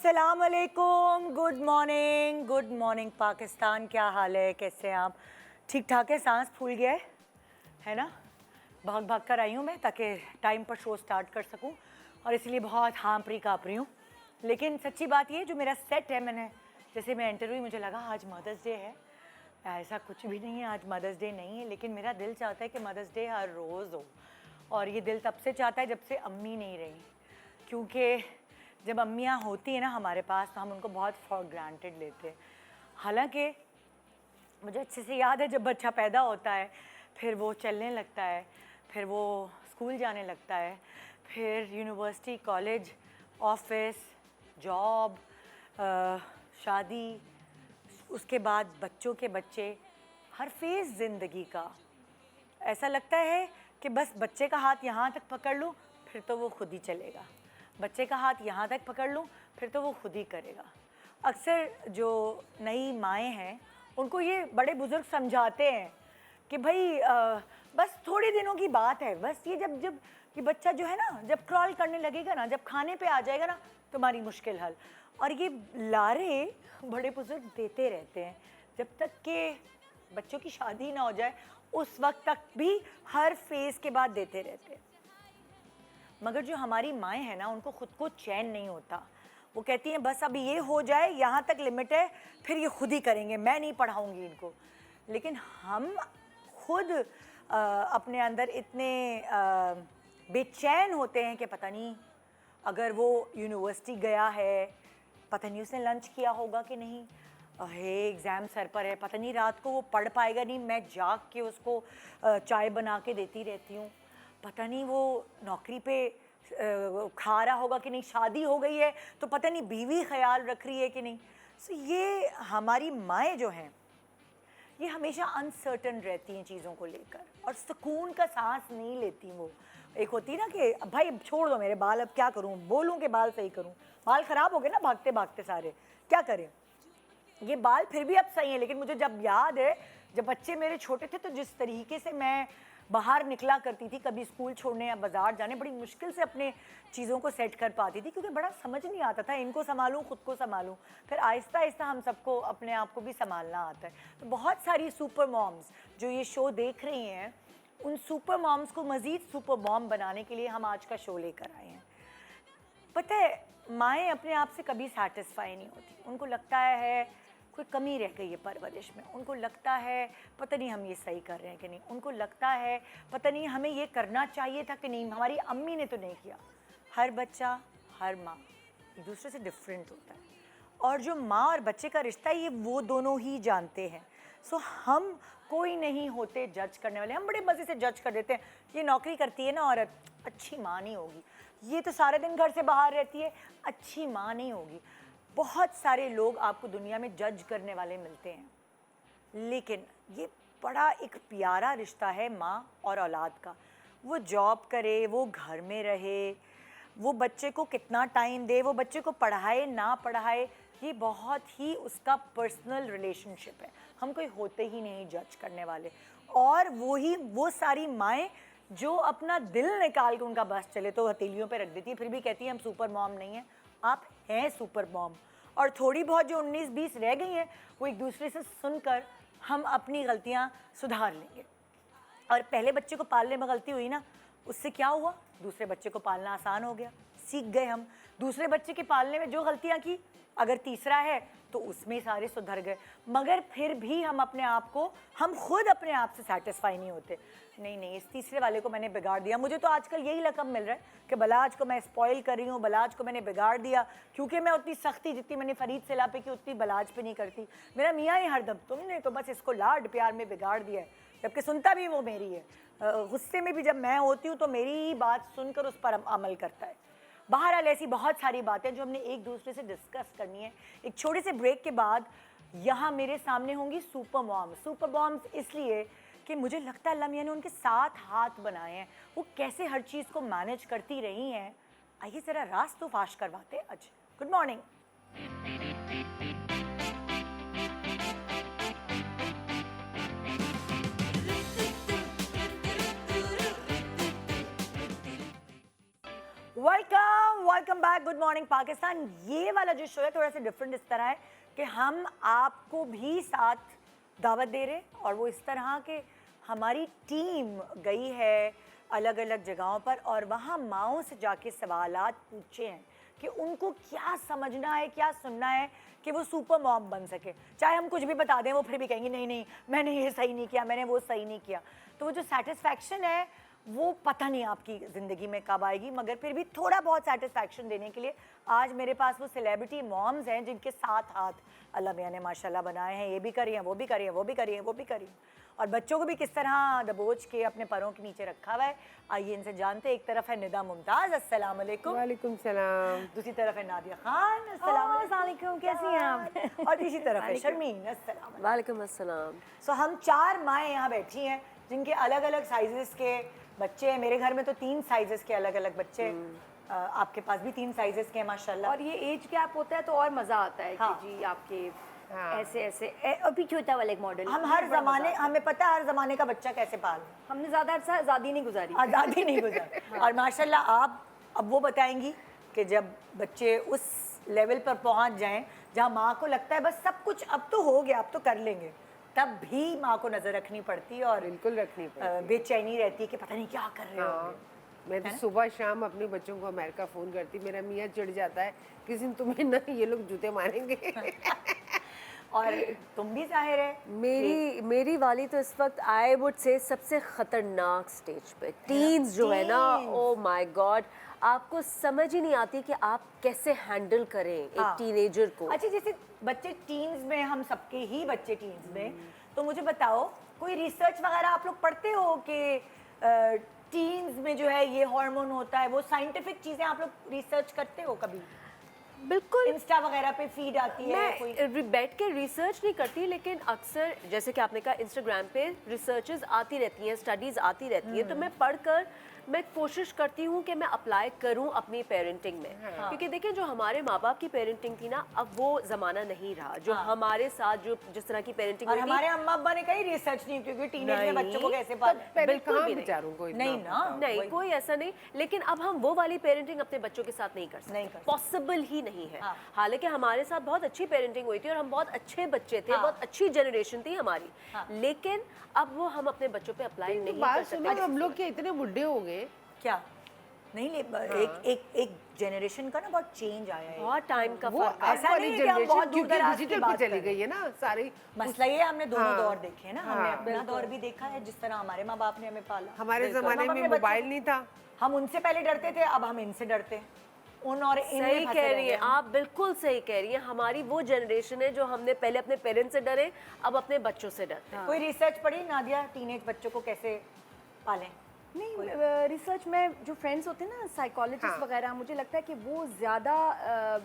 अस्सलाम वालेकुम, good morning Pakistan. क्या हाल है, कैसे हैं आप? ठीक ठाक है? सांस फूल गया है ना? भाग भाग कर आई हूँ मैं ताकि टाइम पर शो स्टार्ट कर सकूँ और इसलिए बहुत हाँप रही काँप रही हूँ। लेकिन सच्ची बात ये, जो मेरा सेट है, मैंने जैसे मैं एंटर हुई मुझे लगा आज मदर्स डे है। ऐसा कुछ भी नहीं है, आज मदर्स डे नहीं है, लेकिन मेरा दिल चाहता है कि मदर्स डे हर रोज़ हो। और ये दिल तब से चाहता है जब से अम्मी नहीं रही, क्योंकि जब अम्मियाँ होती हैं ना हमारे पास तो हम उनको बहुत फॉर ग्रांटेड लेते हैं। हालांकि मुझे अच्छे से याद है जब बच्चा पैदा होता है, फिर वो चलने लगता है, फिर वो स्कूल जाने लगता है, फिर यूनिवर्सिटी, कॉलेज, ऑफिस, जॉब, शादी, उसके बाद बच्चों के बच्चे, हर फेज़ ज़िंदगी का ऐसा लगता है कि बस बच्चे का हाथ यहाँ तक पकड़ लूँ फिर तो वो खुद ही चलेगा, बच्चे का हाथ यहाँ तक पकड़ लूँ फिर तो वो खुद ही करेगा। अक्सर जो नई माएँ हैं उनको ये बड़े बुज़ुर्ग समझाते हैं कि भाई बस थोड़े दिनों की बात है, बस ये जब जब ये बच्चा जो है ना, जब क्रॉल करने लगेगा ना, जब खाने पे आ जाएगा ना, तुम्हारी मुश्किल हल। और ये लारे बड़े बुज़ुर्ग देते रहते हैं जब तक कि बच्चों की शादी ना हो जाए, उस वक्त तक भी हर फेज़ के बाद देते रहते हैं। मगर जो हमारी माएँ हैं ना, उनको खुद को चैन नहीं होता। वो कहती हैं बस अब ये हो जाए, यहाँ तक लिमिट है, फिर ये खुद ही करेंगे, मैं नहीं पढ़ाऊँगी इनको। लेकिन हम खुद अपने अंदर इतने बेचैन होते हैं कि पता नहीं अगर वो यूनिवर्सिटी गया है, पता नहीं उसने लंच किया होगा कि नहीं, है एग्ज़ाम सर पर है, पता नहीं रात को वो पढ़ पाएगा नहीं, मैं जाग के उसको चाय बना के देती रहती हूँ, पता नहीं वो नौकरी पे खा रहा होगा कि नहीं, शादी हो गई है तो पता नहीं बीवी ख्याल रख रही है कि नहीं। सो ये हमारी माएँ जो हैं ये हमेशा अनसर्टन रहती हैं चीज़ों को लेकर और सुकून का सांस नहीं लेती। वो एक होती है ना कि भाई छोड़ दो मेरे बाल, अब क्या करूँ, बोलूँ कि बाल सही करूँ, बाल ख़राब हो गए ना भागते भागते सारे, क्या करें। ये बाल फिर भी अब सही हैं, लेकिन मुझे जब याद है जब बच्चे मेरे छोटे थे तो जिस तरीके से मैं बाहर निकला करती थी, कभी स्कूल छोड़ने या बाज़ार जाने, बड़ी मुश्किल से अपने चीज़ों को सेट कर पाती थी, क्योंकि बड़ा समझ नहीं आता था, इनको संभालूं, ख़ुद को संभालूं, फिर आहिस्ता आहिस्ता हम सबको अपने आप को भी संभालना आता है। तो बहुत सारी सुपर मॉम्स जो ये शो देख रही हैं, उन सुपर मॉम्स को मज़ीद सुपर मॉम बनाने के लिए हम आज का शो लेकर आए हैं। पता है, माएँ अपने आप से कभी सेटिस्फाई नहीं होती, उनको लगता है कोई कमी रह गई है परवरिश में, उनको लगता है पता नहीं हम ये सही कर रहे हैं कि नहीं, उनको लगता है पता नहीं हमें ये करना चाहिए था कि नहीं, हमारी अम्मी ने तो नहीं किया। हर बच्चा, हर माँ एक दूसरे से डिफरेंट होता है और जो माँ और बच्चे का रिश्ता है ये वो दोनों ही जानते हैं। सो हम कोई नहीं होते जज करने वाले, हम बड़े मज़े से जज कर देते हैं, ये नौकरी करती है ना औरत, अच्छी माँ नहीं होगी, ये तो सारे दिन घर से बाहर रहती है, अच्छी माँ नहीं होगी। बहुत सारे लोग आपको दुनिया में जज करने वाले मिलते हैं, लेकिन ये बड़ा एक प्यारा रिश्ता है माँ और औलाद का। वो जॉब करे, वो घर में रहे, वो बच्चे को कितना टाइम दे, वो बच्चे को पढ़ाए ना पढ़ाए, ये बहुत ही उसका पर्सनल रिलेशनशिप है। हम कोई होते ही नहीं जज करने वाले। और वो सारी माएँ जो अपना दिल निकाल के उनका बस चले तो हथेलियों पे रख देती है, फिर भी कहती है हम सुपर मॉम नहीं हैं। आप हैं सुपर मॉम। और थोड़ी बहुत जो 19-20 रह गई हैं वो एक दूसरे से सुनकर हम अपनी गलतियाँ सुधार लेंगे। और पहले बच्चे को पालने में गलती हुई ना, उससे क्या हुआ, दूसरे बच्चे को पालना आसान हो गया, सीख गए हम। दूसरे बच्चे के पालने में जो गलतियाँ की, अगर तीसरा है तो उसमें सारे सुधर गए। मगर फिर भी हम खुद अपने आप से सेटिस्फाई नहीं होते। नहीं, इस तीसरे वाले को मैंने बिगाड़ दिया। मुझे तो आजकल यही लक़ब मिल रहा है कि बलाज को मैं स्पॉइल कर रही हूँ, बलाज को मैंने बिगाड़ दिया, क्योंकि मैं उतनी सख्ती जितनी मैंने फ़रीद सिला पे की उतनी बलाज पे नहीं करती। मेरा मियाँ ही हरदम तुमने तो बस इसको लाड प्यार में बिगाड़ दिया है, जबकि सुनता भी वो मेरी है। गुस्से में भी जब मैं होती हूँ तो मेरी ही बात सुनकर उस पर अमल करता है। बहरहाल ऐसी बहुत सारी बातें जो हमने एक दूसरे से डिस्कस करनी है। एक छोटे से ब्रेक के बाद यहाँ मेरे सामने होंगी सुपर मॉम्स इसलिए कि मुझे लगता है अल्लाह मियां ने उनके 7 हाथ बनाए हैं, वो कैसे हर चीज़ को मैनेज करती रही हैं। आइए ज़रा राज तो फाश करवाते हैं आज। Good morning. Welcome back, good morning Pakistan. ये वाला जो शो है थोड़ा सा डिफरेंट इस तरह है कि हम आपको भी साथ दावत दे रहे हैं और वो इस तरह के हमारी टीम गई है अलग अलग जगहों पर और वहाँ माओं से जाके सवालात पूछे हैं कि उनको क्या समझना है, क्या सुनना है कि वो सुपर मॉम बन सके। चाहे हम कुछ भी बता दें वो फिर भी कहेंगे नहीं नहीं मैंने ये सही नहीं किया, मैंने वो सही नहीं किया। तो वो जो सेटिस्फैक्शन है वो पता नहीं आपकी ज़िंदगी में कब आएगी, मगर फिर भी थोड़ा बहुत सेटिस्फैक्शन देने के लिए आज मेरे पास वो सेलिब्रिटी मॉम्स हैं जिनके 7 हाथ अल्लाह मियां ने माशाल्लाह बनाए हैं। ये भी करी हैं, वो भी करी हैं, वो भी करी हैं, वो भी करी हैं, और बच्चों को भी किस तरह दबोच के अपने पैरों के नीचे रखा हुआ है। आइए इनसे जानते हैं। एक तरफ है निदा मुमताज़, अस्सलाम वालेकुम। वालेकुम सलाम। दूसरी तरफ है नादिया खान, अस्सलाम वालेकुम, कैसी हैं आप? और तीसरी तरफ है शर्मीन, अस्सलाम वालेकुम अस्सलाम। सो हम 4 माएँ यहाँ बैठी हैं जिनके अलग अलग साइजेस के बच्चे हैं। मेरे घर में तो 3 साइजेस के अलग अलग बच्चे हैं। आपके पास भी 3 साइजेस के हैं माशाल्लाह। और ये एज गैप होता है तो और मजा आता है हाँ। कि जी आपके हाँ। ऐसे ऐसे अभी छोटा वाला एक मॉडल हम हर ज़माने, हमें पता है हर ज़माने का बच्चा कैसे पाल, हमने ज्यादा अर्सा आज़ादी नहीं गुजारी। आज़ादी नहीं गुजर। और माशाल्लाह आप अब वो बताएंगी कि जब बच्चे उस लेवल पर पहुंच जाएं जहां माँ को लगता है बस सब कुछ अब तो हो गया, अब तो कर लेंगे, तब भी माँ को नज़र रखनी पड़ती है और बिल्कुल रखनी पड़ती बेचैनी रहती है कि पता नहीं क्या कर रहे हाँ। होंगे। मैं तो सुबह शाम अपने बच्चों को अमेरिका फ़ोन करती, मेरा मियाँ चिढ़ जाता है किसी दिन तुम्हें ना ये लोग जूते मारेंगे। और तुम भी जाहिर है मेरी वाली तो इस वक्त आई वुड से सबसे खतरनाक स्टेज पे टीन्स जो है ना, ओ माय गॉड, आपको समझ ही नहीं आती कि आप कैसे हैंडल करें एक टीनेजर को। अच्छा, जैसे बच्चे टीन्स में, हम सबके ही बच्चे टीन्स में, तो मुझे बताओ कोई रिसर्च वगैरह आप लोग पढ़ते हो कि टीन्स में जो है ये हार्मोन होता है, वो साइंटिफिक चीज़ें आप लोग रिसर्च करते हो कभी? बिल्कुल, इंस्टा वगैरह पे फीड आती है कोई? मैं बैठ के रिसर्च नहीं करती, लेकिन अक्सर जैसे कि आपने कहा इंस्टाग्राम पे रिसर्चेस आती रहती हैं, स्टडीज़ आती रहती है, तो मैं पढ़कर मैं कोशिश करती हूँ कि मैं अप्लाई करूँ अपनी पेरेंटिंग में। क्योंकि देखिए जो हमारे माँ बाप की पेरेंटिंग थी ना, अब वो ज़माना नहीं रहा जो हमारे साथ जो जिस तरह की पेरेंटिंग और हुई थी। हमारे अम्मा अब्बा ने कहीं रिसर्च नहीं, क्योंकि टीनेज में बच्चों को कैसे पालें? बिल्कुल भी बेचारों को इतना नहीं ना, नहीं, कोई ऐसा नहीं, लेकिन अब हम वो वाली पेरेंटिंग अपने बच्चों के साथ नहीं कर नहीं सकते, कर सकते। पॉसिबल ही नहीं है। हाँ। हालांकि हमारे साथ बहुत अच्छी पेरेंटिंग हुई थी और हम बहुत अच्छे बच्चे थे, हाँ। बहुत अच्छी जनरेशन थी हमारी, हाँ। लेकिन अब वो हम अपने बच्चों पे अप्लाई नहीं कर बात सकते। सुनो, हम लोग क्या इतने बुढ़े हो गए? क्या नहीं ले, एक जनरेशन का ना बहुत चेंज आया है। बहुत टाइम का वो फर्क है। ऐसा नहीं है कि हम बहुत दूर दराज की डिजिटल बात पे कर चली रहे गई है ना सारी। मसला ये है, हमने दोनों हाँ। दौर देखे हैं ना, हमने हाँ, अपना दौर भी देखा है जिस तरह हमारे माँ बाप ने हमें पाला। हमारे बिल्कुल। ज़माने हम में अपने बच्चों मोबाइल को- नहीं था। हम उनसे पहले डरते थे, अब हम इनसे डरते हैं। उन और इन में सही फंसे कह रह रही गए हैं हम। आप, बिल्कुल सही कह रही हैं। हमारी वो जनरेशन है जो हमने पहले अपने पेरेंट्स से डरे, अब अपने बच्चों से डरते हैं। कोई रिसर्च पढ़ी नादिया, टीनेज बच्चों को कैसे पालें? नहीं, रिसर्च में जो फ्रेंड्स होते हैं ना साइकोलॉजिस्ट हाँ। वगैरह, मुझे लगता है कि वो ज़्यादा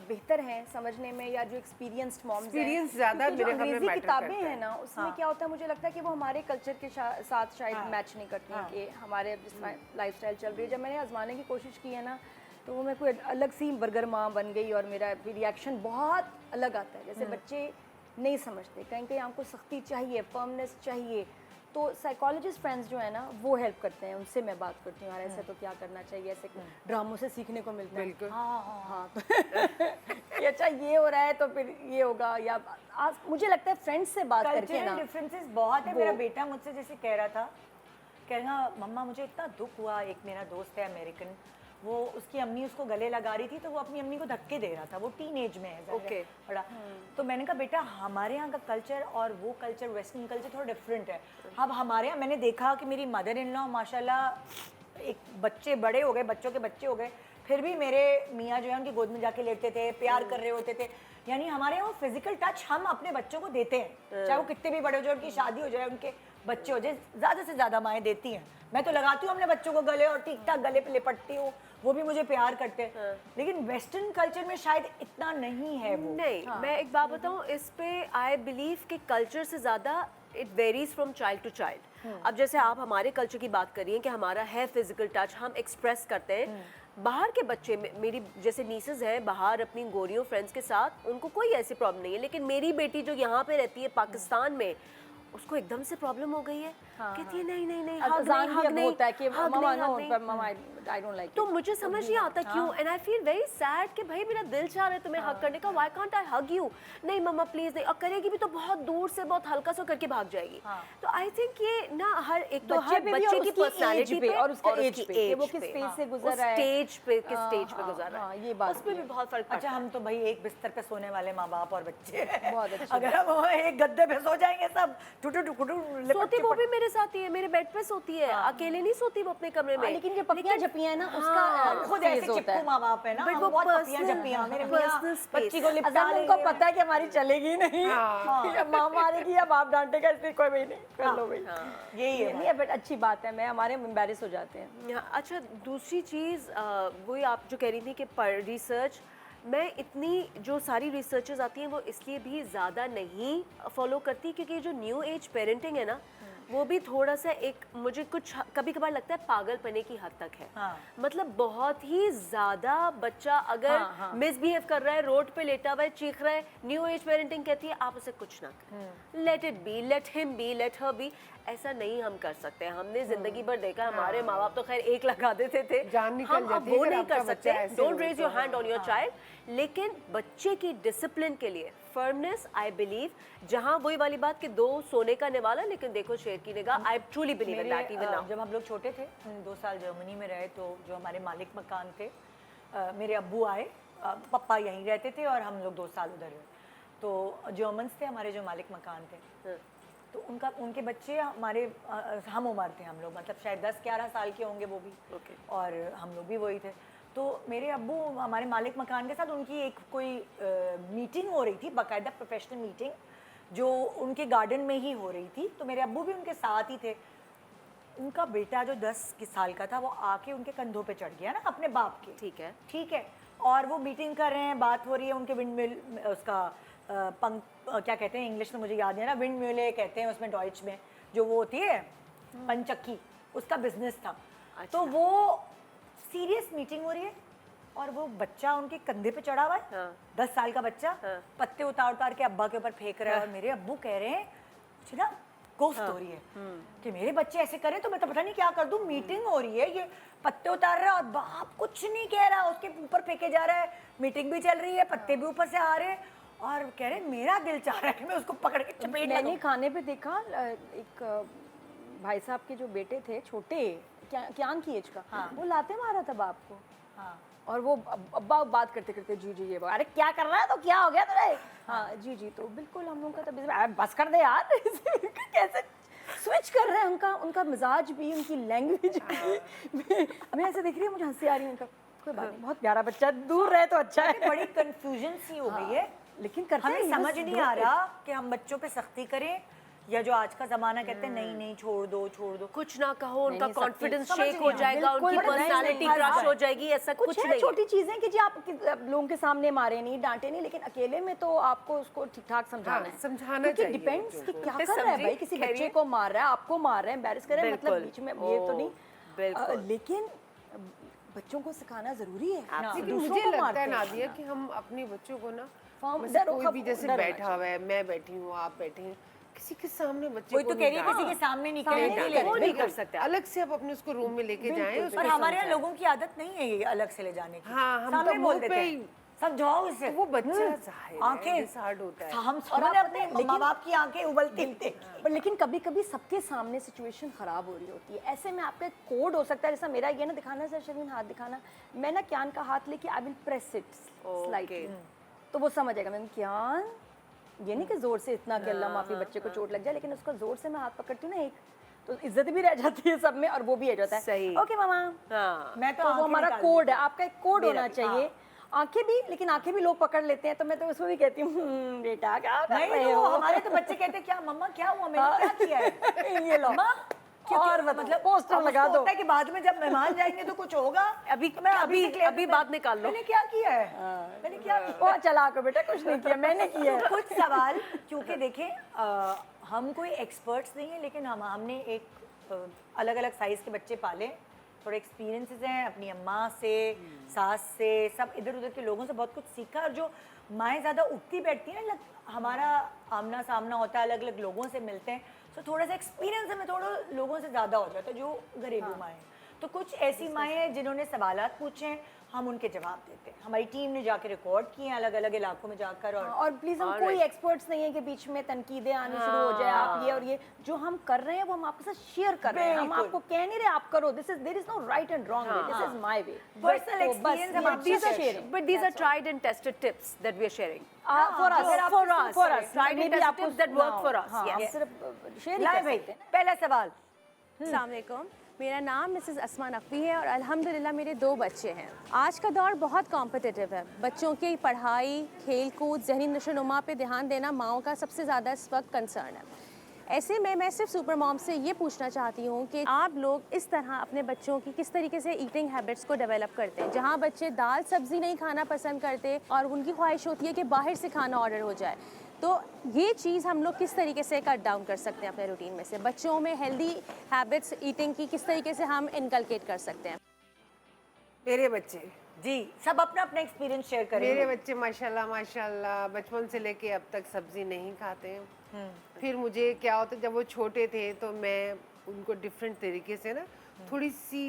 बेहतर हैं समझने में, या जो एक्सपीरियंस्ड मॉम्स Experience ज़्यादा जो मेरे ख्याल में अंग्रेजी matter किताबें करता है। हैं ना, उसमें हाँ। क्या होता है, मुझे लगता है कि वो हमारे कल्चर के साथ शायद हाँ। मैच नहीं करती हैं हाँ। कि हमारे जिस लाइफस्टाइल चल रही है। जब मैंने आजमाने की कोशिश की है ना, तो वो मैं कोई अलग सी बर्गर माँ बन गई और मेरा रिएक्शन बहुत अलग आता है। जैसे बच्चे नहीं समझते, कहीं कहीं आपको सख्ती चाहिए, फर्मनेस चाहिए, तो साइकोलॉजिस्ट फ्रेंड्स जो है ना वो हेल्प करते हैं, उनसे मैं बात करती हूँ, यार ऐसे तो क्या करना चाहिए, ऐसे ड्रामों से सीखने को मिलता है। बिल्कुल। हाँ तो ये अच्छा ये हो रहा है तो फिर ये होगा, या आज मुझे लगता है फ्रेंड्स से बात करके कल्चरल ना, डिफरेंसेस बहुत है। मेरा बेटा मुझसे जैसे कह रहा था, कह रहा मम्मा मुझे इतना दुख हुआ, एक मेरा दोस्त है अमेरिकन, वो उसकी अम्मी उसको गले लगा रही थी तो वो अपनी अम्मी को धक्के दे रहा था, वो टीनेज में है ज़ाहिर है, Okay. बड़ा। तो मैंने कहा बेटा हमारे यहाँ का कल्चर और वो कल्चर, वेस्टर्न कल्चर थोड़ा डिफरेंट है। अब हमारे यहाँ मैंने देखा कि मेरी मदर इन लॉ माशाल्लाह, एक बच्चे बड़े हो गए, बच्चों के बच्चे हो गए, फिर भी मेरे मियाँ जो है उनकी गोद में जाके लेटते थे, प्यार कर रहे होते थे। यानी हमारे यहाँ वो फिजिकल टच हम अपने बच्चों को देते हैं, चाहे वो कितने भी बड़े हो जाए, उनकी शादी हो जाए, उनके बच्चे हो जाए, ज़्यादा से ज़्यादा माएँ देती हैं। मैं तो लगाती हूँ अपने बच्चों को गले और ठीक ठाक गले पे लिपटती हूँ, वो भी मुझे प्यार करते हैं। लेकिन वेस्टर्न कल्चर में शायद इतना नहीं है वो। नहीं, मैं एक बात बताऊं इस पे, आई बिलीव कि कल्चर से ज़्यादा it varies from child to child. अब जैसे आप हमारे कल्चर की बात करिए कि हमारा है फिजिकल टच, हम एक्सप्रेस करते हैं। बाहर के बच्चे, मेरी जैसे नीसेस हैं बाहर अपनी गोरियों फ्रेंड्स के साथ, उनको कोई ऐसी प्रॉब्लम नहीं है, लेकिन मेरी बेटी जो यहाँ पे रहती है पाकिस्तान में, उसको एकदम से प्रॉब्लम हो गई है। कहती है नहीं नहीं नहीं अजान भी अब होता है कि मामा नो नहीं। पर मामा आई डोंट लाइक तो मुझे समझ नहीं आता क्यों, and I feel very sad कि भाई मेरा दिल चाह रहा है तुम्हें हग करने का, why can't I hug you, नहीं मम्मा प्लीज नहीं, और करेगी भी तो बहुत दूर से बहुत हल्का सा करके भाग जाएगी। तो आई थिंक ये ना हर एक तो हर बच्चे की पर्सनालिटी पे और उसका उसकी एज पे वो किस पे, फेज से गुजर रहा है, स्टेज पे किस स्टेज पे गुजर रहा है, ये बात उसमें भी बहुत फर्क अच्छा, पड़ता है। हम तो भाई एक बिस्तर पे सोने वाले माँ बाप और बच्चे हैं। बहुत अच्छी अगर हम एक गद्दे पे सो जाएंगे सब टुटू टुकड़ू सोती वो भी मेरे साथ ही है, मेरे बेड पे सोती है, अकेले नहीं सोती वो अपने कमरे में। लेकिन ये पपियां जपियां है ना उसका खुद ऐसे चिपकू माँ बाप है ना, But हम वो बहुत पपियां personal- जपियां, मेरे personal मियाँ space। बच्ची को लिपटा असल में उनको लेंगे। पता है कि हमारी चलेगी नहीं, माँ मारेगी या बाप डांटेगा, इसलिए कोई भी नहीं कर लो भाई, यही है नहीं है, बट अच्छी बात है, मैं हमारे एम्बैरेस हो जाते हैं। अच्छा, दूसरी चीज़ वही आप जो कह रही थी कि रिसर्च, मैं इतनी जो सारी रिसर्चेस आती हैं वो इसलिए भी ज़्यादा नहीं फॉलो करती क्योंकि जो न्यू एज पेरेंटिंग है ना वो भी थोड़ा सा एक मुझे कुछ कभी कभार लगता है पागलपने की हद तक है। मतलब बहुत ही ज़्यादा बच्चा अगर मिसबिहेव कर रहा है, रोड पे लेटा हुआ है, चीख रहा है, न्यू एज पेरेंटिंग कहती है आप उसे कुछ ना करें, let it be, let him be, let her be. ऐसा नहीं हम कर सकते। हमने जिंदगी भर देखा, हमारे माँ बाप तो खैर एक लगा देते थे, जान निकल हम अब जाती है वो अगर नहीं आपका कर सकते। बच्चा ऐसे डोंट हो रेज तो, your hand on your child, लेकिन बच्चे की डिसिप्लिन के लिए फर्मनेस, आई बिलीव, जहाँ वही वाली बात कि दो सोने का निवाला लेकिन देखो शेर की निगाह, I truly believe in that even now. जब हम लोग छोटे थे, 2 साल जर्मनी में रहे, तो जो हमारे मालिक मकान थे, मेरे अब्बू आए, पप्पा यहीं रहते थे और हम लोग 2 साल उधर रहे। तो जर्मन्स थे हमारे जो मालिक मकान थे, तो उनके बच्चे हमारे हम उम्र थे, हम लोग मतलब शायद 10-11 साल के होंगे वो भी, और हम लोग भी वही थे। तो मेरे अब्बू हमारे मालिक मकान के साथ उनकी एक कोई मीटिंग हो रही थी, बाकायदा प्रोफेशनल मीटिंग, जो उनके गार्डन में ही हो रही थी। तो मेरे अब्बू भी उनके साथ ही थे। उनका बेटा जो 10 साल का था वो आके उनके कंधों पे चढ़ गया ना अपने बाप के। ठीक है, और वो मीटिंग कर रहे हैं, बात हो रही है, उनके विंड मिल उसका क्या कहते हैं इंग्लिश में मुझे याद नहीं है ना, विंड म्यूले कहते हैं उसमें, डॉइच में जो वो होती है पंचक्की, उसका बिजनेस था। तो वो सीरियस मीटिंग हो रही है और वो बच्चा उनके कंधे पे चढ़ा हुआ है, 10 साल का बच्चा, पत्ते उतार उतार के अब्बा के ऊपर फेंक रहा है। और मेरे अब्बू कह रहे हैं मुझे ना कोफ्त हो रही है कि मेरे बच्चे ऐसे करें तो मैं तो पता नहीं क्या कर दूं, मीटिंग हो रही है, ये पत्ते उतार रहा है और बाप कुछ नहीं कह रहा, उसके ऊपर फेंके जा रहा है, मीटिंग भी चल रही है, पत्ते भी ऊपर से आ रहे हैं, और कह रहे मेरा दिल चाह रहा है कि मैं उसको पकड़ के चपेट लूं। मैंने खाने पे देखा एक भाई साहब के जो बेटे थे छोटे, क्या की एज का, वो लाते मारा था बाप को। और वो अब्बा बात करते करते जी जी ये अरे क्या कर रहा है, तो क्या हो गया तेरे, हाँ जी जी, तो बिल्कुल हम लोग का तो बस कर दे यार कैसे स्विच कर रहे हैं, उनका मिजाज भी, उनकी लैंग्वेज भी। मैं ऐसे देख रही हूँ, मुझे हंसी आ रही है, उनका कोई बात नहीं, बहुत प्यारा बच्चा, दूर रहे तो अच्छा है। बड़ी कंफ्यूजन सी हो गई है, लेकिन करते हमें हैं, समझ नहीं आ रहा कि हम बच्चों पे सख्ती करें या जो आज का जमाना कहते हैं नहीं नहीं छोड़ दो, कुछ ना कहो, उनका नहीं, कॉन्फिडेंस समझ शेक नहीं हो आ, जाएगा, उनकी बिल्कुल, पर्सनालिटी नहीं, क्रश नहीं, हो जाएगी, ऐसा कुछ है नहीं। छोटी चीजें कि जी आप लोगों के सामने मारे नहीं, डांटे नहीं, लेकिन अकेले में तो आपको उसको ठीक ठाक समझाना है, समझाना चाहिए डिपेंड्स कि बच्चों क्या को। कर रहा है समझी, भाई, किसी खैरियत? बच्चे को मार रहा है, आपको मार रहा है, एम्बैरस कर रहा है, मतलब बिल्कुल। बीच में ये तो नहीं, बिल्कुल। लेकिन बच्चों को सिखाना जरूरी है। लेकिन दूसरों मुझे को लगता मारते है हैं। नादिया कि हम अपने बच्चों को ना, फॉर्म- जैसे डर- कोई भी जैसे डर बैठा होना हुआ है, मैं बैठी हूँ, आप बैठे हैं, किसी के सामने बच्चे कोई को तो कह रही है नहीं किसी के डांटना। सामने नहीं सामने करें, नहीं ले करें, लें। नहीं कर सकते आप। अलग से आप अपने उसको रूम में लेके जाएं, उसको पर हमारे यहाँ समझाएं। लोगों की आदत नहीं है ये अलग से ले जाने की। हाँ, हम सामने तो बोल मुंह देते पे हैं, ही- समझाओ इसे। वो बच्चा जाहिर है, आंखें डिसऑर्ड होता है। हम सबने अपने माँ बाप की आंखें उबलती देखी। पर लेकिन कभी कभी सबके सामने सिचुएशन खराब हो रही होती है, ऐसे में आपका एक कोड हो सकता है, जैसा मेरा ये ना दिखाना सर शर्मीन हाथ दिखाना, मैं ना क्यान का हाथ लेके I will press it slightly, तो वो समझ जाएगा मैं क्यान, ये नहीं कि जोर से इतना कि अल्लाह माफी बच्चे को चोट लग जाए, लेकिन उसको जोर से मैं हाथ पकड़ती हूँ ना एक, तो इज्जत भी रह जाती है सब में और वो भी रह जाता है। सही। ओके मामा, हाँ, मैं तो तो वो आंखें हमारा निकाल कोड देती है, आपका एक कोड होना भी, चाहिए। आंखें भी, लेकिन आंखें भी लोग पकड़ लेते हैं, तो मैं तो उसमें भी कहती हूँ बेटा क्या कर नहीं रहे तो हो?" हमारे तो बच्चे कहते क्या मम्मा क्या हुआ, मैंने क्या किया है ये लो और मतलब पोस्टर लगा दो। होता है कि बाद में जब मेहमान जाएंगे तो कुछ होगा, अभी तो मैं अभी से clear अभी करता बात हूं, निकाल लो। मैंने क्या किया है, मैंने क्या किया। ओ चला को बेटा कुछ नहीं किया, मैंने किया है। कुछ सवाल, क्योंकि देखें हम कोई एक्सपर्ट्स नहीं है, लेकिन हमने एक अलग अलग साइज़ के बच्चे पाले, थोड़े एक्सपीरियंसेस हैं अपनी अम्मा से, सास से, सब इधर उधर के लोगों से बहुत कुछ सीखा। और जो माएँ ज़्यादा उठती बैठती हैं ना, हमारा आमना सामना होता है, अलग अलग लोगों से मिलते हैं, सो थोड़ा सा एक्सपीरियंस हमें थोड़ा लोगों से ज़्यादा हो जाता है जो घरेलू माएँ हैं। तो कुछ ऐसी माएँ हैं जिन्होंने सवालात पूछे हैं, हम उनके जवाब देते हैं। हमारी टीम ने जाके रिकॉर्ड किए हैं अलग अलग इलाकों में जाकर। और प्लीज हम कोई एक्सपर्ट्स नहीं है कि बीच में तनकीदें आनी शुरू हो जाए, आप ये और ये जो हम कर रहे हैं वो हम आपके साथ शेयर कर रहे हैं। हम बिल्कुल। आपको कह नहीं रहे आप करो, there is no right and wrong way, this is my way, Personal experience हम आपसे share sharing But these are tried and tested tips that we are sharing. For us for us. Tried and tested tips that work for us. हम Yes. सिर्फ share लाए कर भाई, सकते हैं। पहला सवाल। अस्सलाम वालेकुम, मेरा नाम मिसेस अस्मा नकवी है और अल्हम्दुलिल्लाह मेरे 2 बच्चे हैं। आज का दौर बहुत कॉम्पिटिटिव है। बच्चों की पढ़ाई, खेल कूद, ज़हनी नशोनुमा पे ध्यान देना माओं का सबसे ज़्यादा इस वक्त कंसर्न है। ऐसे में मैं सिर्फ सुपर मॉम से ये पूछना चाहती हूँ कि आप लोग इस तरह अपने बच्चों की किस तरीके से ईटिंग हैबिट्स को डेवलप करते हैं, जहाँ बच्चे दाल सब्ज़ी नहीं खाना पसंद करते और उनकी ख्वाहिश होती है कि बाहर से खाना ऑर्डर हो जाए, तो ये चीज़ हम लोग किस तरीके से कट डाउन कर सकते हैं अपने रूटीन में से? बच्चों में हेल्दी हैबिट्स ईटिंग की किस तरीके से हम इनकलकेट कर सकते हैं? मेरे बच्चे जी, सब अपना अपना एक्सपीरियंस शेयर करेंगे। मेरे बच्चे माशाल्लाह माशाल्लाह बचपन से लेके अब तक सब्जी नहीं खाते हैं। फिर मुझे क्या होता जब वो छोटे थे तो मैं उनको डिफरेंट तरीके से ना थोड़ी सी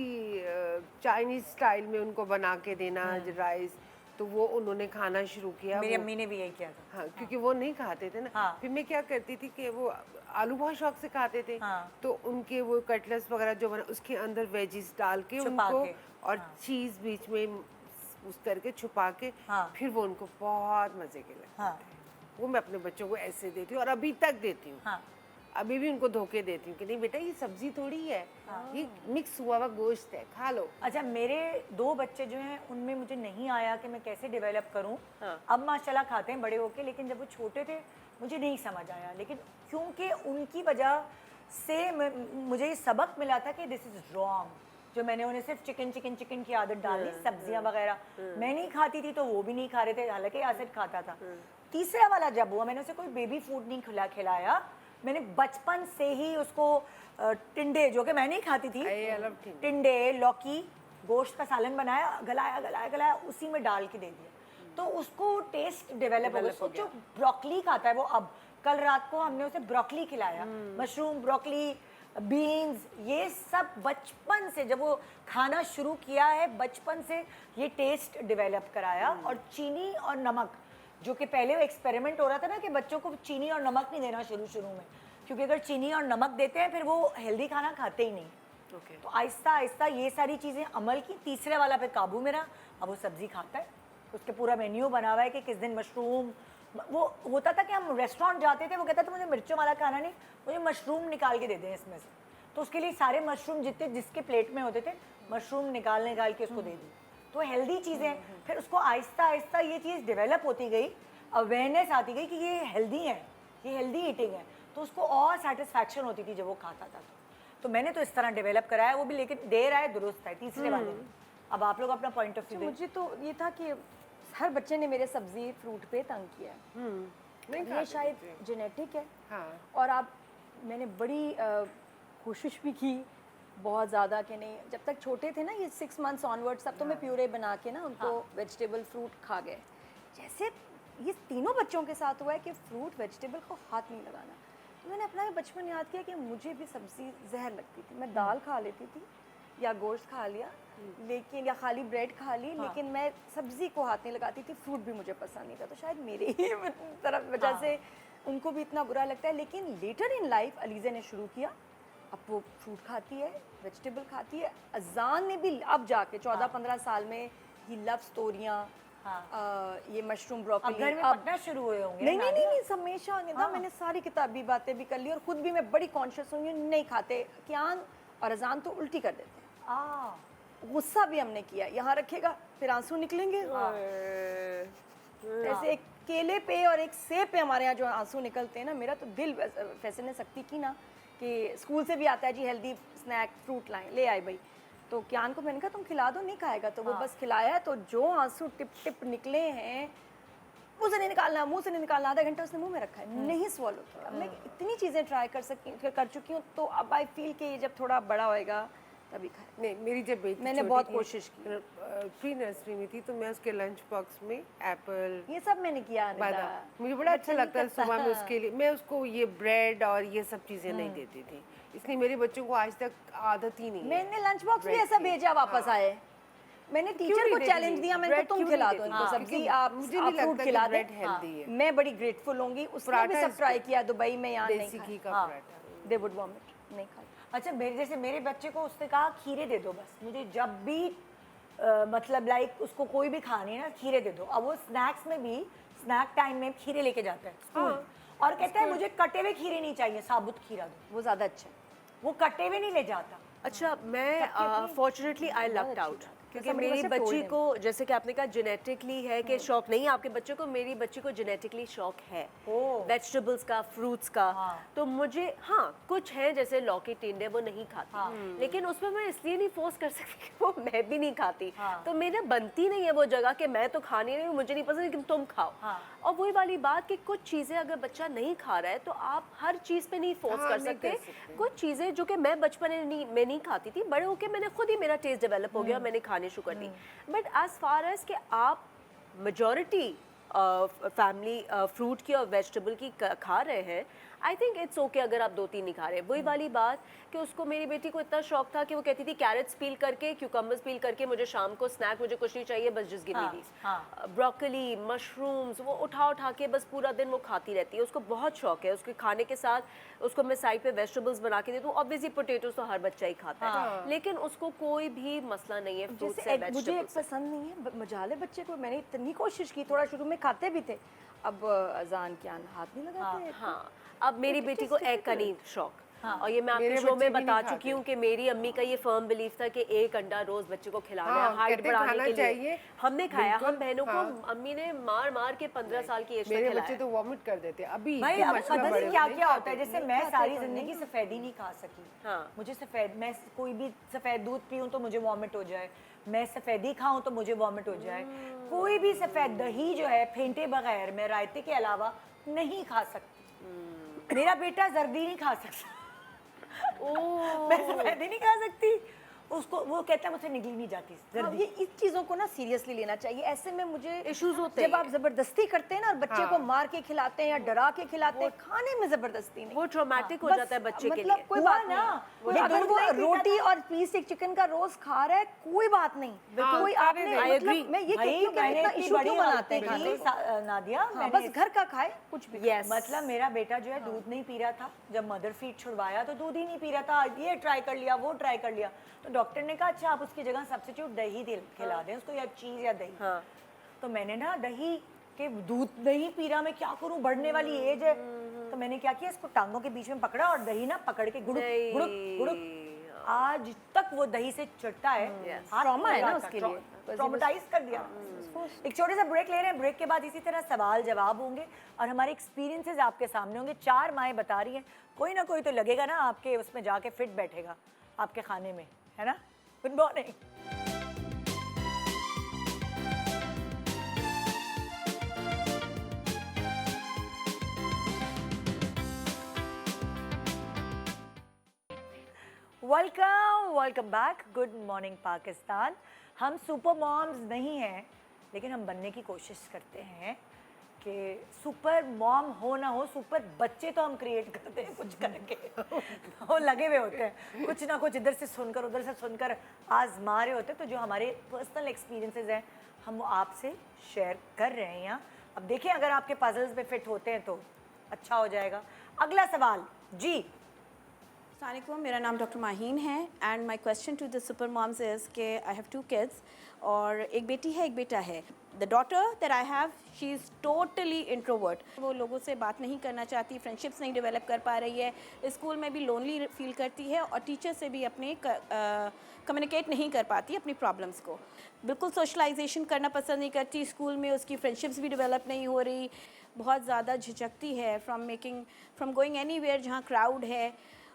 चाइनीज स्टाइल में उनको बना के देना राइस, तो वो उन्होंने खाना शुरू किया। मेरी अम्मी ने भी यही किया था। हाँ, क्योंकि वो नहीं खाते थे ना। हाँ। फिर मैं क्या करती थी कि वो आलू बहुत शौक से खाते थे। हाँ। तो उनके वो कटलेट्स वगैरह जो बना उसके अंदर वेजिस डाल के छुपा उनको के। और चीज़ बीच में उस करके छुपा के हाँ। फिर वो उनको बहुत मज़े के लगते हाँ। थे। वो मैं अपने बच्चों को ऐसे देती हूँ और अभी तक देती हूँ। हाँ। अभी भी उनको धोखे देती हूँ कि नहीं बेटा ये सब्जी थोड़ी है, ये मिक्स हुआ हुआ गोश्त है, खा लो। अच्छा, मेरे 2 बच्चे जो हैं उनमें मुझे नहीं आया कि मैं कैसे डेवलप करूं। अब माशाल्लाह खाते हैं बड़े होके, लेकिन जब वो छोटे थे मुझे नहीं समझ आया। लेकिन क्योंकि उनकी वजह से मुझे ये सबक मिला था कि दिस इज़ रॉन्ग। जो मैंने उन्हें सिर्फ चिकन की आदत डाल दी, सब्जियां वगैरह मैं नहीं खाती थी तो वो भी नहीं खा रहे थे, हालांकि आसिफ खाता था। तीसरा वाला जब हुआ, मैंने उसे कोई बेबी फूड नहीं खिलाया। मैंने बचपन से ही उसको टिंडे, जो कि मैं नहीं खाती थी, I love टिंडे। टिंडे, लौकी, गोश्त का सालन बनाया, गलाया उसी में डाल के दे दिया, तो उसको टेस्ट डेवलप हो गया। सोचो ब्रोकली खाता है वो। अब कल रात को हमने उसे ब्रोकली खिलाया, मशरूम, ब्रोकली, बीन्स, ये सब बचपन से जब वो खाना शुरू किया है, बचपन से ये टेस्ट डेवलप कराया। और चीनी और नमक, जो कि पहले एक्सपेरिमेंट हो रहा था ना कि बच्चों को चीनी और नमक नहीं देना शुरू में, क्योंकि अगर चीनी और नमक देते हैं फिर वो हेल्दी खाना खाते ही नहीं। तो आहिस्ता आहिस्ता ये सारी चीज़ें अमल की। तीसरे वाला फिर काबू में रहा, अब वो सब्जी खाता है। उसके पूरा मेन्यू बना हुआ है कि किस दिन मशरूम। वो होता था कि हम रेस्टोरेंट जाते थे, वो कहता था मुझे मिर्चों वाला खाना नहीं, मुझे मशरूम निकाल के दे दें इसमें से। तो उसके लिए सारे मशरूम जितने जिसके प्लेट में होते थे, मशरूम निकाल के उसको दे दी। तो हेल्दी चीज़ें, फिर उसको आहिस्ता आहिस्ता ये चीज़ डेवलप होती गई, अवेयरनेस आती गई कि ये हेल्दी है, ये हेल्दी ईटिंग है, तो उसको और सेटिस्फैक्शन होती थी जब वो खाता था। तो मैंने तो इस तरह डेवलप कराया, वो भी लेकिन देर आए दुरुस्त है तीसरे वाले में। अब आप लोग अपना पॉइंट ऑफ व्यू दें। मुझे तो ये था कि हर बच्चे ने मेरे सब्जी फ्रूट पे तंग किया है। नहीं ये खाते शायद थे। जेनेटिक है। हाँ। और आप, मैंने बड़ी कोशिश भी की बहुत ज़्यादा कि नहीं, जब तक छोटे थे ना ये 6 मंथ्स ऑनवर्ड, सब तो मैं प्यूरे बना के ना उनको वेजिटेबल फ्रूट खा गए। जैसे ये तीनों बच्चों के साथ हुआ है कि फ्रूट वेजिटेबल को हाथ नहीं लगाना। तो मैंने अपना बचपन याद किया कि मुझे भी सब्ज़ी जहर लगती थी। मैं दाल खा लेती थी या गोश्त खा लिया, लेकिन या खाली ब्रेड खा ली, लेकिन मैं सब्ज़ी को हाथ नहीं लगाती थी। फ्रूट भी मुझे पसंद नहीं था। तो शायद मेरे ही तरफ वजह से उनको भी इतना बुरा लगता है। लेकिन लेटर इन लाइफ अलीज़ा ने शुरू किया, अब वो फ्रूट खाती है, वेजिटेबल खाती है। अजान ने भी अब जाके 14-15 साल में ही लव स्टोरियाँ, ये मशरूम अब ब्रोकली घर में पढ़ना शुरू हुए होंगे नहीं ना, नहीं नादिया? नहीं हमेशा निदा मैंने सारी किताबी बातें भी कर ली और खुद भी मैं बड़ी कॉन्शियस हूँ, नहीं खाते। कियान और अजान तो उल्टी कर देते हैं। गुस्सा भी हमने किया, यहाँ रखेगा फिर आंसू निकलेंगे। जैसे एक केले पे और एक सेब पे हमारे यहाँ जो आंसू निकलते हैं ना, मेरा तो दिल फैसले ने सख्ती की ना कि स्कूल से भी आता है जी हेल्दी स्नैक फ्रूट लाएं, ले आए भाई। तो कियान को मैंने कहा तुम खिला दो, नहीं खाएगा, तो वो बस खिलाया है। तो जो आंसू टिप टिप निकले हैं, मुँह से नहीं निकालना, मुँह से नहीं निकालना, आधा घंटा उसने मुंह में रखा है, नहीं swallow किया। मैं इतनी चीज़ें ट्राई कर चुकी हूँ, तो अब आई फील कि ये जब थोड़ा बड़ा होएगा तभी खाए। नहीं, मेरी जब बेटी मैंने छोटी बहुत थी, कोशिश की। प्री नर्सरी में थी, तो मैं उसके लंच बॉक्स में एप्पल, ये सब मैंने किया अनिता। बादाम, मुझे बड़ा अच्छा लगता है सुबह में उसके लिए। मैं उसको ये ब्रेड और ये सब चीज़ें नहीं देती थी, इसलिए मेरे बच्चों को आज तक आदत ही नहीं है। मैंने लंच बॉक्स भी bread ऐसा की। भेजा वापस आए। मैंने टीचर नहीं को देती चैलेंज थी? दिया, मैंने bread कहा तुम क्यों खिला नहीं दो देती? इनको हाँ, सब्जी, क्योंकि आप मुझे आप नहीं फ्रूट लगता कि खिला bread दें। healthy है। मैं बड़ी ग्रेटफुल होंगी, उसने पराठा भी सब is ट्राई good। किया दुबई में, यहाँ देसी नहीं घी खाया। का हाँ। पराठा। दे वुड वॉमिट, नहीं खाया। अच्छा जैसे मेरे बच्चे को उसने कहा खीरे दे दो बस, मुझे जब भी मतलब लाइक उसको कोई भी खानी है ना खीरे दे दो। अब वो स्नैक्स में भी स्नैक टाइम में खीरे लेके जाता है स्कूल और कहता है मुझे कटे हुए खीरे नहीं चाहिए, साबुत खीरा दो। वो ज़्यादा अच्छा है। वो कटे हुए नहीं ले जाता। अच्छा, मैं फॉर्चुनेटली आई लक्ड आउट क्योंकि somebody मेरी must have told बच्ची him. को, जैसे कि आपने कहा जेनेटिकली है कि शौक नहीं है आपके बच्चे को, मेरी बच्ची को जेनेटिकली शौक है ओह। वेजिटेबल्स का, फ्रूट्स का। हाँ। तो मुझे कुछ हैं जैसे लौकी, टिंडे वो नहीं खाती, लेकिन उसमें मैं इसलिए नहीं फोर्स कर सकती कि वो मैं भी नहीं खाती। तो मेरे बनती नहीं है वो जगह कि मैं तो खानी नहीं हूँ, मुझे नहीं पसंद, लेकिन तुम खाओ। और वही वाली बात कि कुछ चीज़ें अगर बच्चा नहीं खा रहा है तो आप हर चीज़ पे नहीं फोर्स कर सकते। कुछ चीज़ें जो कि मैं बचपन में नहीं खाती थी, बड़े होके मैंने खुद ही, मेरा टेस्ट डेवलप हो गया, मैंने खाने शुरू कर दी। बट एज फार एज कि आप मेजॉरिटी फैमिली फ्रूट की और वेजिटेबल की खा रहे हैं, आई थिंक इट्स ओके अगर आप 2-3 नहीं खा रहे हैं। वही वाली बात कि उसको, मेरी बेटी को इतना शौक था कि वो कहती थी कैरेट्स पील करके, क्यूकम्बर्स पील करके, मुझे शाम को स्नैक, मुझे कुछ नहीं चाहिए, बस just give me this. Broccoli, mushrooms, वो उठा के बस पूरा दिन वो खाती रहती है। उसको बहुत शौक है उसके खाने के साथ। उसको मैं साइड पे वेजिटेबल्स बना के देती हूँ। ऑब्वियसली पोटैटोस तो हर बच्चा ही खाता है, लेकिन उसको कोई भी मसला नहीं है फ्रूट से, जैसे मुझे एक वेजिटेबल्स से। पसंद नहीं है मजाले बच्चे को, मैंने इतनी कोशिश की, थोड़ा शुरू में खाते भी थे, अब अजान के हाथ नहीं लगाते। हाँ, अब मेरी बेटी को एग का नहीं शौक। और ये मैं आपके मेरे शो बच्चे में भी बता नहीं चुकी हूँ कि मेरी अम्मी का ये फर्म बिलीफ था कि एक अंडा रोज बच्चे को खिलाना है, हाइट कहते बढ़ाने खाना के लिए। चाहिए। हमने खाया, हम बिल्कुल, बहनों को अम्मी ने मार के 15 साल की एज तक मेरे खिलाया। बच्चे तो वॉमिट कर देते अभी। भाई इतने अब मछलियाँ पता बड़े नहीं क्या होते क्या हैं, होता है। जैसे नहीं मैं खाते सारी तो जिंदगी नहीं। सफेदी नहीं खा सकी। हाँ। मुझे सफेद, मैं कोई भी सफेद दूध पीऊँ तो मुझे वॉमिट हो जाए, मैं सफेदी खाऊं तो मुझे वॉमिट हो जाए। कोई भी सफेद दही जो है फेंटे बगैर मैं रायते के अलावा नहीं खा सकती। मेरा बेटा जर्दी नहीं खा सकता। मैं सफेदी नहीं खा सकती। उसको वो कहता है मुझसे निकली नहीं जाती हाँ, जर्दी। ये इस चीज़ों को ना सीरियसली लेना चाहिए। ऐसे में मुझे Issues होते जब हैं। आप जबरदस्ती करते हैं ना और बच्चे हाँ। को मार के खिलाते हैं या डरा के खिलाते हैं, खाने में जबरदस्ती नहीं। वो ट्रॉमेटिक हो बस जाता है बच्चे के मतलब लिए। कोई हुआ बात ना, नहीं। वो अगर दूध वो नहीं पीता रोटी था। और पीस एक चिकन का रोज खा रहा है, कोई बात नहीं। कोई आपने I agree। मतलब मैं ये भाई कहती हूँ कि मैंने इतना इतनी इशू बड़ी क्यों बनाते हैं गलती कि की नादिया, हाँ, मैंने बस घर का खाए कुछ भी। Yes। मतलब मेरा बेटा जो है दूध नहीं पी रहा था। जब मदर फीड छुड़वाया तो दूध ही नहीं पी रहा था। ये ट्राई कर लिया, वो ट्राई कर लिया, तो डॉक्टर ने कहा अच्छा आप उसकी जगह सब्स्टिट्यूट दही खिला दें उसको, या चीज़ या दही। हाँ। तो मैंने ना दही के दूध नहीं पी रहा, मैं क्या करूं, बढ़ने वाली एज है। तो मैंने क्या किया, इसको टांगों के बीच में पकड़ा और दही ना पकड़ के गुड़ुक नहीं। गुड़ुक गुड़ुक, आज तक वो दही से चिढ़ता है। हाथ Trauma है लगा ना था, उसके लिए। ट्रॉमेटाइज कर दिया। एक छोटे सा ब्रेक ले रहे हैं, ब्रेक के बाद इसी तरह सवाल जवाब होंगे और हमारे एक्सपीरियंसेस आपके सामने होंगे। 4 माएँ बता रही हैं, कोई ना कोई तो लगेगा ना आपके उसमें जाके फिट बैठेगा आपके खाने में, है ना। Good morning. Welcome back. Good morning Pakistan. हम सुपर मॉम्स नहीं हैं, लेकिन हम बनने की कोशिश करते हैं कि सुपर मॉम हो ना हो, सुपर बच्चे तो हम क्रिएट करते हैं कुछ करके। वो लगे हुए होते हैं कुछ ना कुछ, इधर से सुनकर उधर से सुनकर आजमा रहे होते हैं। तो जो हमारे पर्सनल एक्सपीरियंसेस हैं हम वो आपसे शेयर कर रहे हैं यहाँ। अब देखिए अगर आपके पजल्स में फिट होते हैं तो अच्छा हो जाएगा। अगला सवाल जी। अस्सलामुअलैकुम, मेरा नाम डॉक्टर माहीन है and my question to the super moms is के आई हैव 2 किड्स और एक बेटी है एक बेटा है। The daughter that I have she is totally introvert. वो लोगों से बात नहीं करना चाहती, फ्रेंडशिप्स नहीं डेवलप कर पा रही है, स्कूल में भी लोनली फील करती है और टीचर से भी अपने कम्युनिकेट नहीं कर पाती अपनी प्रॉब्लम्स को। बिल्कुल सोशलाइजेशन करना पसंद नहीं करती, स्कूल में उसकी फ्रेंडशिप्स भी डेवलप नहीं हो रही, बहुत ज़्यादा झिझकती है फ्रॉम गोइंग एनीवेयर जहाँ क्राउड है।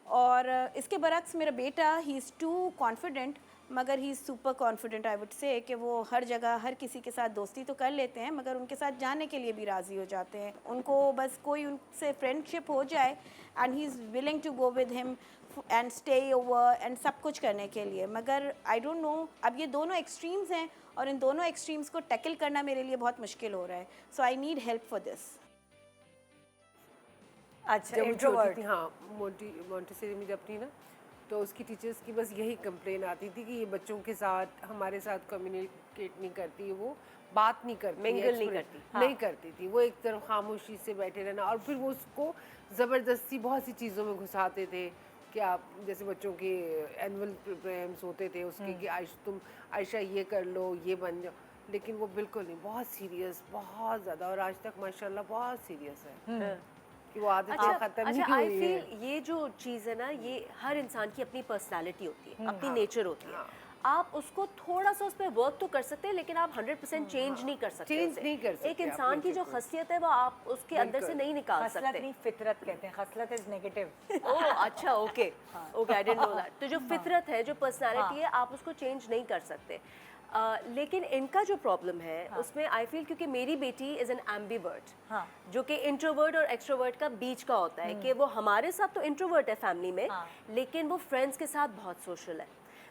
और इसके बरक्स मेरा बेटा ही इज़ टू कॉन्फिडेंट, मगर he super confident I would say कि वो हर जगह हर किसी के साथ दोस्ती तो कर लेते हैं मगर उनके साथ जाने के लिए भी राज़ी हो जाते हैं। उनको बस कोई उनसे फ्रेंडशिप हो जाए and he is willing to go with him and stay over and सब कुछ करने के लिए। मगर आई डोंट नो, अब ये दोनों एक्सट्रीम्स हैं और इन दोनों एक्सट्रीम्स को टैकल करना मेरे लिए बहुत मुश्किल हो रहा है। So I need help for this. अच्छा, जब वो छोटी इंट्रोवर्ट। थी, हाँ, मोंटेसरी में जब थी ना, तो उसकी टीचर्स की बस यही कंप्लेन आती थी कि ये बच्चों के साथ हमारे साथ कम्युनिकेट नहीं करती है, वो बात नहीं करती, Mingle नहीं करती। नहीं करती थी, वो एक तरफ खामोशी से बैठे रहना। और फिर वो उसको ज़बरदस्ती बहुत सी चीज़ों में घुसाते थे कि आप जैसे बच्चों के एनुअल प्रोग्राम्स होते थे उसके कि तुम आयशा ये कर लो, ये बन जाओ, लेकिन वो बिल्कुल नहीं, बहुत सीरियस, बहुत ज़्यादा, और आज तक माशाल्लाह बहुत सीरियस है कि वो आदत खत्म ही अच्छा, आई हुई है। फील ये जो चीज़ है ना, ये हर इंसान की अपनी पर्सनालिटी होती है, अपनी नेचर होती है। आप उसको थोड़ा सा उस पर वर्क तो कर सकते हैं, लेकिन आप 100% चेंज नहीं कर सकते। चेंज उसे। नहीं कर सकते एक आप इंसान की जो नेचर को। खसियत है वो आप उसके अंदर से नहीं निकाल खसलत सकते। नहीं, फितरत कहते हैं। खसलत इज नेगेटिव। ओह अच्छा, okay okay, I didn't know that. तो जो फितरत है, जो पर्सनालिटी है, आप उसको चेंज नहीं कर सकते। लेकिन इनका जो प्रॉब्लम है उसमें आई फील, क्योंकि मेरी बेटी इज़ एन एम्बीवर्ट, हाँ। जो कि इंट्रोवर्ट और एक्सट्रोवर्ट का बीच का होता है, कि वो हमारे साथ तो इंट्रोवर्ट है फैमिली में, लेकिन वो फ्रेंड्स के साथ बहुत सोशल है।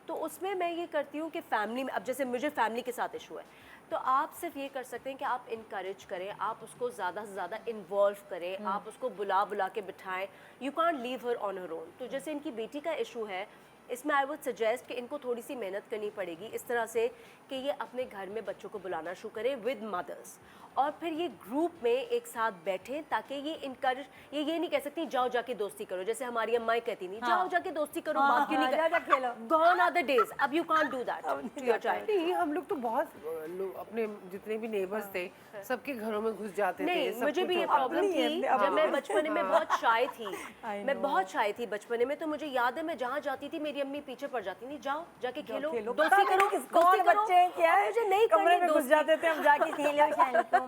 तो उसमें मैं ये करती हूँ कि फैमिली में, अब जैसे मुझे फैमिली के साथ इशू है, तो आप सिर्फ ये कर सकते हैं कि आप इनकरेज करें, आप उसको ज़्यादा से ज़्यादा इन्वॉल्व करें, आप उसको बुला बुला के बिठाएं। You can't leave her on her own. तो जैसे इनकी बेटी का इशू है, इसमें आई वुड सजेस्ट कि इनको थोड़ी सी मेहनत करनी पड़ेगी इस तरह से कि ये अपने घर में बच्चों को बुलाना शुरू करें विद मदर्स, और फिर ये ग्रुप में एक साथ बैठें, ताकि ये इनकरेज, ये नहीं कह सकती जाओ जाके दोस्ती करो, जैसे हमारी अम्माई कहती नहीं जाओ जाके दोस्ती करो, बात क्यों नहीं जाके खेलो। गॉन आर द डेज, अब you can't do that to your child. नहीं, हम लोग तो बहुत लोग अपने जितने भी नेबर्स थे सबके घरों में घुस जाते थे। नहीं, सब मुझे कुछ भी ये होता था। प्रॉब्लम थी जब मैं बचपने में बहुत शाय थी। I मैं बहुत शाय थी बचपने में, तो मुझे याद है मैं जहाँ जाती थी मेरी अम्मी पीछे पड़ जाती थी, जाओ जाके खेलो, खेलो। दोस्ती पता करो, नहीं दोस्ती कौन करो। बच्चे हैं, क्या और है, मुझे नहीं कमरे करनी में घुस दोस्ती। जाते थे, हम जाके खेलो शाम को।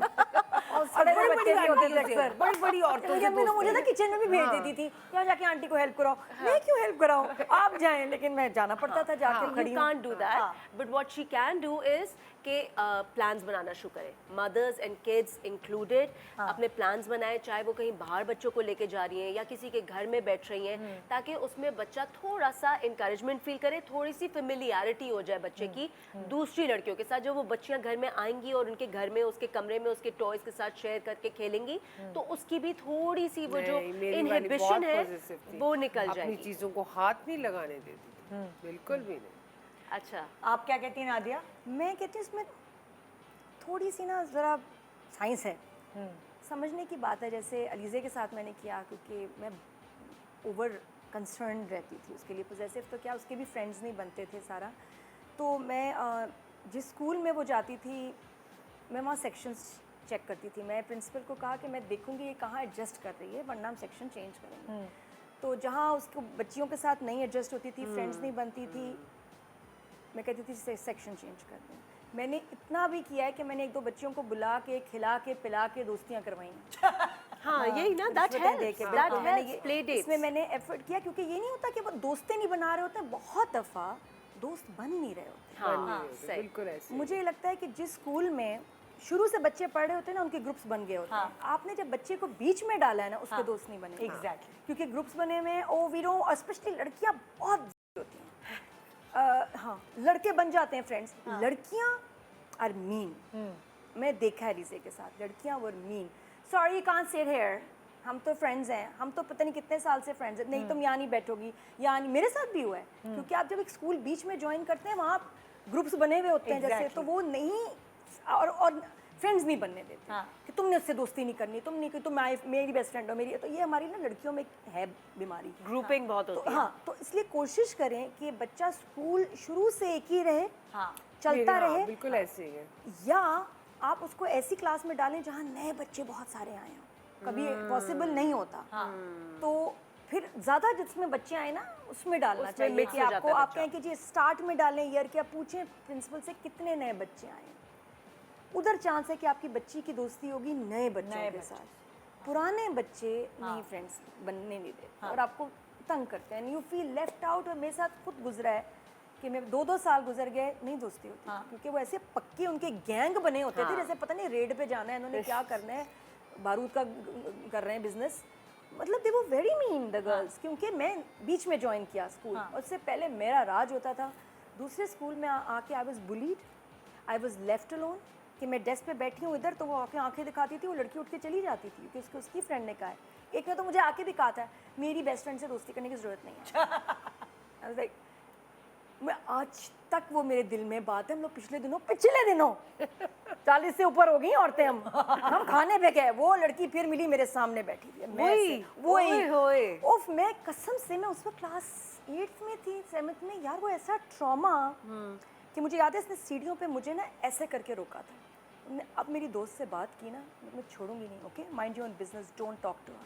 और बड़े बड़े बच्चे नहीं होते थे अक्सर। बड़ी बड़ी औरतों मेरी से अम्मी तो मुझे ना दोस्ती। किचन में भी भेज देती थी, या जाके आंटी को हेल्प कराओ। मैं क्यों हेल्प कराऊं, आप जाएं, लेकिन मैं जाना पड़ता था, जाके खड़ी You हूं। can't do that, but what she can do is कि प्लान्स बनाना शुरू करें, मदर्स एंड किड्स इंक्लूडेड, अपने प्लान्स बनाएं, चाहे वो कहीं बाहर बच्चों को लेके जा रही हैं या किसी के घर में बैठ रही हैं, ताकि उसमें बच्चा थोड़ा सा इंकरेजमेंट फील करे, थोड़ी सी फेमिलियरिटी हो जाए बच्चे की दूसरी लड़कियों के साथ। जब वो बच्चियां घर में आएंगी और उनके घर में, उसके कमरे में उसके टॉयज के साथ शेयर करके खेलेंगी, तो उसकी भी थोड़ी सी वो जो नहीं, मेरी वाली इनहिबिशन बहुत है possessive थी। वो निकल अपनी जाएगी। चीजों को हाथ नहीं लगाने देती थी, बिल्कुल भी नहीं। अच्छा, आप क्या कहती हैं नादिया? मैं कहती हूँ इसमें थोड़ी सी ना ज़रा साइंस है, समझने की बात है। जैसे अलीज़े के साथ मैंने किया, क्योंकि मैं ओवर कंसर्न रहती थी उसके लिए, पोजेसिव तो क्या, उसके भी फ्रेंड्स नहीं बनते थे सारा। तो मैं जिस स्कूल में वो जाती थी, मैं वहाँ सेक्शंस चेक करती थी। मैं प्रिंसिपल को कहा कि मैं देखूँगी ये कहाँ एडजस्ट कर रही है, वरना हम सेक्शन चेंज करेंगे। तो जहाँ उसको बच्चियों के साथ नहीं एडजस्ट होती थी, फ्रेंड्स नहीं बनती थी, मैं कहती थी सेक्शन चेंज कर दें। मैंने इतना भी किया है कि मैंने एक दो बच्चियों को बुला के, खिला के, पिला के दोस्तियाँ करवाई हैं। हाँ यही ना, दैट रिश्वतें दे के, हेल्प्स, बिल्कुल। दैट मैंने हेल्प्स, प्ले डेट्स। इसमें मैंने एफर्ट किया, क्योंकि ये नहीं होता कि वो दोस्तें नहीं बना रहे होते हैं, बहुत दफ़ा दोस्त बन नहीं रहे होते। हाँ, सही। बिल्कुल ऐसे। मुझे ये लगता है कि जिस स्कूल में शुरू से बच्चे पढ़ रहे होते हैं ना, उनके ग्रुप्स बन गए होते हैं। आपने जब बच्चे को बीच में डाला है ना, उसके दोस्त नहीं बने। Exactly. क्योंकि ग्रुप्स बने हुए हैं, ओ वीरो, और स्पेशली लड़कियां बहुत होती हैं। हाँ, लड़के बन जाते हैं फ्रेंड्स, लड़कियां आर मीन। मैं देखा है रिजे के साथ, लड़कियां were mean. Sorry you can't sit here, हम तो फ्रेंड्स हैं, हम तो पता नहीं कितने साल से फ्रेंड्स हैं, नहीं तुम यहाँ नहीं बैठोगी, यहाँ नहीं। मेरे साथ भी हुआ है, क्योंकि आप जब एक स्कूल बीच में ज्वाइन करते हैं, वहाँ ग्रुप्स बने हुए होते हैं जैसे, तो वो नहीं, और फ्रेंड्स नहीं बनने देते कि तुमने उससे दोस्ती नहीं करनी, तुम नहीं, कि तुम मेरी बेस्ट फ्रेंड हो, मेरी। तो ये हमारी ना लड़कियों में एक है बीमारी, ग्रुपिंग बहुत होती है। हाँ। तो इसलिए कोशिश करें कि बच्चा स्कूल शुरू से एक ही रहे, चलता हाँ, रहे, बिल्कुल ऐसे ही है। या आप उसको ऐसी क्लास में डालें जहाँ नए बच्चे बहुत सारे आए हों। कभी पॉसिबल नहीं होता, तो फिर ज़्यादा जिसमें बच्चे आए ना, उसमें डालना चाहिए। mix कि हो जाता आपको, है आप बच्चा। कहें कि जी स्टार्ट में डालें ईयर के, आप पूछें प्रिंसिपल से कितने नए बच्चे आए हैं, उधर चांस है कि आपकी बच्ची की दोस्ती होगी नए बच्चों के साथ। पुराने बच्चे नहीं फ्रेंड्स बनने नहीं देते, और आपको तंग करते हैं, यू फील लेफ्ट आउट। और मेरे साथ खुद गुजरा है कि मैं 2-2 साल गुजर गए, नहीं दोस्ती होती, क्योंकि वो ऐसे पक्के उनके गैंग बने होते थे, जैसे पता नहीं रेड पे जाना है, इन्होंने क्या करना है, बारूद का कर रहे हैं बिजनेस, मतलब दे वो वेरी मीन द गर्ल्स, क्योंकि मैं बीच में ज्वाइन किया स्कूल, उससे पहले मेरा राज होता था। दूसरे स्कूल में आके I was bullied, I was left alone, कि मैं डेस्क पे बैठी हूँ इधर, तो वो आके आंखें दिखाती थी, वो लड़की उठ के चली जाती थी, क्योंकि उसकी फ्रेंड ने कहा है। एक ने तो मुझे आके भी कहा था मेरी बेस्ट फ्रेंड से दोस्ती करने की ज़रूरत नहीं है। I was like, मैं आज तक वो मेरे दिल में बात है। हम लोग पिछले दिनों 40 से ऊपर हो गई औरतें, हम खाने पे गए, वो लड़की फिर मिली मेरे सामने बैठी थी, वही उफ, मैं कसम से, मैं उस वक्त क्लास 8th में थी, 7th में, यार वो ऐसा ट्रॉमा कि मुझे याद है इसने सीढ़ियों पे मुझे ना ऐसे करके रोका था। अब मेरी दोस्त से बात की ना, मैं छोड़ूंगी नहीं, okay, mind your own business, don't talk to her.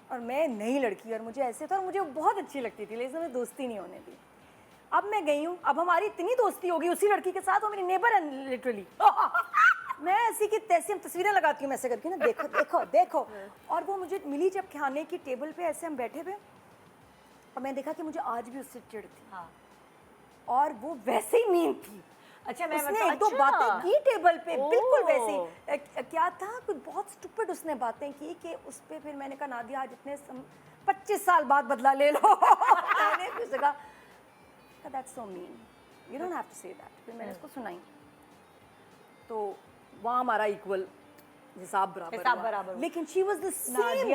और मैं नई लड़की और मुझे ऐसे था, और मुझे बहुत अच्छी लगती थी, लेकिन मैं दोस्ती नहीं होने दी। अब मैं गई हूँ, अब हमारी इतनी दोस्ती होगी उसी लड़की के साथ, वो मेरी नेबर है लिटरली। मैं ऐसी की तैसी हम तस्वीरें लगाती हूँ ऐसे करके ना, देखो देखो देखो। और वो मुझे मिली जब खाने की टेबल पे ऐसे हम बैठे हुए, और मैं देखा कि मुझे आज भी उससे चिढ़ थी, और वो वैसे ही मीन थी। अच्छा, मैं उसने एक दो बातें की टेबल पे, बिल्कुल वैसे क्या था, कुछ बहुत स्टूपिड उसने बातें की कि उस पे फिर मैंने कहा नादिया आज इतने 25 साल बाद बदला ले लो। मैंने फिर कहा that's so mean, you don't have to say that. फिर मैंने उसको सुनाई, तो वहाँ हमारा इक्वल हिसाब बराबर, लेकिन शी वाज द सेम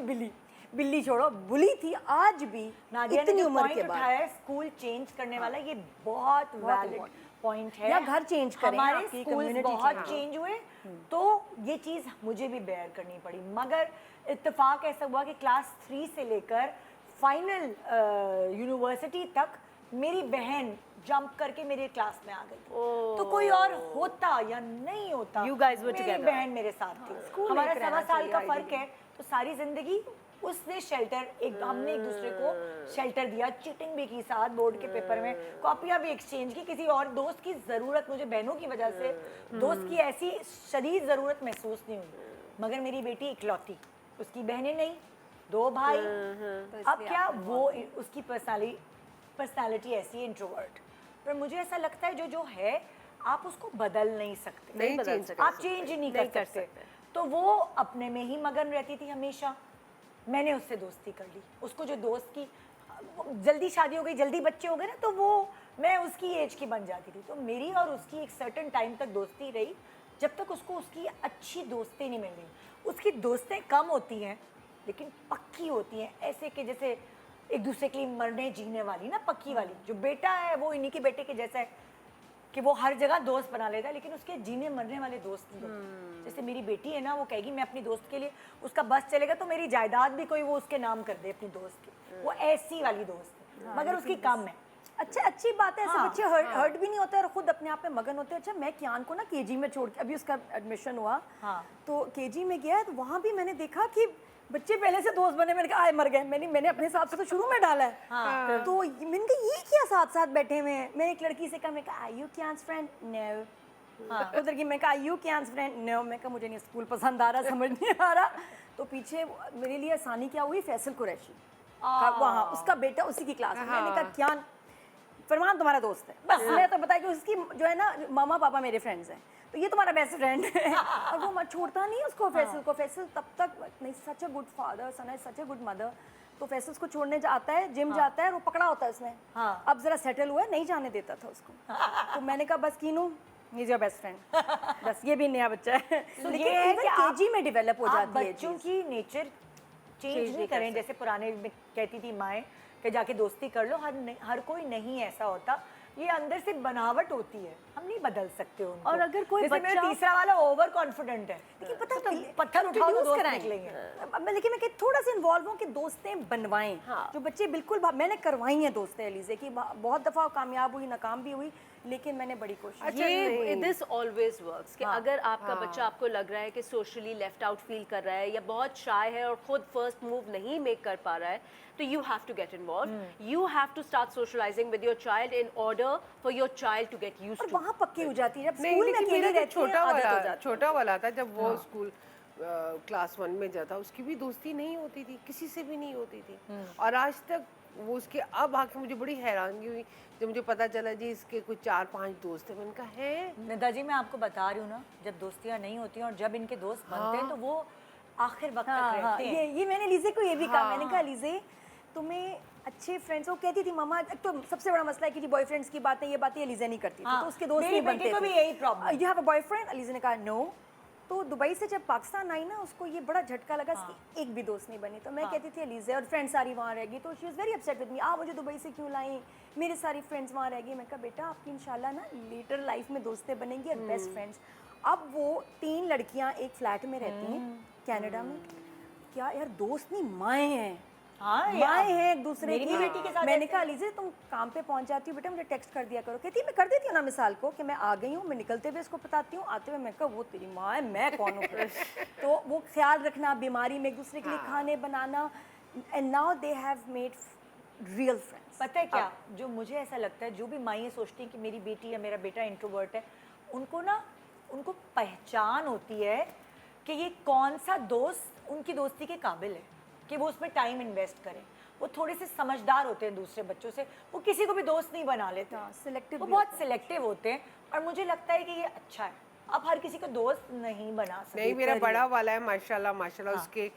बिल्ली, बिल्ली छोड़ो, बुली थी आज भी, नादिया ने इतनी जो उम्र पॉइंट के बाद। उठाया है स्कूल चेंज करने वाला, ये बहुत वैलिड पॉइंट है। या घर change करें, हमारे आपकी स्कूल community बहुत change। चेंज हुए, तो ये चीज़ मुझे भी बेयर करनी पड़ी। मगर इत्तेफाक ऐसा हुआ कि क्लास 3 से लेकर फाइनल यूनिवर्सिटी तक मेरी बहन जंप करके मेरे क्लास में आ गई थी। तो कोई और होता या नहीं होता, You guys were मेरी together। बहन मेरे साथ थी। हमारा 1.25 साल का फर्क है, तो सारी जिंदगी उसने शेल्टर, हमने एक दूसरे को शेल्टर दिया, चीटिंग भी की साथ, बोर्ड के पेपर में कॉपियां भी एक्सचेंज की। किसी और दोस्त की ज़रूरत, मुझे बहनों की वजह से दोस्त की ऐसी शदीद ज़रूरत महसूस नहीं हुई। मगर मेरी बेटी इकलौती, उसकी बहनें नहीं, 2 भाई, तो अब क्या वो उसकी पर्सनालिटी ऐसी है, इंट्रोवर्ट। पर मुझे ऐसा लगता है जो है आप उसको बदल नहीं सकते, नहीं बदल सकते, आप चेंज नहीं कर सकते। तो वो अपने में ही मगन रहती थी हमेशा। मैंने उससे दोस्ती कर ली, उसको जो दोस्त की जल्दी शादी हो गई, जल्दी बच्चे हो गए ना, तो वो मैं उसकी एज की बन जाती थी। तो मेरी और उसकी एक सर्टेन टाइम तक दोस्ती रही, जब तक उसको उसकी अच्छी दोस्तें नहीं मिल रही। उसकी दोस्तें कम होती हैं लेकिन पक्की होती हैं, ऐसे कि जैसे एक दूसरे के लिए मरने जीने वाली ना, पक्की वाली। जो बेटा है वो इन्हीं के बेटे के जैसा है कि वो हर जगह दोस्त बना लेता है, लेकिन उसके जीने मरने वाले दोस्त नहीं होते। जैसे मेरी बेटी है ना, वो कहेगी मैं अपनी दोस्त के लिए, उसका बस चलेगा तो मेरी जायदाद भी कोई वो उसके नाम कर दे अपनी दोस्त की, वो ऐसी वाली दोस्त है। मगर उसकी कम है। अच्छा, अच्छी बात है, ऐसे बच्चे हर्ट भी नहीं होते और खुद अपने आप में मगन होते हैं। अच्छा, मैं कियान को ना केजी में छोड़ के, अभी उसका एडमिशन हुआ, तो केजी में गया, तो वहाँ भी मैंने देखा कि बच्चे पहले से दोस्त बने। मैंने कहा आए मर गए, मैंने अपने हिसाब से तो शुरू में डाला है। तो मैंने कहा ये क्या साथ साथ बैठे हुए हैं। मैंने एक लड़की से कहा, मैं कहा यू कियान्स फ्रेंड, नो। उधर की मैं कहा यू कियान्स फ्रेंड, नो। मैं कहा मुझे नहीं स्कूल पसंद आ रहा, समझ नहीं आ रहा। तो पीछे मेरे लिए आसानी क्या हुई, फैसल कुरैशी वहाँ, उसका बेटा उसी की क्लास में। मैंने कहा कियान, फरमान तुम्हारा दोस्त है, बस मैं तो बताया कि उसकी जो है ना मामा पापा मेरे फ्रेंड्स हैं, तो ये तुम्हारा बेस्ट फ्रेंड है। और वो मत छोड़ता नहीं उसको, फैसल को। फैसल तब तक नहीं, such a good father, Sana is such a good mother. तो फैसल उसको छोड़ने जाता है, जिम जाता है, और वो पकड़ा होता है उसने। अब जरा सेटल हुआ है, नहीं जाने देता था उसको। तो मैंने कहा बस kinnow, he is your best friend, बस ये भी नया बच्चा है। लेकिन इवन केजी में डेवलप हो जाती है बच्चों की नेचर चेंज नहीं करें। जैसे पुराने में कहती थी माएँ कि जाके दोस्ती कर लो, हर कोई नहीं ऐसा होता, ये अंदर से बनावट होती है, हम नहीं बदल सकते उनको। और अगर कोई जैसे मेरा तीसरा वाला ओवर कॉन्फिडेंट है, लेकिन पता है, तो पत्थर उठाओ तो दोस्त निकलेंगे। लेकिन मैं थोड़ा सा इन्वॉल्व हूँ कि दोस्तें बनवाएं। जो बच्चे बिल्कुल मैंने करवाई हैं दोस्तें एलिज़े की, बहुत दफ़ा कामयाब हुई, नाकाम भी हुई, लेकिन मैंने बड़ी कोशिश। ये दिस ऑलवेज वर्क्स कि अगर आपका बच्चा आपको लग रहा है कि सोशली लेफ्ट आउट फील कर रहा है या बहुत शाय है और खुद फर्स्ट मूव नहीं मेक कर पा रहा है, तो you have to get involve, you have to start socialising with your child in order for your child to get used to. वहाँ पक्की हो जाती है, जब नहीं, स्कूल में लेकिन अकेले मेरा रहती जो है, आदत हो जाती है। छोटा वाला था, जब वो स्कूल क्लास 1 में जाता, उसकी भी दोस्ती नहीं होती थी, किसी से भी नहीं होती थी। और आज तक वो उसके अब आके मुझे बड़ी हैरानगी हुई जब मुझे पता चला जी इसके कुछ 4-5 दोस्त हैं। मैंने कहा है निदा जी, मैं आपको बता रही हूँ ना, जब दोस्तियाँ नहीं होती हैं और जब इनके दोस्त बनते हैं तो वो आखिर वक्त हाँ, तक हाँ, रहते हैं। ये मैंने लीजे को ये भी कहा, हाँ। मैंने कहा लीजे तुम्हें अच्छे फ्रेंड्स, वो कहती थी मामा, एक तो सबसे बड़ा मसला है कि जी बॉयफ्रेंड्स की बातें, ये बातें लीजे नहीं करती थी, हाँ, तो उसके दोस्त मेरी नहीं बनते बेटी को थे। भी यही problem. You have a boyfriend? लीजे ने कहा नो। तो दुबई से जब पाकिस्तान आई ना, उसको ये बड़ा झटका लगा कि एक भी दोस्त नहीं बनी। तो मैं कहती थी लीजे और फ्रेंड सारी वहाँ रहेगी, तो she was very upset with me, आप मुझे दुबई से क्यों लाई, मेरी सारी फ्रेंड्स वहाँ रहेगी। मैं कहा बेटा आपकी इंशाल्लाह ना लेटर लाइफ में दोस्तें बनेंगी और बेस्ट फ्रेंड्स। अब वो 3 लड़कियाँ एक फ्लैट में रहती हैं कनाडा में। क्या यार, दोस्त नहीं माएँ हैं, हाँ, माएँ हैं एक दूसरे मेरी की। भी बेटी के साथ मैंने ऐसे कहा लीजिए तुम काम पे पहुंच जाती हो बेटा, मुझे टेक्स्ट कर दिया करो। कहती है मैं कर देती हूँ ना, मिसाल को कि मैं आ गई हूँ, मैं निकलते हुए इसको बताती हूँ, आते हुए मैं कहा वो तेरी माँ है, मैं कौन हूँ फिर? तो वो ख्याल रखना, बीमारी में एक दूसरे के लिए खाने बनाना, and now they have made real friends. पता है क्या, जो मुझे ऐसा लगता है, जो भी माएँ सोचती हैं कि मेरी बेटी या मेरा बेटा इंट्रोवर्ट है, उनको पहचान होती है कि ये कौन सा दोस्त उनकी दोस्ती के काबिल है, कि वो उसमें टाइम इन्वेस्ट करें। वो थोड़े से समझदार होते हैं दूसरे बच्चों से, वो किसी को भी दोस्त नहीं बना लेते, सिलेक्टिव वो बहुत सिलेक्टिव होते हैं। और मुझे लगता है कि ये अच्छा है, अब हर किसी को दोस्त नहीं बना सकते। नहीं, मेरा बड़ा वाला है माशाल्लाह माशाल्लाह। उसके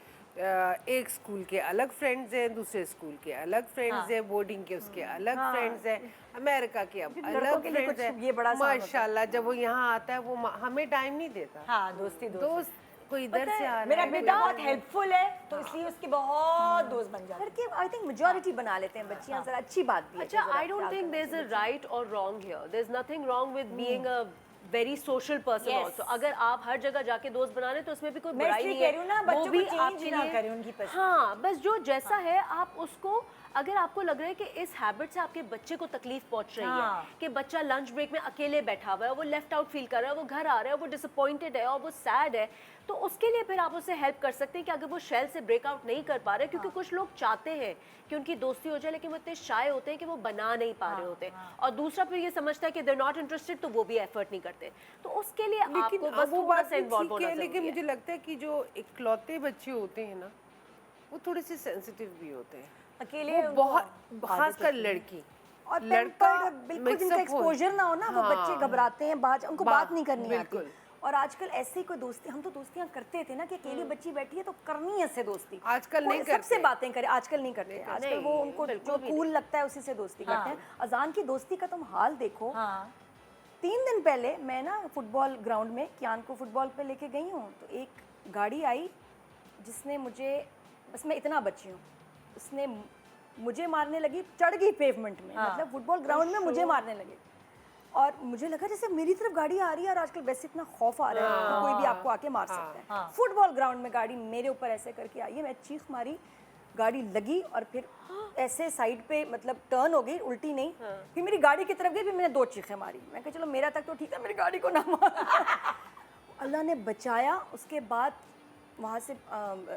एक स्कूल के अलग फ्रेंड्स हैं, दूसरे स्कूल के अलग फ्रेंड्स हैं, बोर्डिंग के उसके अलग फ्रेंड्स हैं, अमेरिका के अब अलग फ्रेंड्स हैं माशाल्लाह। जब वो यहाँ आता है वो हमें टाइम नहीं देता। हाँ, दोस्त दोस्त कोई इधर से आ रहा मेरा है, बेटा बहुत हेल्पफुल है, तो इसलिए उसके बहुत दोस्त बन जाते हैं। करके आई थिंक मेजॉरिटी बना लेते हैं बच्चियां, जरा अच्छी बात भी है। अच्छा, I don't think there's a right or wrong here. There's nothing wrong with being a very social person Yes. also. अगर आप हर जगह जाके दोस्त बना रहे तो उसमें भी कोई मैं बुराई इसलिए नहीं कह है। रही हूँ ना, वो बच्चों भी को आपके चेंज ना लिए- करें उनकी पसंद। हाँ, बस जो जैसा है आप उसको, अगर आपको लग रहा है कि इस हैबिट से आपके बच्चे को तकलीफ पहुंच रही हाँ। है कि बच्चा लंच ब्रेक में अकेले बैठा हुआ है, वो लेफ्ट आउट फील कर रहा है, वो घर आ रहा है, वो डिसअपॉइंटेड है और वो सैड है, तो उसके लिए फिर आप उससे हेल्प कर सकते हैं कि अगर वो शेल से ब्रेकआउट नहीं कर पा रहे, क्योंकि कुछ लोग चाहते हैं कि उनकी दोस्ती हो जाए लेकिन वो इतने शाय होते हैं कि वो बना नहीं पा रहे होते, और दूसरा फिर ये समझता है कि दे नॉट इंटरेस्टेड, तो वो भी एफर्ट नहीं करते। तो उसके लिए लेकिन आपको अब बस वो थोड़ा बात सा भी इन्वॉल्व ठीक होना है, लेकिन जरूरी है। मुझे लगता है कि जो इकलौते बच्चे होते हैं ना, वो थोड़े से सेंसिटिव भी होते हैं। अकेले वो उनको बहुत, आदत खासकर होती है। लड़की और लड़का बिल्कुल mix जिनका up हो- एक्सपोजर ना हो ना, वो बच्चे घबराते हैं, उनको बात नहीं करनी आती। बिल्कुल। और आजकल ऐसे ही कोई दोस्ती, हम तो दोस्तियां करते थे ना कि अकेली बच्ची बैठी है तो करनी है इससे दोस्ती। आजकल कोई नहीं सबसे करते। बातें करे, आजकल नहीं करते। आजकल वो नहीं, उनको बिल्कुल जो भी कूल लगता है उसी से दोस्ती करते हैं। अजान की दोस्ती का तुम हाल देखो। हाँ, 3 दिन पहले मैं ना फुटबॉल ग्राउंड में कियान को फुटबॉल पे लेके गई हूँ, तो एक गाड़ी आई जिसने मुझे, बस मैं इतना बची हूँ, उसने मुझे मारने लगी, चढ़ गई पेवमेंट में, मतलब फुटबॉल ग्राउंड में मुझे मारने लगी। और मुझे लगा जैसे मेरी तरफ गाड़ी आ रही है, और आजकल वैसे इतना खौफ आ रहा है कि कोई भी आपको आके मार सकता है। फुटबॉल ग्राउंड में गाड़ी मेरे ऊपर ऐसे करके आई है, मैं चीख मारी, गाड़ी लगी और फिर ऐसे साइड पे मतलब टर्न हो गई, उल्टी नहीं, फिर मेरी गाड़ी की तरफ गई, फिर मैंने 2 चीखें मारी। मैं कहा चलो मेरा तक तो ठीक है, मेरी गाड़ी को ना मार। अल्लाह ने बचाया। उसके बाद वहाँ से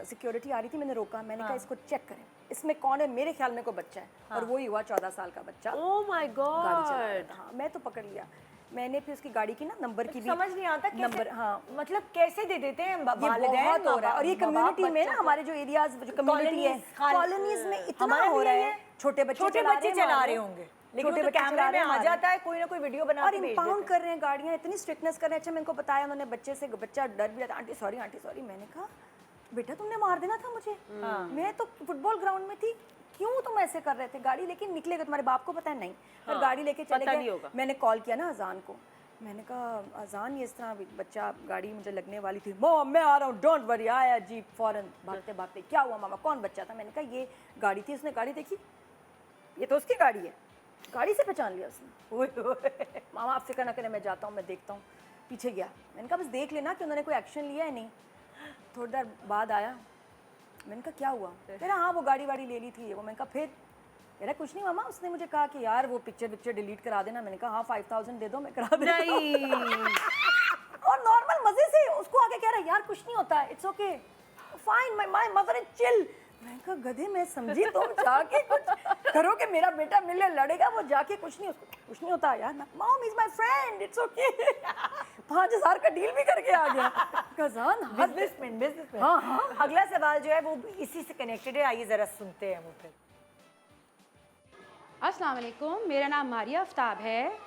सिक्योरिटी आ रही थी, मैंने रोका, मैंने कहा इसको चेक करें, इसमें कौन है। मेरे ख्याल में कोई बच्चा है, और वही हुआ 14 साल का बच्चा। ओह माय गाड़ी चला रहा गॉड। था। हाँ, मैं तो पकड़ लिया। मैंने फिर उसकी गाड़ी की ना नंबर की भी समझ नहीं आता कैसे, नंबर, हाँ, मतलब कैसे दे देते हैं ये वालिदैन, बहुत हो रहा है। और ये माँ-बाप कम्युनिटी में ना, बच्चों को। हमारे जो एरियाज, जो कम्युनिटी है, कॉलोनीज में इतना हमारा हो भी रहा यही है। छोटे बच्चे चला रहे होंगे, लेकिन वो तो कैमरे में आ जाता है, कोई ना कोई वीडियो बना और के भेज इम्पाउंड देते कर रहे हैं गाड़ियाँ, इतनी स्ट्रिक्टनेस कर रहे हैं। अच्छा, मैंने को बताया उन्होंने, बच्चे से बच्चा डर भी जाता, आंटी सॉरी। मैंने कहा बेटा तुमने मार देना था मुझे, मैं तो फुटबॉल ग्राउंड में थी, क्यों तुम ऐसे कर रहे थे। गाड़ी लेके निकले गए, तुम्हारे बाप को पता है नहीं, फिर गाड़ी लेके चले गए। मैंने कॉल किया ना अजान को, मैंने कहा अजान ये इस तरह बच्चा गाड़ी मुझे लगने वाली थी, मॉम मैं आ रहा हूँ, डोंट वरी। आया जी फौरन भागते भागते, क्या हुआ मामा, कौन बच्चा था। मैंने कहा ये गाड़ी थी, उसने गाड़ी देखी, ये तो उसकी गाड़ी है, गाड़ी से पहचान लिया उसने। मामा आप फिक्र ना करें, मैं जाता हूँ, मैं देखता हूँ। पीछे गया, मैंने कहा बस देख लेना कि उन्होंने कोई एक्शन लिया है नहीं। थोड़ी देर बाद आया, मैंने कहा क्या हुआ, कह रहा हाँ वो गाड़ी वाड़ी ले ली थी वो। मैंने कहा फिर, कह रहा कुछ नहीं मामा, उसने मुझे कहा कि यार वो पिक्चर डिलीट करा देना। मैंने कहा हाँ 5000 दे दो, मैं करा देता हूँ। और नॉर्मल मजे से उसको आके कह रहा है यार कुछ नहीं होता है, it's okay fine, my mother is chill. मैंने कहा गधे मैं समझी, तुम जाके कुछ करो कि मेरा बेटा मिलने लड़ेगा, वो जाके कुछ नहीं होता यार, mom is my friend, it's okay. 5000 का डील भी करके आ गया। Kazan businessman. हाँ। अगला सवाल जो है वो इसी से कनेक्टेड है, आइए जरा सुनते हैं वो फिर। अस्सलाम वालेकुम, मेरा नाम मारिया आफ्ताब है।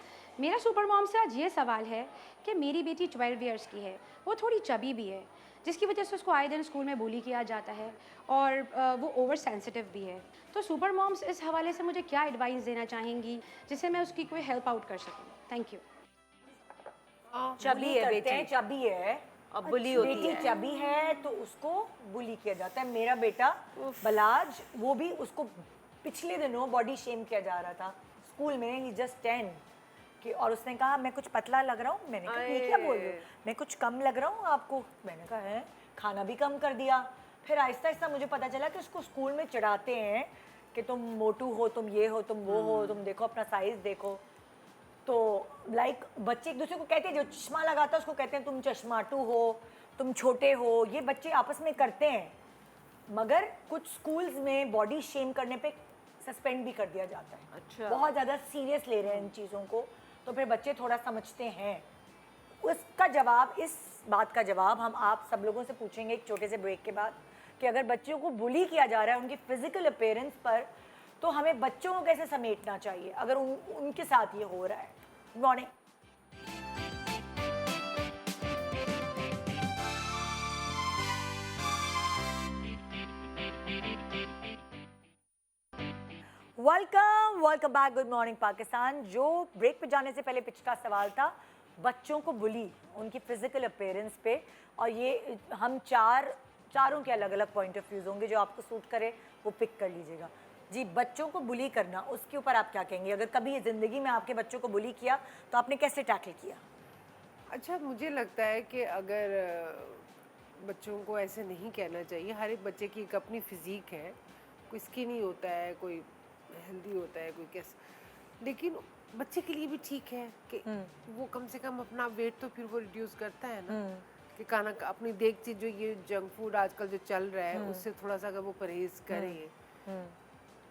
मेरा सुपर मॉम से आज ये सवाल है कि मेरी बेटी 12 ईयर्स की है, वो थोड़ी चबी भी है, जिसकी वजह से उसको आए दिन स्कूल में बुली किया जाता है और वो ओवर सेंसिटिव भी है। तो सुपर मॉम्स इस हवाले से मुझे क्या एडवाइस देना चाहेंगी जिससे मैं उसकी कोई हेल्प आउट कर सकूँ? Thank you. चबी है बेटी, चबी है, अब बुली होती बेटी है। चबी है तो उसको बुली किया जाता है। मेरा बेटा बलाज, वो भी उसको पिछले दिनों बॉडी शेम किया जा रहा था स्कूल में। ही जस्ट 10 कि, और उसने कहा मैं कुछ पतला लग रहा हूँ। मैंने कहा ये क्या बोल रही हो, मैं कुछ कम लग रहा हूँ आपको। मैंने कहा है, खाना भी कम कर दिया। फिर आहिस्ता आहिस्ता मुझे पता चला कि उसको स्कूल में चढ़ाते हैं कि तुम मोटू हो, तुम ये हो, तुम वो हो, तुम देखो अपना साइज देखो। तो लाइक बच्चे एक दूसरे को कहते हैं, जो चश्मा लगाता है उसको कहते हैं तुम चश्माटू हो, तुम छोटे हो। ये बच्चे आपस में करते हैं, मगर कुछ स्कूल्स में बॉडी शेम करने पे सस्पेंड भी कर दिया जाता है। अच्छा। बहुत ज़्यादा सीरियस ले रहे हैं इन चीज़ों को, तो फिर बच्चे थोड़ा समझते हैं। उसका जवाब, इस बात का जवाब हम आप सब लोगों से पूछेंगे एक छोटे से ब्रेक के बाद, कि अगर बच्चों को बुली किया जा रहा है उनकी फिजिकल अपीयरेंस पर, तो हमें बच्चों को कैसे समेटना चाहिए अगर उनके साथ ये हो रहा है। Good morning. Welcome back, good morning Pakistan. जो ब्रेक पे जाने से पहले पिछला सवाल था बच्चों को बुली उनकी फिजिकल अपीयरेंस पे, और ये हम चारों के अलग अलग पॉइंट ऑफ व्यूज होंगे, जो आपको सूट करे वो पिक कर लीजिएगा। जी, बच्चों को बुली करना, उसके ऊपर आप क्या कहेंगे? अगर कभी ये ज़िंदगी में आपके बच्चों को बुली किया तो आपने कैसे टैकल किया? अच्छा, मुझे लगता है कि अगर बच्चों को ऐसे नहीं कहना चाहिए। हर एक बच्चे की एक अपनी फिज़ीक है, कोई स्किनी होता है, कोई हेल्दी होता है, कोई कैसे। लेकिन बच्चे के लिए भी ठीक है कि वो कम से कम अपना वेट तो फिर वो रिड्यूस करता है ना, कि खाना अपनी देख चीज, जो ये जंक फूड आजकल जो चल रहा है उससे थोड़ा सा अगर वो परहेज करे।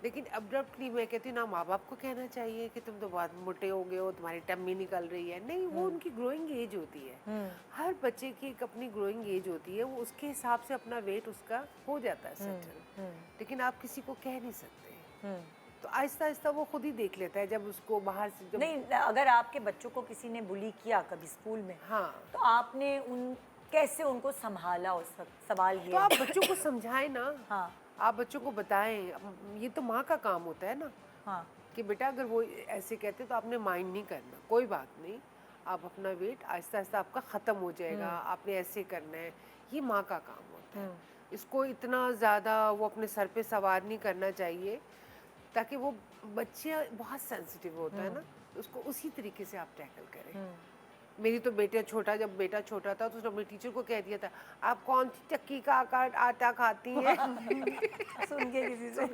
लेकिन अब्रप्टली मैं कहती हूँ ना, माँ बाप को कहना चाहिए कि तुम तो बहुत मोटे हो गए हो, तुम्हारी टम्मी निकल रही है। नहीं, वो उनकी ग्रोइंग एज होती है। हर बच्चे की एक अपनी ग्रोइंग एज होती है, वो उसके हिसाब से अपना वेट उसका हो जाता है सेटल। लेकिन आप किसी को कह नहीं सकते, तो आहिस्ता आहिस्ता वो खुद ही देख लेता है। जब उसको बाहर से जब नहीं, अगर आपके बच्चों को किसी ने बुली किया कभी स्कूल में, हाँ, तो आपने कैसे उनको संभाला? उस वक्त सवाल ये तो आप बच्चों को समझाएं ना। हाँ, आप बच्चों को बताएं, ये तो माँ का काम होता है ना, हाँ, कि बेटा अगर वो ऐसे कहते तो आपने माइंड नहीं करना, कोई बात नहीं, आप अपना वेट आहिस्ता आहिस्ता आपका ख़त्म हो जाएगा, आपने ऐसे करना है। ये माँ का काम होता है, इसको इतना ज़्यादा वो अपने सर पे सवार नहीं करना चाहिए, ताकि वो बच्चे बहुत सेंसिटिव होता है ना, उसको उसी तरीके से आप टैकल करें। मेरी तो जब बेटा छोटा था तो उसने अपने टीचर को कह दिया था, आप कौन सी चक्की का आटा खाती हैं? सुन के किसी से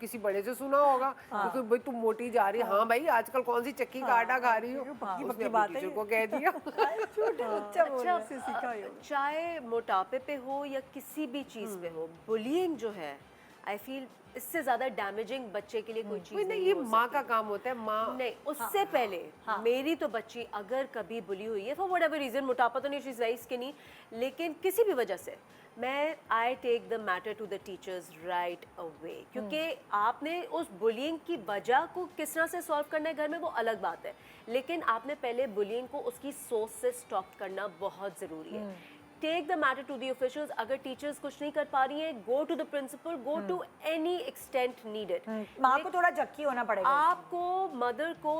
किसी बड़े से सुना होगा, क्योंकि भाई तुम मोटी जा रही है। हाँ भाई, आजकल कौन सी चक्की का आटा खा रही हो? उसने अपने टीचर को कह दिया। बच्चा बोलने से सीखा ही होगा। चाहे मोटापे पे हो या किसी भी चीज पे हो, बुलिंग जो है, आई फील इससे ज्यादा डैमेजिंग बच्चे के लिए कोई चीज नहीं, ये माँ का काम होता है। माँ नहीं, उससे पहले मेरी तो बच्ची अगर कभी बुली हुई है फॉर व्हाटएवर रीजन, मोटापा तो नहीं, शी इज वेरी स्किनी, लेकिन किसी भी वजह से मैं I take the matter to the teachers right away, क्योंकि आपने उस बुलिंग की वजह को किस तरह से सॉल्व करना है घर में वो अलग बात है, लेकिन आपने पहले बुलिंग को उसकी सोर्स से स्टॉप करना बहुत ज़रूरी है। Take the matter to the officials. अगर टीचर्स कुछ नहीं कर पा रही हैं, go to the principal, go to any extent needed. माँ को थोड़ा जक्की होना पड़ेगा। आपको मदर को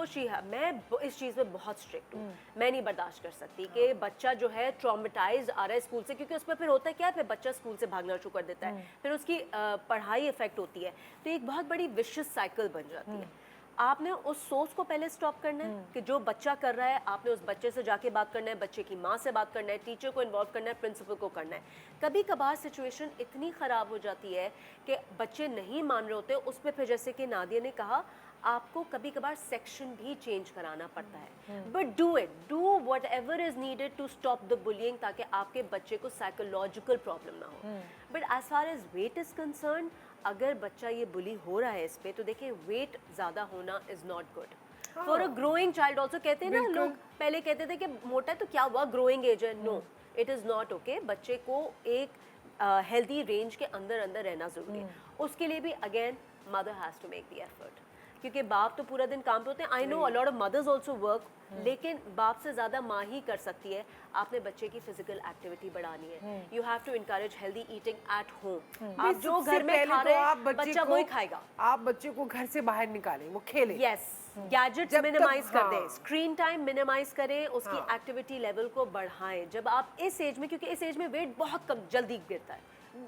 मैं इस चीज़ में बहुत स्ट्रिक्ट हूँ। मैं नहीं बर्दाश्त कर सकती कि बच्चा जो है ट्रॉमेटाइज आ रहा है स्कूल से, क्योंकि उसमें फिर होता है क्या, फिर बच्चा स्कूल से भागना शुरू कर देता है, फिर उसकी पढ़ाई इफेक्ट होती है, तो एक बहुत बड़ी विशियस साइकिल बन जाती है। आपने उस सोर्स को पहले स्टॉप करना है कि जो बच्चा कर रहा है, आपने उस बच्चे से जाके बात करना है, बच्चे की माँ से बात करना है, टीचर को इन्वॉल्व करना है, प्रिंसिपल को करना है। कभी कभार सिचुएशन इतनी ख़राब हो जाती है कि बच्चे नहीं मान रहे होते, उस पर फिर जैसे कि नादिया ने कहा, आपको कभी कभार सेक्शन भी चेंज कराना पड़ता है, but do whatever is needed to stop the bullying, ताकि आपके बच्चे को साइकोलॉजिकल प्रॉब्लम ना हो। But as far as weight is concern, अगर बच्चा ये बुली हो रहा है इस पे, तो देखिए वेट ज़्यादा होना is not good for a growing child also. कहते हैं ना लोग, पहले कहते थे कि मोटा है तो क्या हुआ, ग्रोइंग एज है। No, it is not okay. बच्चे को एक हेल्दी रेंज के अंदर रहना ज़रूरी है। उसके लिए भी again mother has to make the effort. क्योंकि बाप तो पूरा दिन काम पे होते हैं। I know a lot of mothers also work, लेकिन बाप से ज़्यादा माँ ही कर सकती है। आपने बच्चे की फिजिकल एक्टिविटी बढ़ानी है। You have to encourage healthy eating at home. आप जो सबसे घर में पहले खा तो रहे आप हैं बच्चे बच्चा को- वही खाएगा। आप बच्चे को घर से बाहर निकालें, वो खेले। यस, गैजेट्स जब तक- मिनिमाइज कर दें, हाँ। स्क्रीन टाइम मिनिमाइज करें, उसकी हाँ। एक्टिविटी लेवल को बढ़ाएं। जब आप इस एज में, क्योंकि इस एज में वेट बहुत कम जल्दी गिरता है,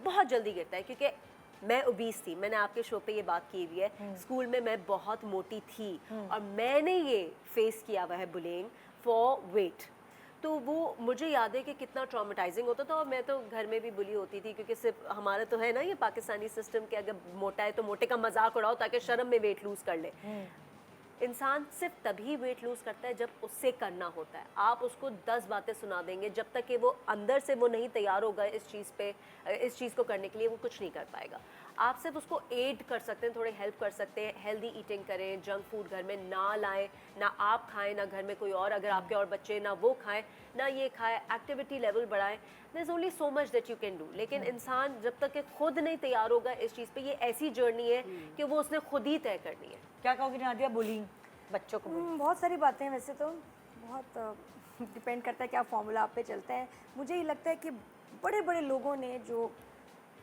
बहुत जल्दी गिरता है। क्योंकि मैं ओबीस थी, मैंने आपके शो पे ये बात की हुई है। स्कूल में मैं बहुत मोटी थी और मैंने ये फेस किया हुआ है बुलिंग फॉर वेट। तो वो मुझे याद है कि कितना ट्रॉमेटाइजिंग होता था। और मैं तो घर में भी बुली होती थी, क्योंकि सिर्फ हमारा तो है ना ये पाकिस्तानी सिस्टम कि अगर मोटा है तो मोटे का मजाक उड़ाओ ताकि शर्म में वेट लूज़ कर ले। इंसान सिर्फ तभी वेट लूज़ करता है जब उससे करना होता है। आप उसको 10 बातें सुना देंगे, जब तक कि वो अंदर से वो नहीं तैयार होगा इस चीज़ को करने के लिए, वो कुछ नहीं कर पाएगा। आप सिर्फ उसको एड कर सकते हैं, थोड़े हेल्प कर सकते हैं। हेल्दी ईटिंग करें, जंक फूड घर में ना लाएं, ना आप खाएं ना घर में कोई और, अगर आपके और बच्चे ना वो खाएं ना ये खाएं। एक्टिविटी लेवल बढ़ाएं। There is only so much that you can do. लेकिन इंसान जब तक कि खुद नहीं तैयार होगा इस चीज़ पे, ये ऐसी जर्नी है कि वो उसने खुद ही तय करनी है। क्या कहोगे नादिया, बुलिंग बच्चों को? बहुत सारी बातें हैं वैसे तो, बहुत डिपेंड करता है क्या फॉर्मूला आप पे चलता है। मुझे ये लगता है कि बड़े बड़े लोगों ने जो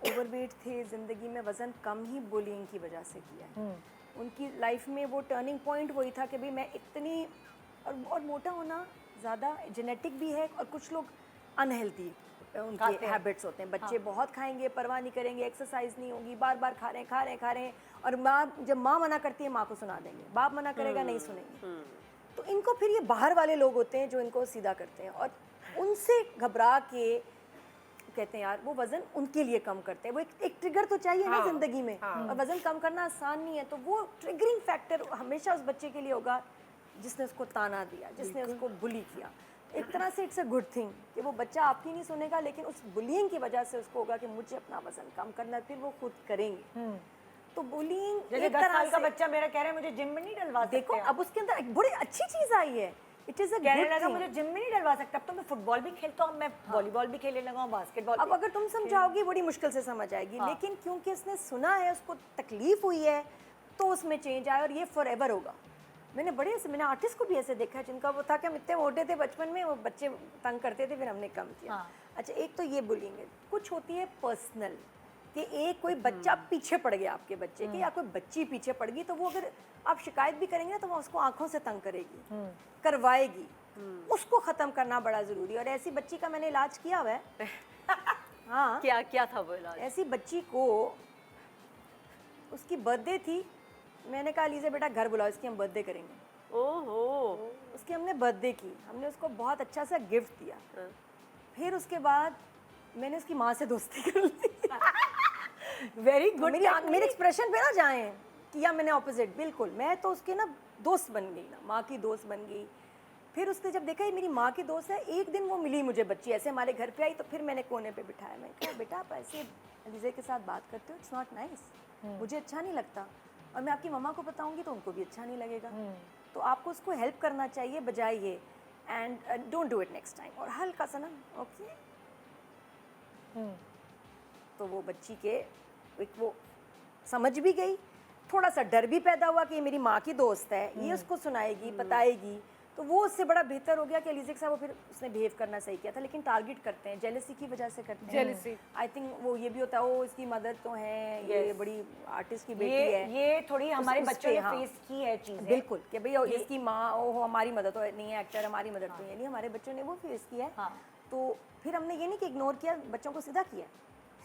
ओवरवेट थे ज़िंदगी में, वज़न कम ही बुलिंग की वजह से किया है। उनकी लाइफ में वो टर्निंग पॉइंट वही था कि भाई मैं इतनी, और मोटा होना ज़्यादा जेनेटिक भी है, और कुछ लोग अनहेल्दी उनके हैबिट्स होते हैं। बच्चे बहुत खाएंगे, परवाह नहीं करेंगे, एक्सरसाइज नहीं होगी, बार बार खा रहे हैं, और जब माँ मना करती है माँ को सुना देंगे, बाप मना करेगा नहीं सुनेंगे। तो इनको फिर ये बाहर वाले लोग होते हैं जो इनको सीधा करते हैं, और उनसे घबरा के कहते हैं यार वो वज़न उनके लिए कम करते हैं। वो एक ट्रिगर तो चाहिए ना ज़िंदगी में, और वज़न कम करना आसान नहीं है। तो वो ट्रिगरिंग फैक्टर हमेशा उस बच्चे के लिए होगा जिसने उसको ताना दिया, जिसने उसको बुली किया। एक तरह से इट्स अ गुड थिंग कि वो बच्चा आपकी नहीं सुनेगा, लेकिन उस बुलिंग की वजह से उसको होगा कि मुझे अपना वज़न कम करना है, फिर वो खुद करेंगे। तो बुलिंग जैसे 10 साल का बच्चा मेरा कह रहा है मुझे जिम में नहीं डलवा सकते। देखो अब उसके अंदर एक बड़ी अच्छी चीज़ आई है। इट इज़ अ कहने लगा मुझे जिम में नहीं डलवा सकता, अब तो मैं फुटबॉल भी खेलता हूँ, मैं वॉलीबॉल भी खेलने लगा हूँ, बास्केटबॉल। अब अगर तुम समझाओगी बड़ी मुश्किल से समझ आएगी, लेकिन क्योंकि उसने सुना है, उसको तकलीफ हुई है, तो उसमें चेंज आया, और ये फॉर एवर होगा। मैंने आर्टिस्ट को भी ऐसे देखा है जिनका वो था कि हम इतने मोटे थे बचपन में, वो बच्चे तंग करते थे, फिर हमने कम किया। अच्छा, एक तो ये बुलिंग है। कुछ होती है पर्सनल, कि एक कोई बच्चा पीछे पड़ गया आपके बच्चे के, या कोई बच्ची पीछे पड़ गई, तो वो अगर आप शिकायत भी करेंगे ना तो वो उसको आंखों से तंग करेगी, करवाएगी। उसको ख़त्म करना बड़ा ज़रूरी है, और ऐसी बच्ची का मैंने इलाज किया हुआ है। हाँ, क्या था वो इलाज? ऐसी बच्ची को, उसकी बर्थडे थी, मैंने कहा लीजिए बेटा घर बुलाओ, इसकी हम बर्थडे करेंगे। ओहो, उसकी हमने बर्थडे की, हमने उसको बहुत अच्छा सा गिफ्ट दिया। फिर उसके बाद मैंने उसकी माँ से दोस्ती कर ली। Very good. मेरे एक्सप्रेशन पे ना जाएं कि या मैंने ऑपोजिट, बिल्कुल मैं तो उसके ना दोस्त बन गई ना, माँ की दोस्त बन गई। फिर उसने जब देखा ये मेरी माँ की दोस्त है, एक दिन वो मिली मुझे बच्ची, ऐसे हमारे घर पे आई, तो फिर मैंने कोने पे बिठाया। मैं कहा बेटा आप ऐसे अलीज़ा के साथ बात करते हो, इट्स नॉट नाइस, मुझे अच्छा नहीं लगता, और मैं आपकी मम्मा को बताऊंगी तो उनको भी अच्छा नहीं लगेगा। तो आपको उसको हेल्प करना चाहिए बजाय ये, and don't do it next time. और हल्का सा ना ओके। तो वो बच्ची के एक वो समझ भी गई, थोड़ा सा डर भी पैदा हुआ कि ये मेरी माँ की दोस्त है, ये उसको सुनाएगी, बताएगी, तो वो उससे बड़ा बेहतर हो गया कि अलीज़ा के साथ वो फिर उसने बिहेव करना सही किया था। लेकिन टारगेट करते हैं, जेलसी की वजह से करते हैं। जेलसी, आई थिंक वो ये भी होता है, वो इसकी मदर तो है, ये बड़ी आर्टिस्ट की बेटी है, ये थोड़ी हमारे उस बच्चों ने पे, हाँ, फेस की है चीज़ें। बिल्कुल, कि भाई इसकी माँ ओ हमारी मदर तो नहीं है एक्टर, हमारी मदर तो है नहीं, हमारे बच्चों ने वो फेस किया है। तो फिर हमने ये नहीं कि इग्नोर किया, बच्चों को सीधा किया।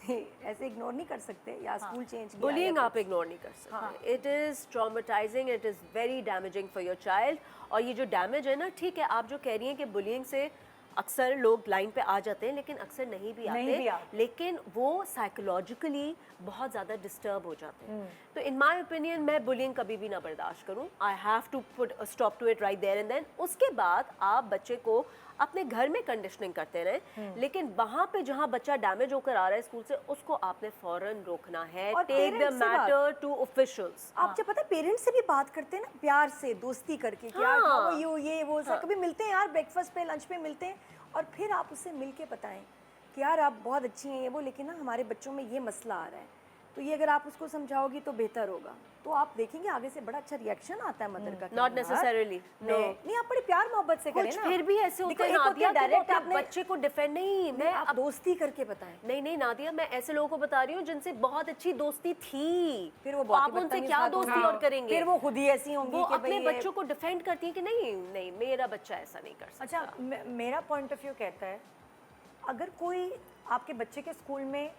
ऐसे इग्नोर नहीं कर सकते, या स्कूल चेंज किया। बुलिंग आप इग्नोर नहीं कर सकते। It is traumatising, it is very damaging for your child. और ये जो डैमेज है ना, ठीक है आप जो कह रही हैं कि बुलिंग से अक्सर लोग लाइन पे आ जाते हैं, लेकिन अक्सर नहीं भी आते, लेकिन वो साइकोलॉजिकली बहुत ज़्यादा डिस्टर्ब हो जाते हैं। तो इन माय ओपिनियन मैं बुलिंग कभी भी ना बर्दाश्त करूँ। I have to put a stop to it right there and then. उसके बाद आप बच्चे को अपने घर में कंडीशनिंग करते रहें, लेकिन वहाँ पे जहाँ बच्चा डैमेज होकर आ रहा है स्कूल से, उसको आपने फ़ौरन रोकना है। Take the matter to officials. आप जब पता है पेरेंट्स से भी बात करते हैं ना, प्यार से दोस्ती करके कि यार हाउ आर यू, ये वो सब कभी मिलते हैं यार, ब्रेकफास्ट पे लंच पे मिलते हैं, और फिर आप उससे मिल के बताएं कि यार आप बहुत अच्छी हैं ये वो, लेकिन ना हमारे बच्चों में ये मसला आ रहा है, तो ये अगर आप उसको समझाओगी तो बेहतर होगा। तो आप देखेंगे आगे से बड़ा अच्छा रिएक्शन आता है मदर का कि नॉट यार, नेसेसरली नो, नहीं आप बड़ी प्यार मोहब्बत से करें कुछ ना। फिर भी ऐसे होते देखो, हैं एक होती है नादिया डायरेक्ट डायरेक्ट आपने बच्चे को डिफेंड नहीं, मैं आप दोस्ती करके बताएं। नहीं नादिया, मैं ऐसे लोगों को बता रही हूँ जिनसे बहुत अच्छी दोस्ती थी, फिर वो तो बहुत आप ही उनसे बदतमीज क्या बात दोस्ती होगी। और करेंगे? फिर वो खुद ही ऐसी होंगी वो कि अपने भाई ये- बच्चों को डिफेंड करती है कि नहीं मेरा बच्चा ऐसा नहीं कर सकता। अच्छा मेरा पॉइंट ऑफ व्यू कहता है, अगर कोई आपके बच्चे के स्कूल में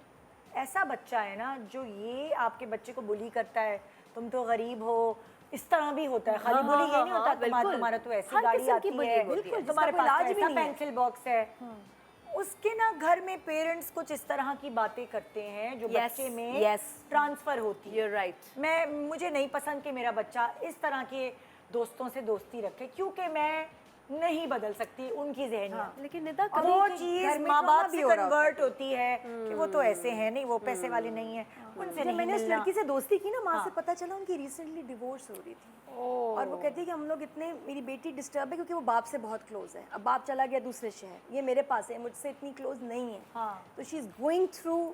ऐसा बच्चा है ना जो ये आपके बच्चे को बुली करता है, तुम तो गरीब हो, इस तरह भी होता है, खाली हाँ, बुली ये हाँ, नहीं होता हाँ, तुम्हारा बिल्कुल। तुम्हारा तो ऐसी हर गाड़ी किस्म की आती bullying है, होती है। तुम्हारे जिसका कोई पास इलाज भी ऐसा नहीं है। पेंसिल बॉक्स है। उसके ना घर में पेरेंट्स कुछ इस तरह की बातें करते हैं जो Yes, बच्चे में yes. ट्रांसफर होती है। You're right. मुझे नहीं पसंद कि मेरा बच्चा इस तरह के दोस्तों से दोस्ती रखे, क्योंकि मैं नहीं बदल सकती उनकी जहनियत। लेकिन निदा और कभी वो घर चीज में माँ बाप trauma भी से हो रहा होता कन्वर्ट होती है कि वो तो ऐसे हैं नहीं, वो पैसे वाले नहीं है, उनसे जब नहीं मैंने उस मिलना। लड़की से दोस्ती की ना, माँ हाँ। से पता चला उनकी रिसेंटली डिवोर्स हो रही थी। और वो कहती है कि हम लोग इतने, मेरी बेटी डिस्टर्ब है क्योंकि वो बाप से बहुत क्लोज है। अब बाप चला गया दूसरे शहर, ये मेरे पास है, मुझसे इतनी क्लोज नहीं है। हाँ। तो she is going through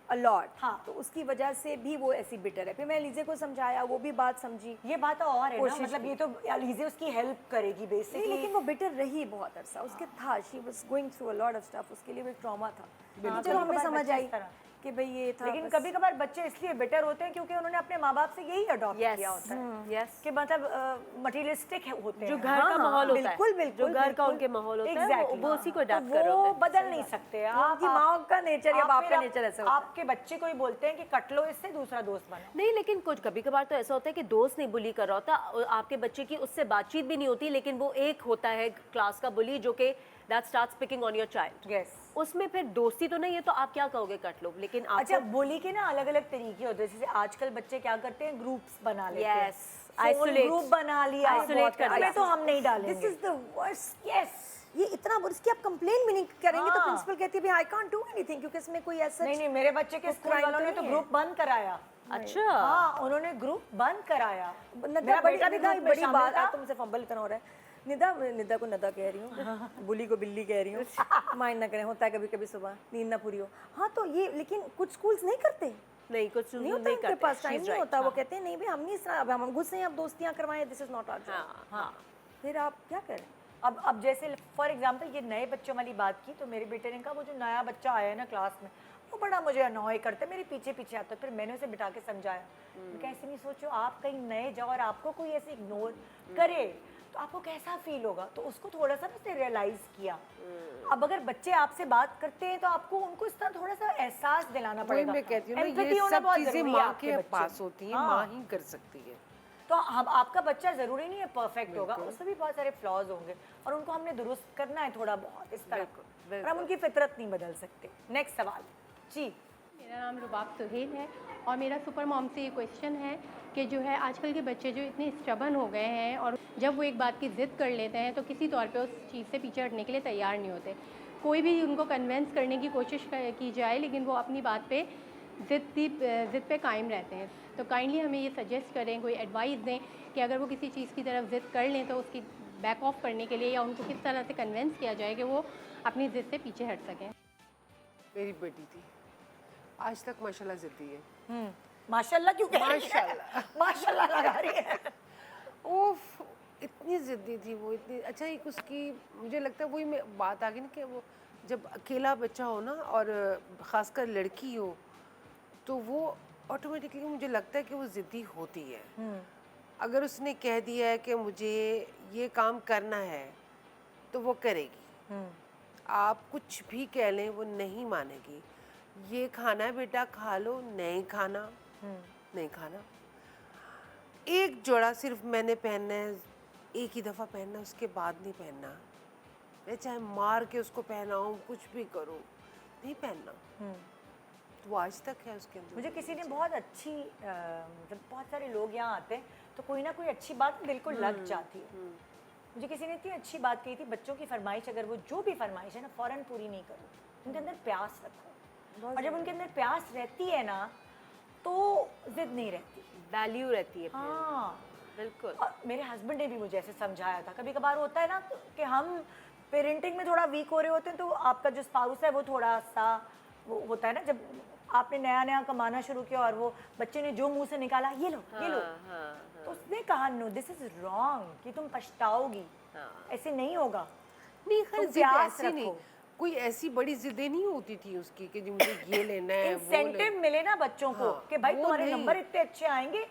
a lot. हाँ। तो उसकी वजह से भी वो ऐसी बिटर है। फिर मैं लीजे को समझाया, वो भी बात समझी। ये बात और है ना, कोशिश मतलब की। ये तो अलीज़े उसकी हेल्प करेगी नहीं, बेसिकली। लेकिन वो बिटर रही बहुत अरसा। उसके था, she was going through a lot of stuff, उसके लिए वो एक ट्रॉमा था। हाँ, चलो हमें कभी-कभार समझ बच्चे आई इस तरह। कि भाई ये था। लेकिन बस। कभी कभार बच्चे इसलिए बेटर होते हैं क्योंकि उन्होंने अपने माँ बाप से यही अडॉप्ट Yes. किया होता है यस, कि मतलब मटेरियलिस्टिक होते जो हैं। घर का माहौल होता है, बिल्कुल, बिल्कुल, जो घर का बिल्कुल। उनके माहौल होता है, Exactly. वो उसी को अडॉप्ट तो कर रहे वो होते हैं। बदल नहीं सकते आप। उनकी माँ का नेचर या आप बाप फिर का आप- नेचर ऐसा होता है। आपके बच्चे को ही बोलते हैं कि कट लो इससे, दूसरा दोस्त बनो। नहीं, लेकिन कुछ कभी कभार तो ऐसा होता है कि दोस्त नहीं बुली कर रहा होता, और आपके बच्चे की उससे बातचीत भी नहीं होती, लेकिन वो एक होता है क्लास का बुली जो कि that starts picking on your child. Yes. उसमें फिर दोस्ती तो नहीं है, तो आप क्या कहोगे कट लो, लेकिन आप अच्छा, बोली के ना अलग अलग तरीके होते हैं। जैसे आजकल बच्चे क्या करते हैं, ग्रुप्स बना लेते हैं। Yes, isolate. ग्रुप बना लिया, Isolate कर लिया। हमें तो हम नहीं डालेंगे। This is the worst. Yes. ये इतना इसकी आप कंप्लेन भी नहीं करेंगे तो हाँ। प्रिंसिपल कहती है भाई आई कांट डू एनीथिंग, क्योंकि इसमें कोई ऐसा नहीं नहीं, मेरे बच्चे के वो स्कूल crime वालों तो ने तो नहीं है। ग्रुप बंद कराया। अच्छा, हाँ, उन्होंने ग्रुप बंद कराया। निदा मेरा बड़ी बेटा भी निदा ग्रुप में बड़ी शामिल बात था। तुमसे फंबल इतना हो रहा है। निदा निदा को नदा कह रही हूँ, बुली को बिल्ली कह रही हूँ। माइंड ना करें, होता है कभी कभी सुबह नींद ना पूरी हो। हाँ, तो ये लेकिन कुछ स्कूल्स नहीं करते, नहीं कुछ नहीं होता नहीं उनके करते, पास टाइम she's नहीं right, होता। वो हाँ। कहते हैं नहीं भाई हम नहीं इस तरह, अब हम घुसे हैं, अब दोस्तियाँ करवाएं, दिस इज नॉट आवर हाँ, हाँ। फिर आप क्या करें? अब जैसे फॉर एग्जांपल ये नए बच्चों वाली बात की, तो मेरे बेटे ने कहा वो जो नया बच्चा आया है ना क्लास में, वो बड़ा मुझे अनॉय करता है, मेरे पीछे पीछे आता है। फिर मैंने उसे बिठा के समझाया, मैं कहा ऐसे नहीं सोचो, आप कहीं नए जाओ और आपको कोई ऐसे इग्नोर करे तो आपको कैसा फील होगा। तो उसको थोड़ा सा ना उसने रियलाइज किया। अब अगर बच्चे आपसे बात करते हैं तो आपको उनको इस तरह थोड़ा सा एहसास दिलाना वही पड़ेगा। मैं कहती हूँ ना, Empathy ये होना सब बहुत चीजें जरूरी है माँ आपके के बच्चे पास में। होती हैं, हाँ। माँ ही कर सकती है। तो हम आपका बच्चा ज़रूरी नहीं है परफेक्ट होगा, उसमें भी बहुत सारे फ्लॉज होंगे और उनको हमने दुरुस्त करना है थोड़ा बहुत इस तरह। और हम उनकी फितरत नहीं बदल सकते। नेक्स्ट सवाल जी। मेरा नाम रुबाब सुहेल है और मेरा सुपर मॉम से ये क्वेश्चन है कि जो है आजकल के बच्चे जो इतने स्टबन हो गए हैं और जब वो एक बात की ज़िद कर लेते हैं तो किसी तौर पे उस चीज़ से पीछे हटने के लिए तैयार नहीं होते। कोई भी उनको कन्वेंस करने की कोशिश की जाए लेकिन वो अपनी बात पे ज़िद पे कायम रहते हैं। तो काइंडली हमें ये सजेस्ट करें, कोई एडवाइस दें कि अगर वो किसी चीज़ की तरफ ज़िद कर लें तो उसकी बैक ऑफ करने के लिए या उनको किस तरह से कन्वेंस किया जाए कि वो अपनी ज़िद से पीछे हट सकें। मेरी बेटी थी, आज तक माशाल्लाह जिद्दी है। माशाल्लाह क्यों कह रही है? माशाल्लाह। माशाल्लाह लगा रही है। ओफ, इतनी जिद्दी थी वो, इतनी अच्छा। एक उसकी मुझे लगता है वही बात आ गई ना कि वो जब अकेला बच्चा हो ना और ख़ासकर लड़की हो तो वो ऑटोमेटिकली मुझे लगता है कि वो ज़िद्दी होती है। अगर उसने कह दिया है कि मुझे ये काम करना है तो वो करेगी। आप कुछ भी कह लें वो नहीं मानेगी। ये खाना है बेटा, खा लो, नहीं खाना, नहीं खाना। एक जोड़ा सिर्फ मैंने पहनना है, एक ही दफ़ा पहनना, उसके बाद नहीं पहनना। मैं चाहे मार के उसको पहनाऊँ, कुछ भी करूँ, नहीं पहनना। तो वो आज तक है उसके अंदर। मुझे किसी ने बहुत अच्छी जब बहुत सारे लोग यहाँ आते हैं तो कोई ना कोई अच्छी बात दिल को लग जाती है। मुझे किसी ने इतनी अच्छी बात कही थी, बच्चों की फरमाइश अगर वो जो भी फरमाइश है ना फ़ौरन पूरी नहीं करो, उनके अंदर प्यास रखो। और जब उनके अंदर प्यास रहती है ना तो जिद नहीं रहती, वैल्यू रहती है। हाँ बिल्कुल। और मेरे हस्बैंड ने भी मुझे ऐसे समझाया था। कभी कभार होता है ना कि हम पेरेंटिंग में थोड़ा वीक हो रहे होते हैं तो आपका जो स्पाउस है वो थोड़ा सा वो होता है ना, जब आपने नया नया कमाना शुरू किया और वो बच्चे ने जो मुंह से निकाला ये लो ये लो, तो उसने कहा नो दिस इज रॉन्ग कि तुम पछताओगी, ऐसे नहीं होगा। नहीं खैर तुम जिद प्यास ऐसी नहीं, रखो। कोई ऐसी बड़ी जिदें नहीं होती थी उसकी कि मुझे ये लेना है वो इंसेंटिव मिले ना बच्चों को कि भाई वो तुम्हारे नहीं। नंबर इतने अच्छे आएंगे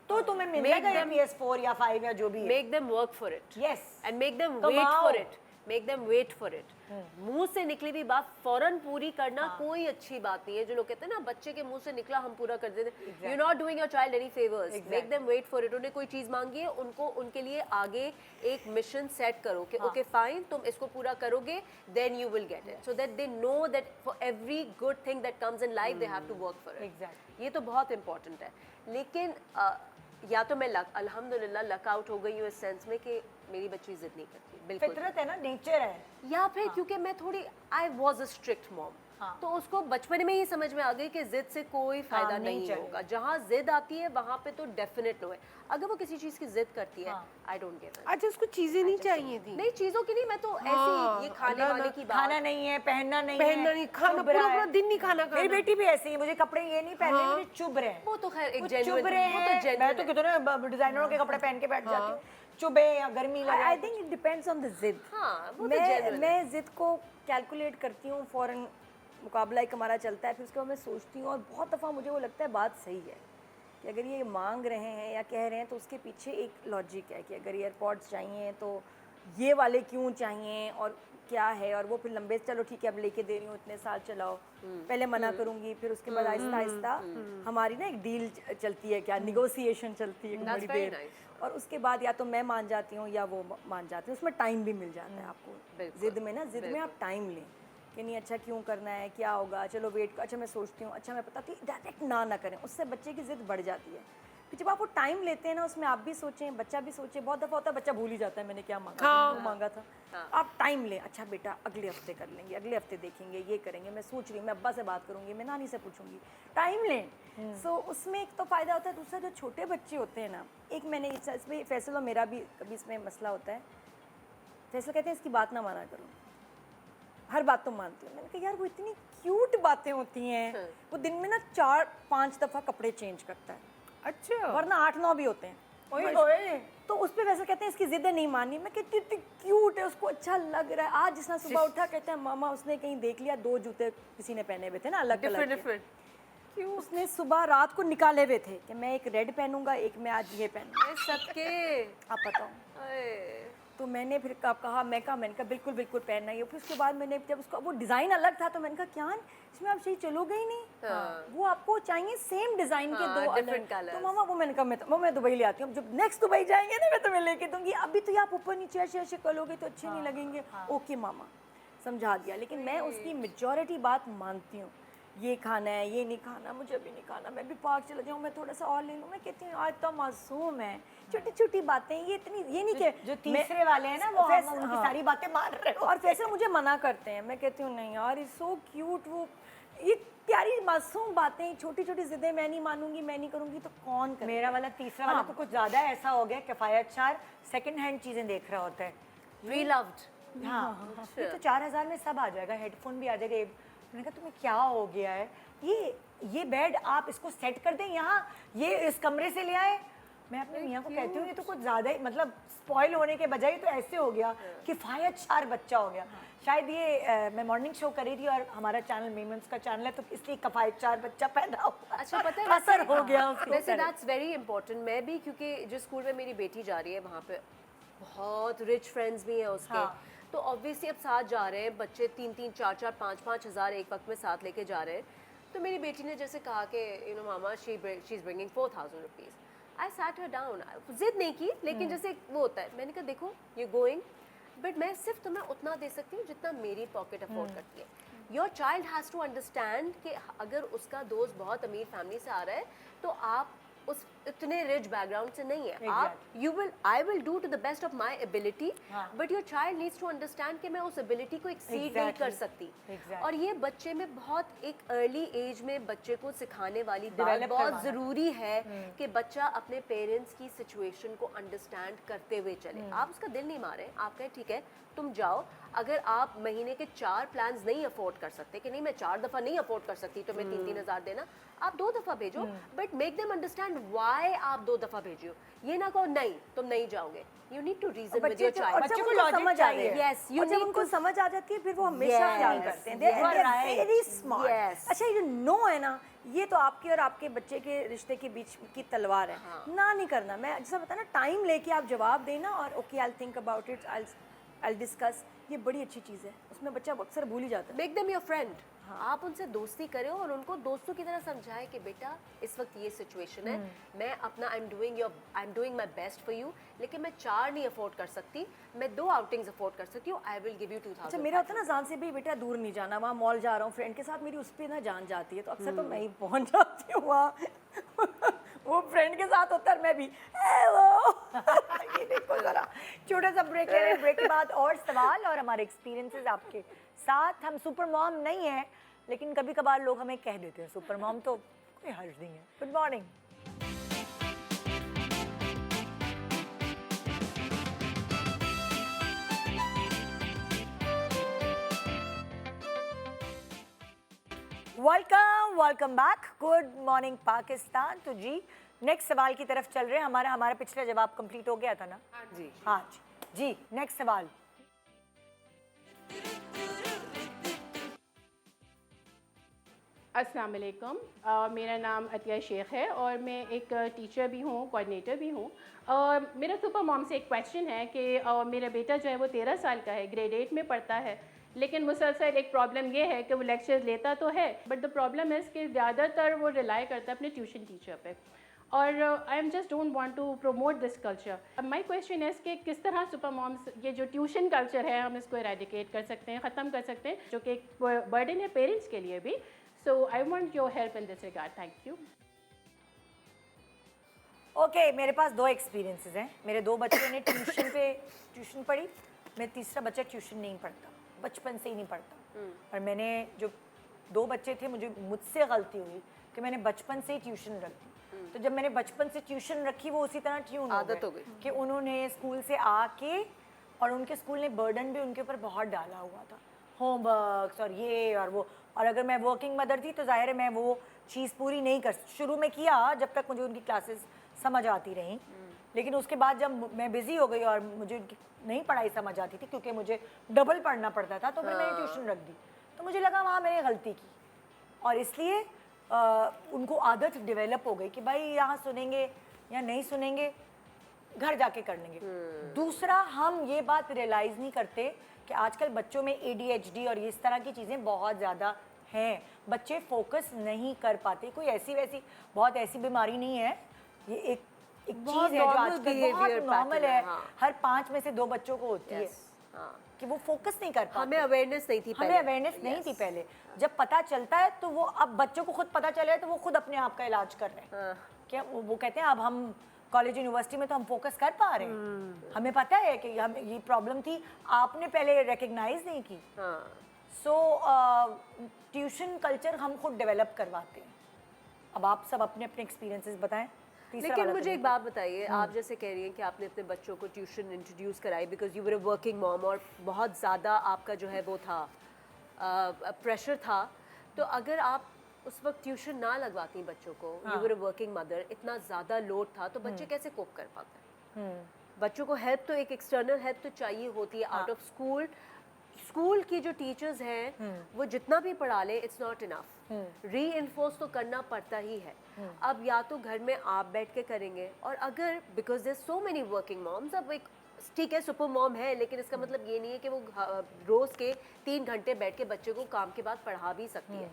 तो तुम्हें मिल Make जाएगा them- PS4 या 5 या जो भी है। Make them work for it. Yes. And make them तो wait कमाओ। for it. Make them wait for it. मुंह से निकली हुई बात फौरन पूरी करना कोई अच्छी बात नहीं है। जो लोग कहते हैं ना बच्चे के मुंह से निकला हम पूरा कर देते हैं, you're not doing your child any favors. Make them wait for it. उन्हें कोई चीज़ मांगी है, उनको उनके लिए आगे एक मिशन सेट करो कि okay fine तुम इसको पूरा करोगे then you will get it. So that they know that for every good thing that comes in life they have to work for it. Exactly. ये तो बहुत important है। लेकिन या तो मैं अल्हम्दुलिल्लाह लक आउट हो गई हूँ इस सेंस में कि मेरी बच्ची जिद नहीं करती बिल्कुल, फितरत है ना, नेचर है। या फिर क्योंकि मैं थोड़ी I was a strict mom, तो उसको बचपन में ही समझ में आ गई कि जिद से कोई फायदा नहीं नहीं चलेगा। होगा। जहाँ जिद आती है वहाँ पे तो डेफिनेट नो है। अगर वो किसी चीज़ की जिद करती है आई डोंट गिव इट। अच्छा उसको चीजें नहीं चाहिए थी, नहीं चीज़ों की नहीं, मैं तो ऐसी ये खाने अल्लाह वाने ना, की बात। खाना नहीं है, पहनना नहीं पहनना है, नहीं, खाना चुभ पूरा रहा पूरा है। दिन नहीं खाना मेरी खाना। बेटी भी ऐसी है, मुझे कपड़े ये नहीं पहनने, मुझे चुभ रहे हैं। वो तो खैर एक वो जेन्युइन, चुभ रहे वो तो हैं। मैं जेन्युइन तो है। कितने डिजाइनरों के कपड़े पहन के बैठ जाती हूँ, चुभे या गर्मी लगे। I think it depends on the जिद। हाँ, वो तो genuine है। मैं जिद को कैलकुलेट करती हूँ, फ़ौरन मुकाबला एक हमारा चलता है, फिर उसके बाद मैं सोचती हूँ और बहुत दफ़ा मुझे वो लगता है बात सही है कि अगर ये मांग रहे हैं या कह रहे हैं तो उसके पीछे एक लॉजिक है कि अगर एयरपॉड्स चाहिए तो ये वाले क्यों चाहिए और क्या है, और वो फिर लंबे चलो ठीक है अब लेके दे रही हूँ इतने साल चलाओ, पहले मना करूँगी फिर उसके बाद आहिस्ता आहिस्ता हमारी ना एक डील चलती है, क्या निगोसिएशन चलती है एक That's बड़ी very देर, nice. और उसके बाद या तो मैं मान जाती हूँ या वो मान जाती हूँ। उसमें टाइम भी मिल जाता है आपको, बिल्कुल, जिद में ना, जिद में आप टाइम लें कि नहीं अच्छा क्यों करना है, क्या होगा, चलो वेट, अच्छा मैं सोचती हूँ, अच्छा मैं बताती हूँ, डायरेक्ट ना करें, उससे बच्चे की जिद बढ़ जाती है। फिर जब आप वो टाइम लेते हैं ना, उसमें आप भी सोचें, बच्चा भी सोचे, बहुत दफ़ा होता है बच्चा भूल ही जाता है मैंने क्या मांगा था, वो मांगा था। आप टाइम लें, अच्छा बेटा अगले हफ्ते कर लेंगे, अगले हफ्ते देखेंगे, ये करेंगे, मैं सोच रही हूँ, मैं अब्बा से बात करूँगी, मैं नानी से पूछूंगी, टाइम लें। सो उसमें एक तो फ़ायदा होता है। दूसरा जो छोटे बच्चे होते हैं ना, एक मैंने इसमें फैसल और मेरा भी कभी इसमें मसला होता है, फैसल कहते हैं इसकी बात ना माना करो, हर बात तो मानती हूँ। मैंने कहा यार वो इतनी क्यूट बातें होती हैं, वो दिन में ना 4-5 दफ़ा कपड़े चेंज करता है, अच्छा वरना 8-9 भी होते हैं। तो उस पर वैसे कहते हैं इसकी जिद नहीं माननी। मैं कहती इतनी क्यूट है, उसको अच्छा लग रहा है। आज जिसना सुबह उठा कहता है मामा उसने कहीं देख लिया 2 जूते किसी ने पहने हुए थे ना अलग अलग, डिफरेंट उसने सुबह रात को निकाले हुए थे कि मैं एक रेड पहनूंगा, एक मैं आज ये पहनूंगा, सबके आप बताओ। तो मैंने फिर मैंने कहा बिल्कुल बिल्कुल पहनना ही है। फिर उसके बाद मैंने जब उसका वो डिज़ाइन अलग था तो मैंने कहा क्या इसमें आप सही चलोगे ही नहीं, वो आपको चाहिए सेम डिज़ाइन के 2 अलग। different colours। तो मामा वो मैंने कहा मैं दुबई ले आती हूँ, जब नेक्स्ट दुबई जाएंगे ना मैं तुम्हें लेके दूंगी, अभी तो ये आप ऊपर नीचे ऐसे करोगे तो अच्छे नहीं लगेंगे। ओके मामा, समझा दिया। लेकिन मैं उसकी मेजॉरिटी बात मानती हूँ, ये खाना है, ये नहीं खाना, मुझे अभी नहीं खाना, मैं भी पार्क चला जाऊँ, मैं थोड़ा सा और ले लूँ। मैं कहती हूँ आज तो मासूम है, छोटी छोटी बातें, ये इतनी ये नहीं कि जो तीसरे वाले हैं ना वो फैसल- उनकी हाँ। सारी बातें मान रहे हो। और फैसल मुझे मना करते हैं। मैं कहती हूँ नहीं यार इज सो क्यूट, वो ये प्यारी मासूम बातें, छोटी छोटी जिद्दें, मैं नहीं मानूंगी, मैं नहीं करूँगी तो कौन करे। मेरा वाला तीसरा वाला तो कुछ ज्यादा ऐसा हो गया, किफायत चार सेकंड हैंड चीजें देख रहा होता है। रीलव्ड। हाँ ये तो 4000 में सब आ जाएगा, हेडफोन भी आ जाएगा। मैंने कहा तुम्हें क्या हो गया है, ये बेड आप इसको सेट कर दें यहाँ, ये इस कमरे से ले आए। मैं अपने मियाँ को कहती हूँ ये तो कुछ ज़्यादा ही मतलब स्पॉइल होने के बजाय तो ऐसे हो गया, किफायत चार बच्चा हो गया। शायद ये मैं मॉर्निंग शो कर रही थी और हमारा चैनल मीम्स का चैनल है तो इसलिए किफायत चार बच्चा पैदा हुआ। अच्छा पता है असर हो गया उसके वैसे ऊपर। That's very important. मैं भी क्योंकि जिस स्कूल में मेरी बेटी जा रही है वहाँ पे बहुत रिच फ्रेंड्स भी हैं उसके, तो ऑब्वियसली अब साथ जा रहे हैं बच्चे, 3-3, 4-4, 5-5 हज़ार एक वक्त में साथ लेके जा रहे हैं। तो मेरी बेटी ने जैसे कहा कि you know mama she is bringing 4000 rupees. I sat her down, जिद नहीं की लेकिन जैसे वो होता है, मैंने कहा देखो यू गोइंग बट मैं सिर्फ तुम्हें उतना दे सकती हूँ जितना मेरी पॉकेट अफोर्ड करती है। Your child has to understand कि अगर उसका दोस्त बहुत अमीर फैमिली से आ रहा है तो आप उस इतने रिच बैकग्राउंड से नहीं है। आप I will do to the best of my ability, but your child needs to understand कि मैं उस एबिलिटी को एक्सीड नहीं कर सकती। और ये बच्चे में बहुत एक अर्ली एज में बच्चे को सिखाने वाली बात बहुत ज़रूरी है कि बच्चा अपने पेरेंट्स की सिचुएशन को अंडरस्टैंड करते हुए चले। आप उसका दिल नहीं मारे, आप कहें ठीक है तुम जाओ, अगर आप महीने के 4 प्लान्स नहीं अफोर्ड कर सकते कि नहीं मैं 4 दफ़ा नहीं अफोर्ड कर सकती तो मैं 3-3 हज़ार देना, आप 2 दफ़ा भेजो, but make them understand why आप 2 दफ़ा भेजियो। ये ना कहो नहीं तुम नहीं जाओगे, you need to reason with your child. बच्चे को लॉजिक समझ आ चाहिए। गया, Yes, you और जब need उनको to- समझ आ जाती है फिर वो हमेशा ख्याल करते हैं, दे आर वेरी स्मार्ट। अच्छा ये नो है ना, ये तो आपके और आपके बच्चे के रिश्ते के बीच की तलवार है। ना नहीं करना, मैं जैसा बताया ना, टाइम लेके आप जवाब देना और okay I think about it, I discuss, ये बड़ी अच्छी चीज़ है, उसमें बच्चा अक्सर भूल ही जाता है। Make them your friend. आप उनसे दोस्ती करें और उनको दोस्तों की तरह समझाएं कि बेटा इस वक्त ये सिचुएशन है, मैं अपना I am doing my best for you, लेकिन मैं 4 नहीं अफोर्ड कर सकती, मैं 2 आउटिंग्स अफोर्ड कर सकती हूँ, आई विल गिव यू 2000। अच्छा मेरा होता है ना जान से भी बेटा दूर नहीं जाना, वहाँ मॉल जा रहा हूँ फ्रेंड के साथ, मेरी उस पर ना जान जाती है तो अक्सर तो मैं ही पहुँच जाती हूँ वहाँ वो फ्रेंड के साथ होता है, मैं भी हेलो ये देखो जरा। छोटा सा ब्रेक ले रहे हैं, ब्रेक के बाद और सवाल और हमारे एक्सपीरियंसेस आपके साथ। हम सुपर मॉम नहीं है, लेकिन कभी कभार लोग हमें कह देते हैं सुपर मॉम, तो कोई हर्ज नहीं है। Good morning. Welcome back. Good morning Pakistan. तो जी नेक्स्ट सवाल की तरफ चल रहे हैं। हमारा पिछला जवाब कंप्लीट हो गया था ना? जी हाँ जी, नेक्स्ट सवाल। अस्सलाम वालेकुम, मेरा नाम अतिया शेख है और मैं एक टीचर भी हूँ, कोऑर्डिनेटर भी हूँ। मेरा सुपर मॉम से एक क्वेश्चन है कि मेरा बेटा जो है वो 13 साल का है, ग्रेड 8 में पढ़ता है, लेकिन मुसलसल एक प्रॉब्लम ये है कि वो लेक्चर्स लेता तो है, बट द प्रॉब्लम है कि ज़्यादातर वो रिलाई करता है अपने ट्यूशन टीचर पे, और I am just don't want to promote this culture. My question है कि किस तरह सुपर मॉम्स ये जो ट्यूशन कल्चर है हम इसको इरेडिकेट कर सकते हैं, ख़त्म कर सकते हैं, जो कि एक बर्डन है पेरेंट्स के लिए भी। So I want your help in this regard. Thank you. Okay, मेरे पास 2 एक्सपीरियंसेस हैं। मेरे 2 बच्चों ने ट्यूशन पढ़ी, मेरा तीसरा बच्चा ट्यूशन नहीं पढ़ता, बचपन से ही नहीं पढ़ता। और मैंने जो 2 बच्चे थे, मुझसे गलती हुई कि मैंने बचपन से ही ट्यूशन रख दी। तो जब मैंने बचपन से ट्यूशन रखी, वो उसी तरह ट्यून आदत हो गई कि उन्होंने स्कूल से आके, और उनके स्कूल ने बर्डन भी उनके ऊपर बहुत डाला हुआ था, होमवर्क्स और ये और वो। और अगर मैं वर्किंग मदर थी तो जाहिर है मैं वो चीज़ पूरी नहीं कर, शुरू में किया जब तक मुझे उनकी क्लासेस समझ आती रहीं, लेकिन उसके बाद जब मैं बिज़ी हो गई और मुझे उनकी नहीं पढ़ाई समझ आती थी क्योंकि मुझे डबल पढ़ना पड़ता था, तो फिर मैंने ट्यूशन रख दी। तो मुझे लगा वहाँ मैंने गलती की, और इसलिए उनको आदत डेवलप हो गई कि भाई यहाँ सुनेंगे या नहीं सुनेंगे, घर जाके कर लेंगे। दूसरा, हम ये बात रियलाइज़ नहीं करते कि आजकल बच्चों में ADHD और इस तरह की चीज़ें बहुत ज़्यादा हैं, बच्चे फोकस नहीं कर पाते। कोई ऐसी वैसी बहुत ऐसी बीमारी नहीं है, ये एक चीज़ है जो आजकल बहुत नॉर्मल है। हर 5 में से 2 बच्चों को होती है कि वो फोकस नहीं कर पाते। हमें अवेयरनेस नहीं थी पहले। हमें अवेयरनेस नहीं थी पहले। जब पता चलता है तो वो, अब बच्चों को खुद पता चले तो वो खुद अपने आप का इलाज कर रहे हैं। क्या वो कहते हैं अब हम कॉलेज यूनिवर्सिटी में तो हम फोकस कर पा रहे हैं, हमें पता है कि हम ये प्रॉब्लम थी, आपने पहले रिकग्नाइज नहीं की। सो ट्यूशन कल्चर हम खुद डेवलप करवाते हैं। अब आप सब अपने अपने एक्सपीरियंसेस बताएं। लेकिन मुझे एक बात बताइए, आप जैसे कह रही हैं कि आपने अपने बच्चों को ट्यूशन इंट्रोड्यूस कराई because you were a working mom और बहुत ज़्यादा आपका जो है वो था प्रेशर था, तो अगर आप उस वक्त ट्यूशन ना लगवाती बच्चों को, you were a working mother, इतना ज़्यादा लोड था, तो बच्चे कैसे कोप कर पाते हैं? बच्चों को हेल्प तो, एक एक्सटर्नल हेल्प तो चाहिए होती है आउट ऑफ स्कूल। स्कूल की जो टीचर्स हैं वो जितना भी पढ़ा ले इट्स नॉट इनफ, री इन्फोर्स तो करना पड़ता ही है। अब या तो घर में आप बैठ के करेंगे, और अगर because there so many working moms, अब एक ठीक है सुपर मॉम है, लेकिन इसका मतलब ये नहीं है कि वो रोज़ के 3 घंटे बैठ के बच्चे को काम के बाद पढ़ा भी सकती है।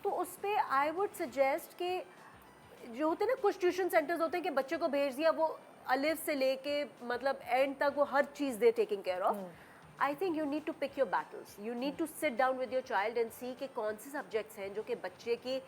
तो उस पर आई वुड सजेस्ट कि जो होते हैं ना कुछ ट्यूशन सेंटर्स होते हैं कि बच्चे को भेज दिया, वो अलिफ से लेके मतलब एंड तक वो हर चीज़ they taking care of. I think you need to pick your battles, you need to sit down with your child and see कि कौन से सब्जेक्ट्स हैं जो कि बच्चे की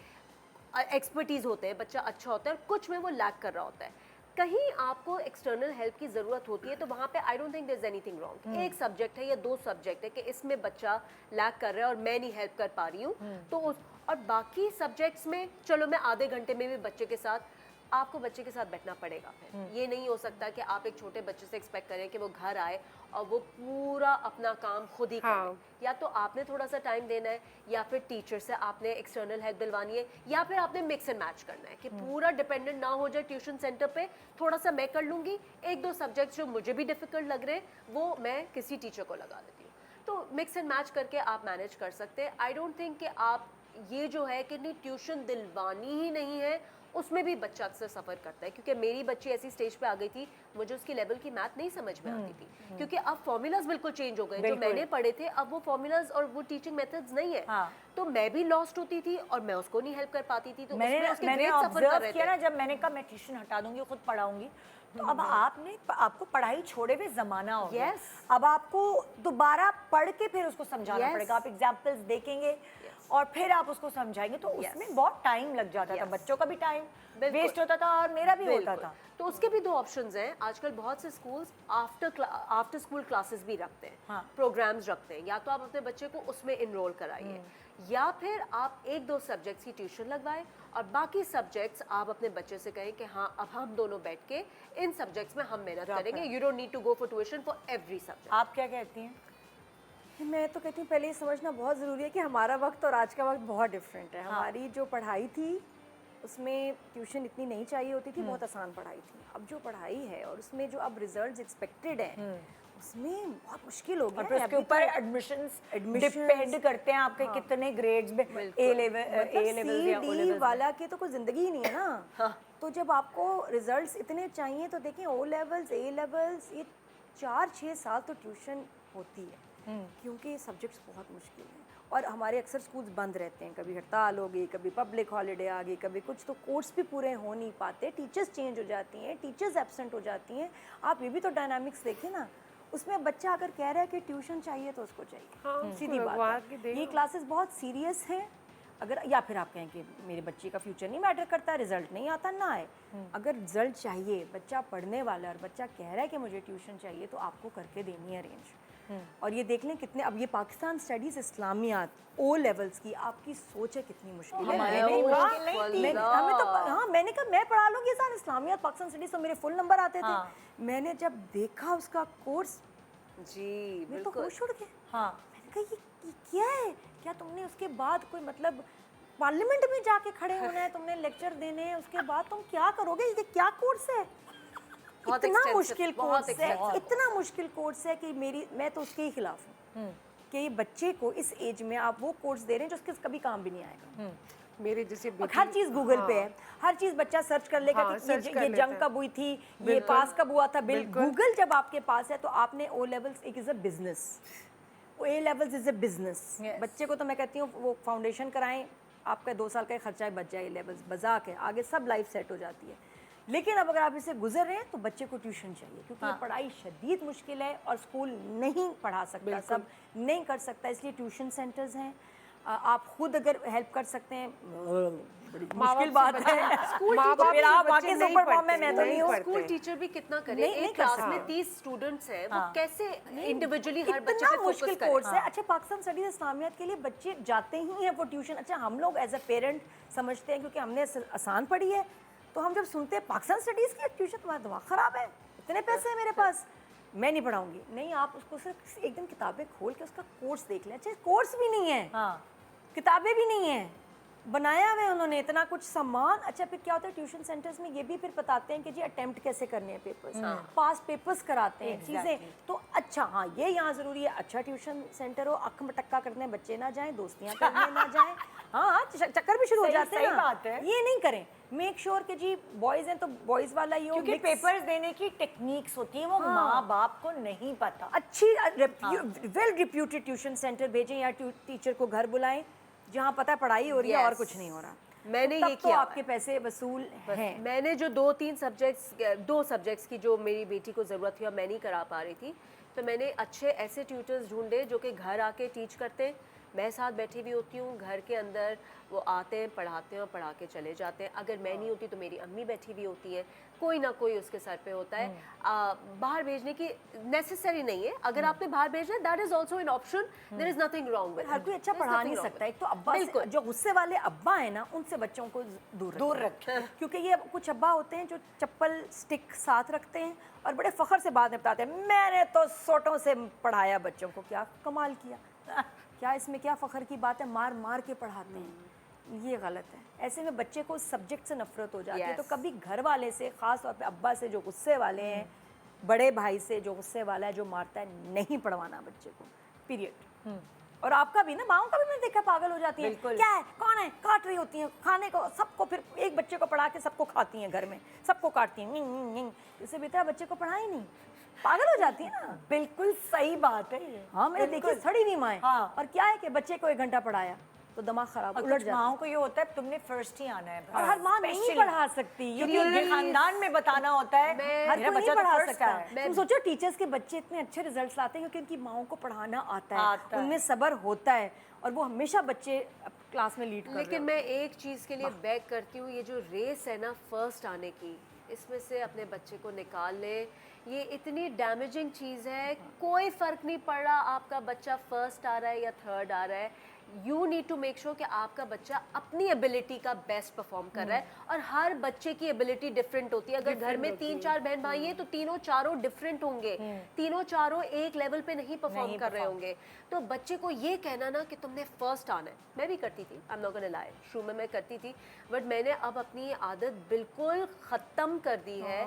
एक्सपर्टीज़ होते हैं, बच्चा अच्छा होता है, और कुछ में वो लैक कर रहा होता है, कहीं आपको एक्सटर्नल हेल्प की ज़रूरत होती है, तो वहाँ पे I don't think there is anything wrong. एक सब्जेक्ट है या 2 सब्जेक्ट है कि इसमें बच्चा लैक कर रहा है और मैं नहीं हेल्प कर पा रही हूँ, तो और बाकी सब्जेक्ट्स में चलो मैं आधे घंटे में भी बच्चे के साथ, आपको बच्चे के साथ बैठना पड़ेगा। फिर ये नहीं हो सकता कि आप एक छोटे बच्चे से एक्सपेक्ट करें कि वो घर आए और वो पूरा अपना काम खुद ही करे। या तो आपने थोड़ा सा टाइम देना है, या फिर टीचर से आपने एक्सटर्नल हेल्प दिलवानी है, या फिर आपने मिक्स एंड मैच करना है कि पूरा डिपेंडेंट ना हो जाए ट्यूशन सेंटर पे, थोड़ा सा मैं कर लूँगी, 1-2 सब्जेक्ट्स जो मुझे भी डिफ़िकल्ट लग रहे हैं वो मैं किसी टीचर को लगा देती हूँ। तो मिक्स एंड मैच करके आप मैनेज कर सकते हैं। आई डोंट थिंक कि आप ये जो है कि नहीं ट्यूशन दिलवानी ही नहीं है, उसमें भी बच्चा अक्सर सफ़र करता है। क्योंकि मेरी बच्ची ऐसी स्टेज पे आ गई थी, मुझे उसकी लेवल की मैथ नहीं समझ में आती थी, क्योंकि अब फॉर्मूलाज बिल्कुल चेंज हो गए। जो मैंने पढ़े थे अब वो फॉर्मूलाज और वो टीचिंग मेथड्स नहीं है। तो मैं भी लॉस्ट होती थी और मैं उसको नहीं हेल्प कर पाती थी, तो उसमें उसके ग्रेड सफ़र कर रहे थे ना। जब मैंने कहा मैं ट्यूशन हटा दूंगी, खुद पढ़ाऊंगी, तो अब आपको पढ़ाई छोड़े हुए जमाना हो गया। अब आपको दोबारा पढ़ के फिर उसको समझाना पड़ेगा। आप एग्जाम्पल्स देखेंगे और फिर आप उसको समझाएंगे, तो उसमें बहुत टाइम लग जाता था, बच्चों का भी टाइम वेस्ट होता था और मेरा भी होता था। तो उसके भी 2 ऑप्शंस हैं। आजकल बहुत से स्कूल्स आफ्टर स्कूल क्लासेस भी रखते हैं, प्रोग्राम्स रखते हैं। या तो आप अपने बच्चे को उसमें इनरोल कराइए, या फिर आप 1-2 सब्जेक्ट्स की ट्यूशन लगवाएं और बाकी सब्जेक्ट्स आप अपने बच्चे से कहें कि हाँ अब हम दोनों बैठ के इन सब्जेक्ट्स में हम मेहनत करेंगे। You don't need to go for tuition for every subject. आप क्या कहती हैं? मैं तो कहती हूँ पहले ये समझना बहुत ज़रूरी है कि हमारा वक्त और आज का वक्त बहुत डिफरेंट है। हमारी जो पढ़ाई थी उसमें ट्यूशन इतनी नहीं चाहिए होती थी, बहुत आसान पढ़ाई थी। अब जो पढ़ाई है और उसमें जो अब रिजल्ट्स एक्सपेक्टेड हैं उसमें बहुत मुश्किल हो गया है। उसके ऊपर एडमिशंस डिपेंड करते हैं आपके कितने ग्रेड्स में, ए लेवल या ओ लेवल वाला की तो कोई ज़िंदगी ही नहीं है ना। तो जब आपको रिजल्ट्स इतने चाहिए तो देखिए ओ लेवल्स, ए लेवल्स, ये 4-6 साल तो ट्यूशन होती है, क्योंकि सब्जेक्ट्स बहुत मुश्किल हैं। और हमारे अक्सर स्कूल्स बंद रहते हैं, कभी हड़ताल हो गई, कभी पब्लिक हॉलीडे आ गई, कभी कुछ, तो कोर्स भी पूरे हो नहीं पाते, टीचर्स चेंज हो जाती हैं, टीचर्स एब्सेंट हो जाती हैं। आप ये भी तो डायनामिक्स देखिए ना, उसमें बच्चा अगर कह रहा है कि ट्यूशन चाहिए तो उसको चाहिए। सीधी बात है। ये क्लासेस बहुत सीरियस हैं। अगर या फिर आप कहें कि मेरे बच्चे का फ्यूचर नहीं मैटर करता, रिजल्ट नहीं आता ना आए, अगर रिजल्ट चाहिए, बच्चा पढ़ने वाला और बच्चा कह रहा है कि मुझे ट्यूशन चाहिए, तो आपको करके देनी है अरेंज। और ये देख लें कितने, अब ये पाकिस्तान स्टडीज़ इस्लामियात ओ लेवल्स की, आपकी सोच है कितनी मुश्किल है। हमें तो हाँ, मैंने कहा मैं पढ़ा लूँगी सर इस्लामियात पाकिस्तान स्टडीज़, तो मेरे फुल नंबर आते थे। मैंने जब देखा उसका कोर्स, जी मैं तो होश उड़ गए। मैंने कहा ये क्या है? क्या तुमने उसके बाद कोई मतलब पार्लियामेंट में जाके खड़े होना है, तुमने लेक्चर देने हैं, उसके बाद तुम क्या करोगे? ये क्या कोर्स है? इतना मुश्किल कोर्स है, इतना मुश्किल कोर्स है कि मैं तो उसके ही खिलाफ हूँ कि बच्चे को इस एज में आप वो कोर्स दे रहे हैं जो उसके कभी काम भी नहीं आएगा। मेरे जैसे हर चीज़ गूगल पे है, हर चीज़ बच्चा सर्च कर लेगा कि ये जंग कब हुई थी, ये पास कब हुआ था। गूगल जब आपके पास है तो आपने ओ लेवल्स, एक is a business, A levels is a business. बच्चे को तो मैं कहती हूँ वो फाउंडेशन कराएं, आपका 2 साल का खर्चा बच जाए, लेवल्स मजाक है, आगे सब लाइफ सेट हो जाती है। लेकिन अब अगर आप इसे गुजर रहे हैं तो बच्चे को ट्यूशन चाहिए, क्योंकि ये पढ़ाई शदीद मुश्किल है और स्कूल नहीं पढ़ा सकता, सब नहीं कर सकता, इसलिए ट्यूशन सेंटर्स हैं। आप खुद अगर हेल्प कर सकते हैं, बड़ी मुश्किल बात है। स्कूल मैं तो नहीं हूँ। स्कूल टीचर भी कितना करे, एक क्लास में 30 स्टूडेंट्स हैं, वो कैसे इंडिविजुअली हर बच्चे पे मुश्किल कोर्स है। अच्छा, पाकिस्तान स्टडीज इस्लामियात के लिए बच्चे जाते ही हैं वो ट्यूशन। अच्छा, हम लोग एज अ पेरेंट समझते हैं क्योंकि हमने आसान पढ़ी है, तो हम जब सुनते हैं पाकिस्तान स्टडीज़ की ट्यूशन, तुम्हारा दिमाग ख़राब है, इतने पैसे हैं मेरे पास, मैं नहीं पढ़ाऊंगी। नहीं, आप उसको सिर्फ एक दिन किताबें खोल के उसका कोर्स देख लें। अच्छा, कोर्स भी नहीं है, किताबें भी नहीं है, बनाया हुआ है उन्होंने इतना कुछ सामान। अच्छा, फिर क्या होता है ट्यूशन सेंटर्स में ये भी फिर बताते हैं कि जी अटेम्प्ट कैसे करने हैं पेपर्स, पास पेपर्स कराते हैं चीज़ें। तो अच्छा, हाँ, ये यहाँ ज़रूरी है। अच्छा, ट्यूशन सेंटर हो, अख मटक्का करने बच्चे ना जाएं, दोस्तियाँ करने ना जाएं, हाँ चक्कर भी शुरू हो जाते हैं। बात है, ये नहीं करें। मेक श्योर कि जी बॉयज़ हैं तो बॉयज़ वाला ही हो, क्योंकि पेपर्स देने की टेक्निक्स होती हैं, वो माँ बाप को नहीं पता। अच्छी वेल रिप्यूटेड ट्यूशन सेंटर भेजें या टीचर को घर बुलाएं जहाँ पता पढ़ाई हो रही है और कुछ नहीं हो रहा। मैंने तो ये किया, आपके पैसे वसूल हैं। मैंने जो 2 सब्जेक्ट्स की जो मेरी बेटी को ज़रूरत थी और मैं नहीं करा पा रही थी, तो मैंने अच्छे ऐसे ट्यूटर्स ढूंढे जो कि घर आके टीच करते, मैं साथ बैठी हुई होती हूँ घर के अंदर, वो आते हैं, पढ़ाते हैं और पढ़ा के चले जाते हैं। अगर मैं नहीं होती तो मेरी अम्मी बैठी हुई होती है, कोई ना कोई उसके सर पे होता है। बाहर भेजने की नेसेसरी नहीं है, अगर आपने बाहर भेजना है that is also an option, there is nothing wrong with. हर कोई अच्छा पढ़ा नहीं सकता। एक तो अब्बा से, जो गुस्से वाले अब्बा है ना, उनसे बच्चों को दूर रखें क्योंकि ये कुछ अब्बा होते हैं जो चप्पल स्टिक साथ रखते हैं और बड़े फख्र से बाद में बताते हैं मैंने तो सोटों से पढ़ाया बच्चों को। क्या कमाल किया, क्या इसमें क्या फ़ख्र की बात है, मार मार के पढ़ाते हैं, ये गलत है। ऐसे में बच्चे को सब्जेक्ट से नफरत हो जाती है। तो कभी घर वाले से, ख़ास तौर पे अब्बा से जो गुस्से वाले हैं, बड़े भाई से जो गुस्से वाला है, जो मारता है, नहीं पढ़वाना बच्चे को, पीरियड। और आपका भी ना, माओं का भी मैंने देखा पागल हो जाती है, क्या है, कौन है, काट रही होती हैं खाने को सबको, फिर एक बच्चे को पढ़ा के सबको खाती हैं घर में, सबको काटती हैं। इससे बेहतर बच्चे को पढ़ा ही नहीं, पागल हो जाती है ना। बिल्कुल सही बात है ये। हाँ, मैंने देखी सड़ी हुई माएँ। हाँ। और क्या है कि बच्चे को 1 घंटा पढ़ाया तो दिमाग खराब, उलट जाता है। माओं को ये होता है तुमने फर्स्ट ही आना है, और हर माँ नहीं पढ़ा सकती, क्योंकि उनके खानदान में बताना होता है हर मेरा कोई बच्चा नहीं तो पढ़ा फर्स्ट सकता। है। तुम सोचो टीचर्स के बच्चे इतने अच्छे रिजल्ट्स लाते हैं क्योंकि उनकी माओं को पढ़ाना आता है, उनमें सब्र होता है और वो हमेशा बच्चे क्लास में लीड कर रहे लेकिन मैं एक चीज़ के लिए बैक करती हूँ, ये जो रेस है ना फर्स्ट आने की, इसमें से अपने बच्चे को निकाल लें। ये इतनी डैमेजिंग चीज़ है, कोई फ़र्क नहीं पड़ रहा आपका बच्चा फर्स्ट आ रहा है या थर्ड आ रहा है। You need to make sure कि आपका बच्चा अपनी एबिलिटी का बेस्ट परफॉर्म कर रहा है। और हर बच्चे की एबिलिटी डिफरेंट होती है। अगर घर में 3-4 बहन भाई हैं तो तीनों चारों डिफरेंट होंगे, तीनों चारों एक लेवल पे नहीं परफॉर्म कर रहे होंगे। तो बच्चे को ये कहना ना कि तुमने फर्स्ट आना है, मैं भी करती थी, I am not gonna lie, शुरू में मैं करती थी, बट मैंने अब अपनी आदत बिल्कुल ख़त्म कर दी है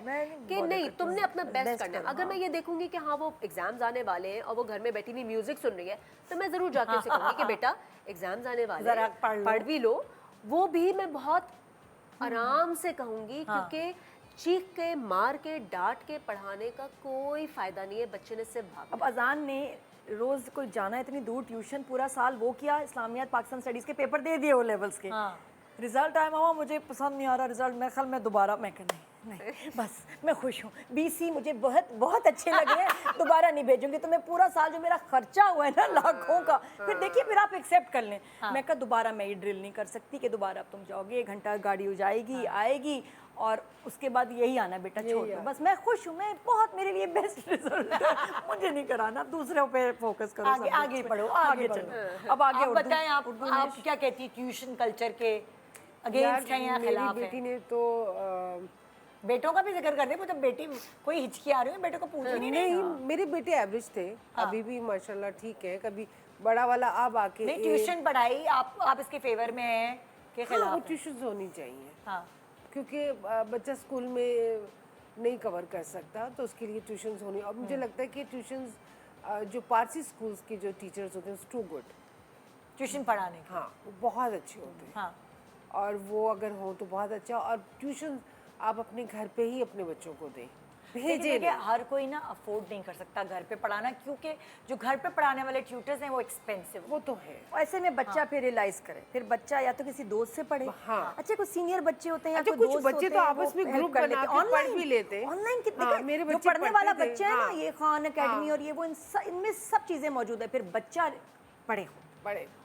कि नहीं, तुमने अपना बेस्ट करना है। अगर मैं ये देखूंगी कि हाँ वो एग्जाम्स आने वाले हैं और वो घर में बैठी हुई म्यूजिक सुन रही है, तो मैं ज़रूर जाके उसे कहूँगी कि बेटा एग्जाम्स आने वाले हैं, पढ़ भी लो। वो भी मैं बहुत आराम से कहूँगी, क्योंकि चीख के, मार के, डांट के पढ़ाने का कोई फ़ायदा नहीं है, बच्चे ने सिर्फ भाग। अब अजान ने रोज़ कोई जाना है इतनी दूर ट्यूशन, पूरा साल वो किया, इस्लामियात पाकिस्तान स्टडीज़ के पेपर दे दिए वो लेवल्स के। रिजल्ट आया, मामा मुझे पसंद नहीं आ रहा रिजल्ट, मैं कल मैं दोबारा, मैं कह नहीं बस मैं खुश हूँ, BC मुझे बहुत बहुत अच्छे लग रहे हैं, दोबारा नहीं भेजूंगी। तो मैं पूरा साल जो मेरा खर्चा हुआ है ना लाखों का, फिर देखिए फिर आप एक्सेप्ट कर लें। मैं कहा दोबारा मैं ये ड्रिल नहीं कर सकती कि दोबारा अब तुम जाओगे, 1 घंटा गाड़ी हो जाएगी, आएगी और उसके बाद यही आना बेटा, छोड़ दो बस, मैं खुश हूँ, मैं बहुत, मेरे लिए बेस्ट रिजल्ट है, मुझे नहीं कराना, दूसरों पे फोकस करो, आगे पढ़ो, आगे चलो। अब आगे बताएं आप क्या कहती है ट्यूशन कल्चर के अगेंस्ट है या खिलाफ है? बेटी ने तो बेटों का भी जिक्र कर दे, मतलब बेटी कोई हिचकी आ रही है, बेटों को पूछ ही नहीं। मेरे बेटे एवरेज थे, अभी भी माशाल्लाह ठीक है। कभी बड़ा वाला अब आके नहीं, ट्यूशन पढ़ाई आप इसके फेवर में हैं के खिलाफ? हाँ, ट्यूशन होनी चाहिए। हाँ, क्योंकि बच्चा स्कूल में नहीं कवर कर सकता, तो उसके लिए ट्यूशन्स होनी। और मुझे लगता है कि ट्यूशन्स जो पारसी स्कूल्स के जो टीचर्स होते हैं टू गुड ट्यूशन पढ़ाने के। हाँ, वो बहुत अच्छे होते हैं। हाँ, और वो अगर हो तो बहुत अच्छा। और ट्यूशन आप अपने घर पे ही अपने बच्चों को दें, देखिए हर कोई ना अफोर्ड नहीं कर सकता घर पे पढ़ाना, क्योंकि जो घर पे पढ़ाने वाले ट्यूटर्स हैं वो एक्सपेंसिव। वो तो है। ऐसे में बच्चा फिर रियलाइज करे, फिर बच्चा या तो किसी दोस्त से पढ़े। हाँ। अच्छा, कुछ सीनियर बच्चे होते हैं, अच्छा, कुछ बच्चे तो आपस में ग्रुप बना के पढ़ भी लेते हैं। ऑनलाइन कितने हाँ, मेरे जो बच्चे पढ़ने वाला पढ़ते थे। बच्चा है ना, हाँ। ये खान एकेडमी और ये वो, इनमें सब चीजें मौजूद है। फिर बच्चा पढ़े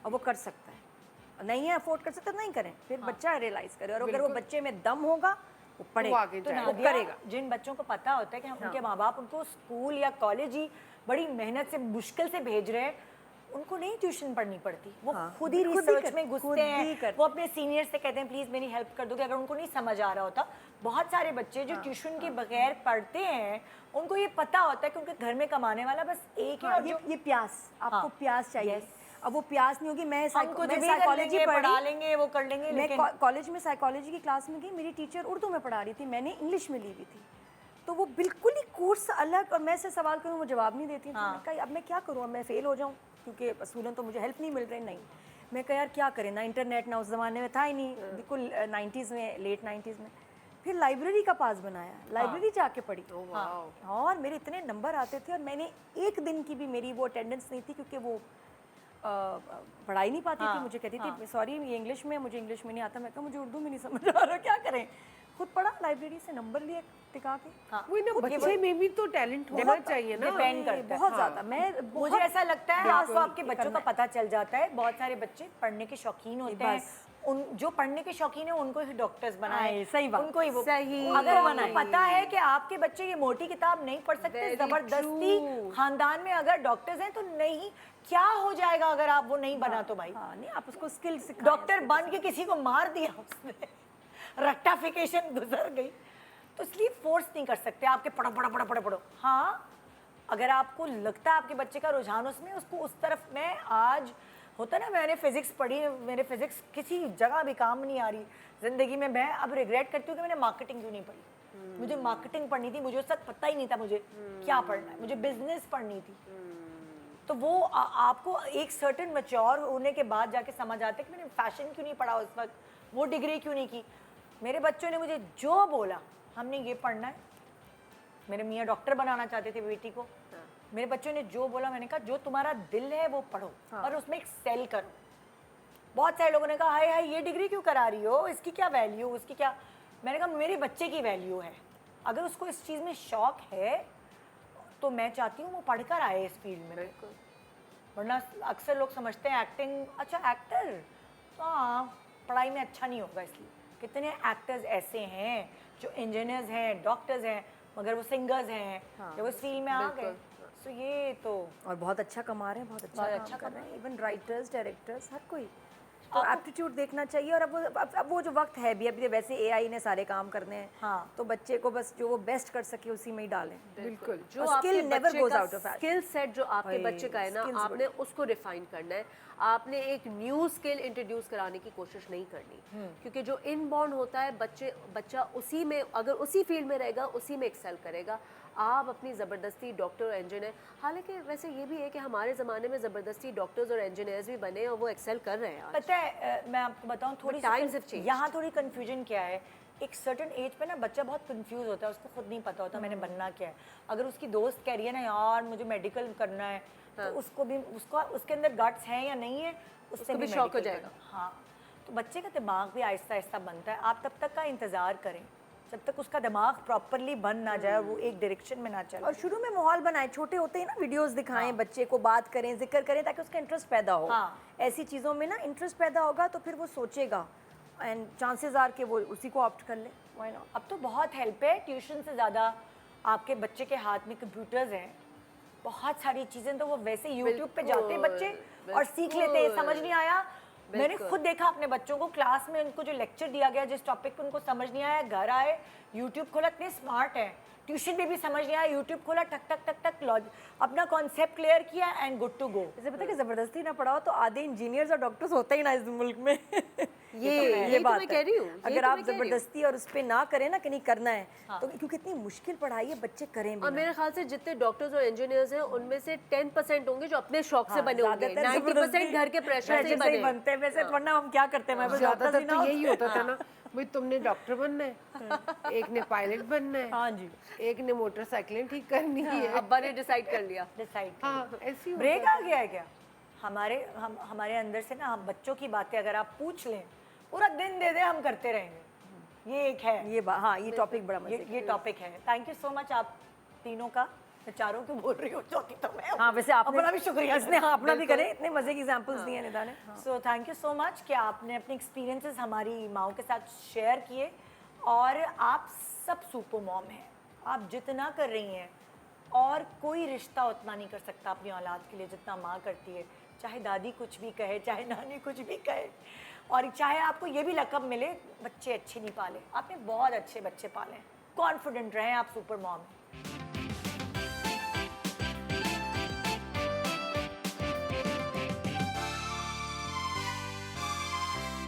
और वो कर सकता है, नहीं है अफोर्ड कर सकता, नहीं करें, फिर बच्चा रियलाइज करे। और अगर वो बच्चे में दम होगा वो पढ़ेगा, तो वो करेगा। जिन बच्चों को पता होता है कि उनके माँ बाप उनको स्कूल या कॉलेज ही बड़ी मेहनत से, मुश्किल से भेज रहे हैं, उनको नहीं ट्यूशन पढ़नी पड़ती, वो खुद ही रिसर्च में घुसते हैं, वो अपने सीनियर से कहते हैं प्लीज़ मेरी हेल्प कर दोगे, अगर उनको नहीं समझ आ रहा होता। बहुत सारे बच्चे जो ट्यूशन के बगैर पढ़ते हैं, उनको ये पता होता है कि उनके घर में कमाने वाला बस एक है। और ये प्यास, आपको प्यास चाहिए। अब वो प्यास नहीं होगी। मैं साइकोलॉजी पढ़ा लेंगे, वो कर लेंगे। मैं कॉलेज में साइकोलॉजी की क्लास में गई, मेरी टीचर उर्दू में पढ़ा रही थी, मैंने इंग्लिश में ली हुई थी, तो वो बिल्कुल ही कोर्स अलग, और मैं से सवाल करूँ वो जवाब नहीं देती। तो मैं कहा अब मैं क्या करूँ, अब मैं फेल हो जाऊँ, क्योंकि असूलन तो मुझे हेल्प नहीं मिल रही। नहीं, मैं कहा यार क्या करें, ना इंटरनेट ना उस ज़माने में था ही नहीं, बिल्कुल 90s में, लेट 90s में। फिर लाइब्रेरी का पास बनाया, लाइब्रेरी जाके पढ़ी। और मेरे इतने नंबर आते थे, और मैंने एक दिन की भी मेरी वो अटेंडेंस नहीं थी, क्योंकि वो पढ़ाई नहीं पाती थी। मुझे कहती थी सॉरी ये इंग्लिश में, मुझे इंग्लिश में नहीं आता। मैं कहा मुझे उर्दू में नहीं समझ आ रहा, क्या करें। खुद पढ़ा, लाइब्रेरी से नंबर लिए, टिका के। हाँ, वही ना, बच्चे में भी तो टैलेंट होना चाहिए ना। डिपेंड करता है। बहुत ज़्यादा मैं मुझे ऐसा लगता है आपको आपके बच्चों का पता चल जाता है। बहुत सारे बच्चे पढ़ने के शौकीन होते हैं, उन जो पढ़ने के शौकीन है उनको ही डॉक्टर्स बनाए, सही बात, उनको ही वो सही अगर आपको पता है कि आपके बच्चे ये मोटी किताब नहीं पढ़ सकते, जबरदस्ती खानदान में अगर डॉक्टर्स हैं तो नहीं, क्या हो जाएगा अगर आप वो नहीं बना तो भाई। हाँ, नहीं आप उसको स्किल सिखाएं। डॉक्टर बन के किसी को मार दिया उसने, रट्टाफिकेशन गुजर गई, तो इसलिए फोर्स नहीं कर सकते आपके पढ़ो पढ़ो पढ़ो पढ़ो पढ़ो। हाँ, अगर आपको लगता है आपके बच्चे का रुझान उसमें, उसको उस तरफ। मैं आज होता ना, मैंने फिजिक्स पढ़ी, मेरे फिजिक्स किसी जगह भी काम नहीं आ रही ज़िंदगी में। मैं अब रिग्रेट करती हूँ कि मैंने मार्केटिंग क्यों नहीं पढ़ी। मुझे मार्केटिंग पढ़नी थी, मुझे उस वक्त पता ही नहीं था मुझे क्या पढ़ना है, मुझे बिजनेस पढ़नी थी। तो वो आपको एक सर्टेन मैच्योर होने के बाद जाके समझ आता है कि मैंने फैशन क्यों नहीं पढ़ा उस वक्त, वो डिग्री क्यों नहीं की। मेरे बच्चों ने मुझे जो बोला, हमने ये पढ़ना है। मेरे मियाँ डॉक्टर बनाना चाहते थे बेटी को, मेरे बच्चों ने जो बोला, मैंने कहा जो तुम्हारा दिल है वो पढ़ो और उसमें एक्सेल करो। बहुत सारे लोगों ने कहा हाय हाय ये डिग्री क्यों करा रही हो, इसकी क्या वैल्यू, उसकी क्या। मैंने कहा मेरे बच्चे की वैल्यू है, अगर उसको इस चीज़ में शौक है तो मैं चाहती हूँ वो पढ़कर आए इस फील्ड में। वरना अक्सर लोग समझते हैं एक्टिंग, अच्छा एक्टर तो हाँ पढ़ाई में अच्छा नहीं होगा। इसलिए कितने एक्टर्स ऐसे हैं जो इंजीनियर्स हैं, डॉक्टर्स हैं, मगर वो सिंगर्स हैं, जो इस फील्ड में आ गए। तो ये तो और बहुत अच्छा कमा रहे हैं, बहुत अच्छा काम कर रहे हैं, इवन राइटर्स, डायरेक्टर्स, हर कोई। तो एप्टीट्यूड देखना चाहिए। और अब वो जो वक्त है भी, अभी वैसे एआई ने सारे काम करने हैं। हाँ। तो बच्चे को बस जो वो बेस्ट कर सके उसी में ही डालें। बिल्कुल। जो skill never goes out of skill set जो आपके बच्चे का है ना, आपने उसको रिफाइन करना है। आपने एक न्यू स्किल इंट्रोड्यूस कराने की कोशिश नहीं करनी, क्योंकि जो इनबॉर्न होता है बच्चा उसी में, अगर उसी फील्ड में रहेगा उसी में एक्सेल करेगा। आप अपनी ज़बरदस्ती डॉक्टर, इंजीनियर, हालांकि वैसे ये भी है कि हमारे ज़माने में ज़बरदस्ती डॉक्टर्स और इंजीनियर्स भी बने और वो एक्सेल कर रहे हैं आज। पता है मैं आपको बताऊं थोड़ी times have changed. यहाँ थोड़ी कन्फ्यूजन क्या है, एक सर्टेन एज पे ना बच्चा बहुत कंफ्यूज होता है, उसको खुद नहीं पता होता मैंने बनना क्या है। अगर उसकी दोस्त कह रही है ना यार मुझे मेडिकल करना है, तो उसको भी उसके अंदर गट्स हैं या नहीं है, उससे भी शौक हो medical जाएगा। करना। हाँ, तो बच्चे का दिमाग भी आहिस्ता आहिस्ता बनता है। आप तब तक का इंतज़ार करें जब तक उसका दिमाग प्रॉपरली बन ना जाए, वो एक डायरेक्शन में ना चले। और शुरू में माहौल बनाए, छोटे होते ही ना वीडियोस दिखाएं, बच्चे को बात करें, जिक्र करें, ताकि उसका इंटरेस्ट पैदा हो। ऐसी चीज़ों में ना इंटरेस्ट पैदा होगा तो फिर वो सोचेगा, एंड चांसेस आर कि वो उसी को ऑप्ट कर ले। Why not. अब तो बहुत हेल्प है, ट्यूशन से ज़्यादा आपके बच्चे के हाथ में कंप्यूटर्स हैं, बहुत सारी चीज़ें, तो वो वैसे यूट्यूब पे जाते हैं बच्चे और सीख लेते हैं। समझ नहीं आया, मैंने खुद देखा अपने बच्चों को क्लास में, उनको जो लेक्चर दिया गया जिस टॉपिक पे उनको समझ नहीं आया, घर आए यूट्यूब खोला, इतने स्मार्ट है, ट्यूशन में भी समझ नहीं आया, यूट्यूब खोला, टक टक टक टक अपना कॉन्सेप्ट क्लियर किया एंड गुड टू गो। जैसे पता है कि ज़बरदस्ती ना पढ़ाओ तो आधे इंजीनियर्स और डॉक्टर्स होते ही ना इस मुल्क में। ये बात मैं कह रही हूँ, अगर आप ज़बरदस्ती और उस पर ना करें ना कि नहीं करना है, तो क्योंकि इतनी मुश्किल पढ़ाई है, बच्चे करें भी और ना। मेरे ख्याल से जितने डॉक्टर्स और इंजीनियर्स हैं उनमें से 10% होंगे जो अपने शौक से बने होंगे, 90% घर के प्रेशर से ही बनते हैं। वैसे वरना हम क्या करते हैं, ज़्यादातर तो यही होता था ना, भाई तुमने डॉक्टर बनना है, एक ने पायलट बनना है, हाँ जी, एक ने मोटरसाइकिलें ठीक करनी है। अब्बा ने डिसाइड कर लिया। हाँ, ऐसी ब्रेक आ गया है क्या हमारे अंदर से ना। हम बच्चों की बातें अगर आप पूछ लें, पूरा दिन दे दे हम करते रहेंगे। ये एक है, हाँ, ये टॉपिक बड़ा मजे का ये टॉपिक है। थैंक यू सो मच आप तीनों का। मैं चारों क्यों बोल रही हूँ, चौथी तो मैं। हाँ, वैसे आपने अपना भी शुक्रिया, इसने हाँ अपना भी करें, इतने मजे की एग्जांपल्स दिए निदा ने। So thank you so much कि आपने अपने एक्सपीरियंसेस हमारी माओ के साथ शेयर किए। और आप सब सुपर मॉम हैं, आप जितना कर रही हैं और कोई रिश्ता उतना नहीं कर सकता अपनी औलाद के लिए जितना माँ करती है। चाहे दादी कुछ भी कहे, चाहे नानी कुछ भी कहे, और चाहे आपको ये भी लक़ब मिले बच्चे अच्छे नहीं पाले, आपने बहुत अच्छे बच्चे पाले। कॉन्फिडेंट रहें, आप सुपर मॉम हैं।